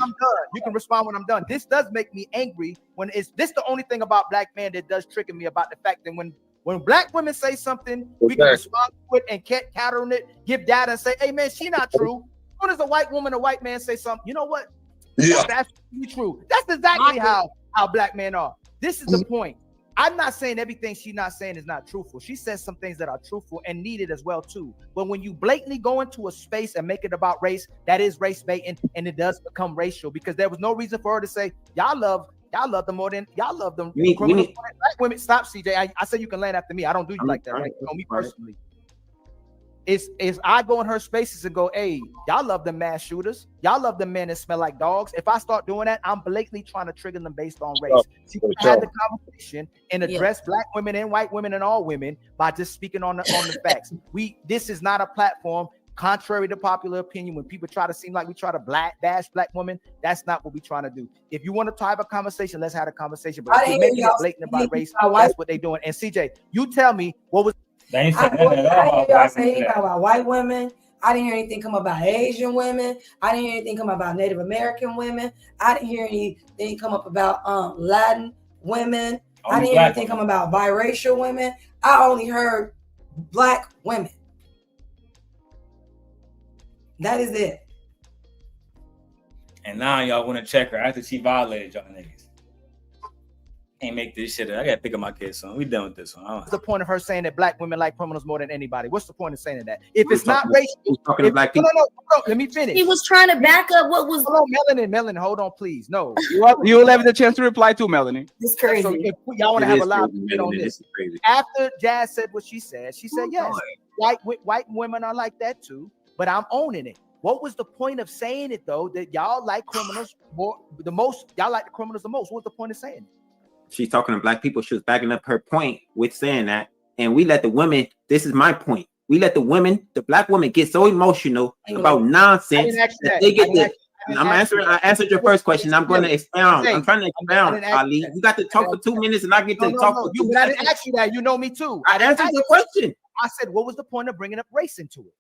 You can respond when I'm done. This does make me angry when it's this the only thing about black men that does trigger me about the fact that when black women say something, we can respond to it and counter it, give data and say, hey man, she not true. When does a white woman, a white man say something? You know what? Yeah. That's true. That's exactly how black men are. This is the point. I'm not saying everything she's not saying is not truthful. She says some things that are truthful and needed as well too. But when you blatantly go into a space and make it about race, that is race baiting, and it does become racial because there was no reason for her to say y'all love them more than y'all love them. Criminals, black women. Stop, CJ. I said you can land after me. I don't do you like that, right? You know me personally. It's I go in her spaces and go, hey, y'all love them mass shooters. Y'all love them men that smell like dogs. If I start doing that, I'm blatantly trying to trigger them based on race. She could have the conversation and address black women and white women and all women by just speaking on the facts. This is not a platform, contrary to popular opinion, when people try to seem like we try to bash black women. That's not what we're trying to do. If you want to have a conversation, let's have a conversation. But if you're making it blatant about race, that's what they're doing. And CJ, you tell me what was. They ain't I didn't hear y'all say anything about white women. I didn't hear anything come about Asian women. I didn't hear anything come about Native American women. I didn't hear anything come up about Latin women. I didn't hear anything come about biracial women. I only heard black women. That is it. And now y'all want to check her after she violated y'all niggas. Can't make this shit up. I gotta pick up my kids son. We done with this one. What's the point of her saying that black women like criminals more than anybody? What's the point of saying that? If it's not racial, talking to black people. No, let me finish. He was trying to back up what was. Hold on, Melanie, hold on, please. No, you will have the chance to reply to Melanie. It's crazy. So if y'all want to have a live debate on this, after Jas said what she said yes, white women are like that too. But I'm owning it. What was the point of saying it though? That y'all like criminals the most? Y'all like the criminals the most? What was the point of saying it? She's talking to black people. She was backing up her point with saying that. And we let the women, this is my point. We let the women, the black women get so emotional about nonsense that they get this. I answered your first question. I'm going to expound. I'm trying to expound, Ali. You got to talk for 2 minutes and I get to talk for 2 minutes. I didn't ask you that. You know me too. I answered your question. I said, what was the point of bringing up race into it?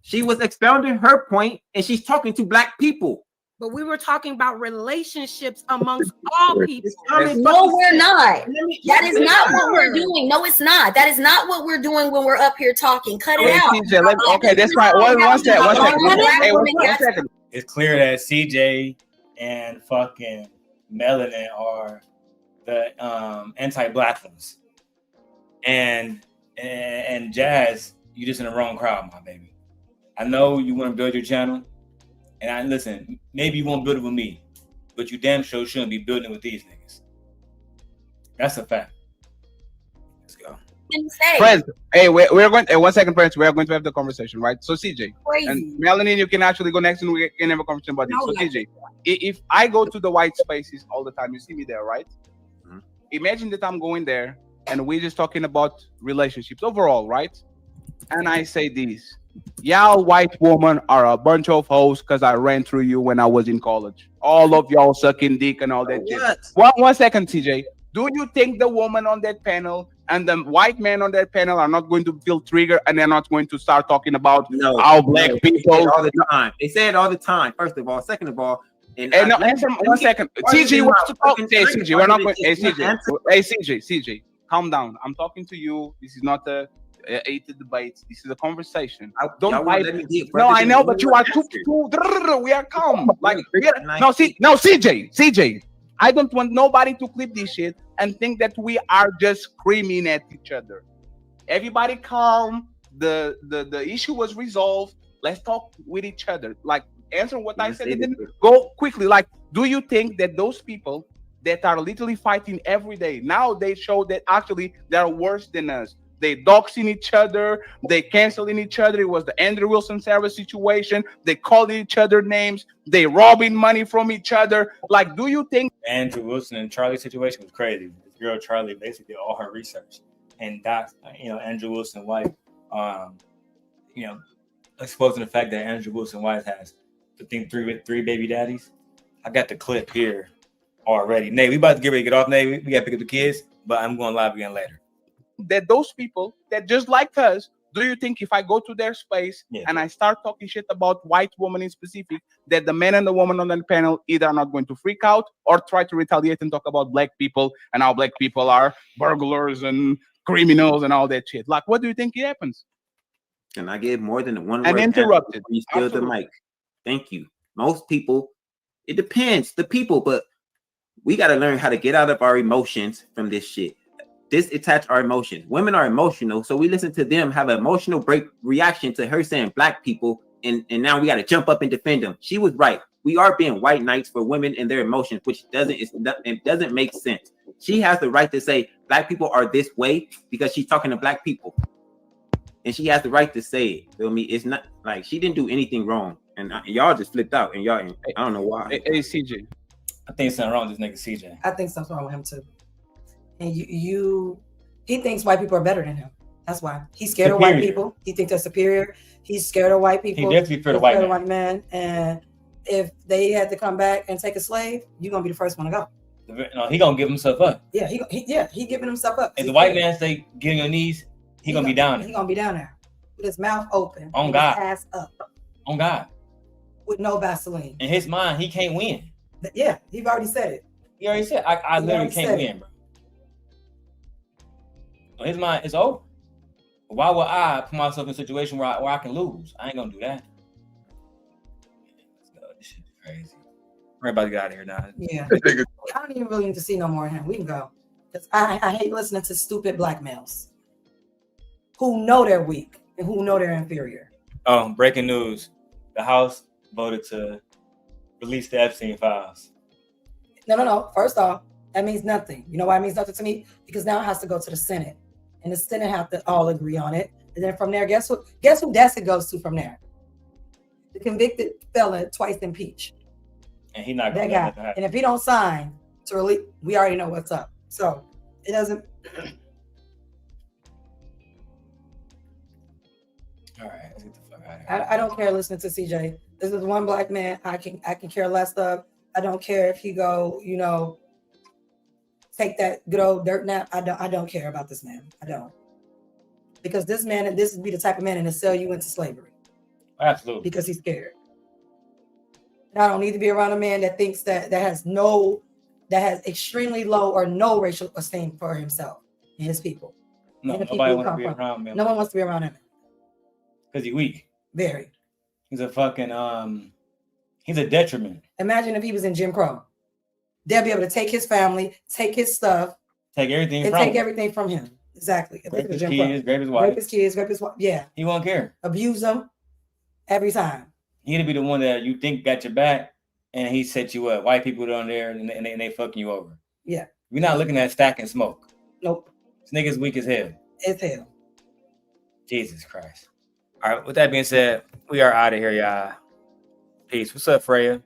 She was expounding her point and she's talking to black people. But we were talking about relationships amongst all people. No, we're not. That is not what we're doing. No, it's not. That is not what we're doing when we're up here talking. Cut it out. Okay, that's right. One second. It's clear that CJ and fucking Melanin are the anti-black ones. And Jas, you just in the wrong crowd, my baby. I know you want to build your channel. And listen, maybe you won't build it with me, but you damn sure shouldn't be building with these niggas. That's a fact. Let's go. Friends, hey, we're going. 1 second, friends. We are going to have the conversation, right? So CJ and Melanie, you can actually go next, and we can have a conversation about this. So CJ, if I go to the white spaces all the time, you see me there, right? Mm-hmm. Imagine that I'm going there, and we're just talking about relationships overall, right? And I say this. Y'all white women are a bunch of hoes because I ran through you when I was in college. All of y'all sucking dick and all that shit. One second, TJ. Do you think the woman on that panel and the white man on that panel are not going to feel triggered and they're not going to start talking about how black people They say it all the time. They say it all the time. First of all, second of all, no, answer 1 second. CJ wants to talk. Hey, CJ, we're not going. Hey, CJ. Hey, CJ. Calm down. I'm talking to you. This is not a debate. This is a conversation. Don't fight. No, I know, but you are too. We are calm. Like no, CJ. I don't want nobody to clip this shit and think that we are just screaming at each other. Everybody calm. The issue was resolved. Let's talk with each other. Like answer what I said and then go quickly. Like, do you think that those people that are literally fighting every day now they show that actually they're worse than us? They doxing each other, they canceling each other. It was the Andrew Wilson Sarah situation. They calling each other names, they robbing money from each other. Like, do you think Andrew Wilson and Charlie situation was crazy? This girl Charlie basically did all her research, and that's Andrew Wilson wife, exposing the fact that Andrew Wilson wife has, I think, three baby daddies. I got the clip here already. Nate, we about to get ready to get off. Nate, we got to pick up the kids, but I'm going live again later. that those people that just like us, do you think if I go to their space and I start talking shit about white women in specific, that the man and the woman on the panel either are not going to freak out or try to retaliate and talk about black people and how black people are burglars and criminals and all that shit? Like, what do you think happens? Can I give more than one and word? Interrupted. You steal the mic. Thank you. Most people, it depends, the people, but we got to learn how to get out of our emotions from this shit. Disattach our emotions. Women are emotional, so we listen to them have an emotional reaction to her saying black people, and now we got to jump up and defend them. She was right. We are being white knights for women and their emotions, which doesn't make sense. She has the right to say black people are this way because she's talking to black people, and she has the right to say it. Feel me? It's not like she didn't do anything wrong, and y'all just flipped out, and y'all, I don't know why. Hey, CJ, I think something wrong with this nigga CJ. I think something's wrong with him too. And he thinks white people are better than him. That's why he's scared of white people. He thinks they're superior. He's scared of white people. He definitely scared of white men. And if they had to come back and take a slave, you're gonna be the first one to go. No, he gonna give himself up. Yeah, he giving himself up. If the white man say get on your knees, he gonna be down there. He gonna be down there with his mouth open, on God, his ass up, on God, with no Vaseline. In his mind, he can't win. Yeah, he's already said it. He already said, I literally can't win, bro. In his mind, it's over. Why would I put myself in a situation where I can lose? I ain't gonna do that. Let's go. This shit is crazy. We're about to get out of here now. Yeah. I don't even really need to see no more of him. We can go. Because I hate listening to stupid black males who know they're weak and who know they're inferior. Breaking news. The House voted to release the Epstein files. No. First off, that means nothing. You know why it means nothing to me? Because now it has to go to the Senate. And the Senate have to all agree on it. And then from there, guess who desk it goes to from there? The convicted felon, twice impeached. And he's not that guy. And if he don't sign to release, we already know what's up. So it doesn't. All right, let's get the fuck out of here. I don't care listening to CJ. This is one black man I can care less of. I don't care if he go, take that good old dirt nap. I don't care about this man. I don't. Because this would be the type of man to sell you into slavery. Absolutely. Because he's scared. And I don't need to be around a man that thinks that has extremely low or no racial esteem for himself and his people. No, nobody wants to be around him. No one wants to be around him. Because he's weak. Very. He's a fucking he's a detriment. Imagine if he was in Jim Crow. They'll be able to take his family, take his stuff, take everything from him. Exactly. Rape his kids, rape his wife. Rape his kids, rape his wife. Yeah. He won't care. Abuse them every time. He'd be the one that you think got your back and he set you up. White people down there and they fucking you over. Yeah. We're not looking at stacking smoke. Nope. This nigga's weak as hell. It's hell. Jesus Christ. All right, with that being said, we are out of here, y'all. Peace. What's up, Freya?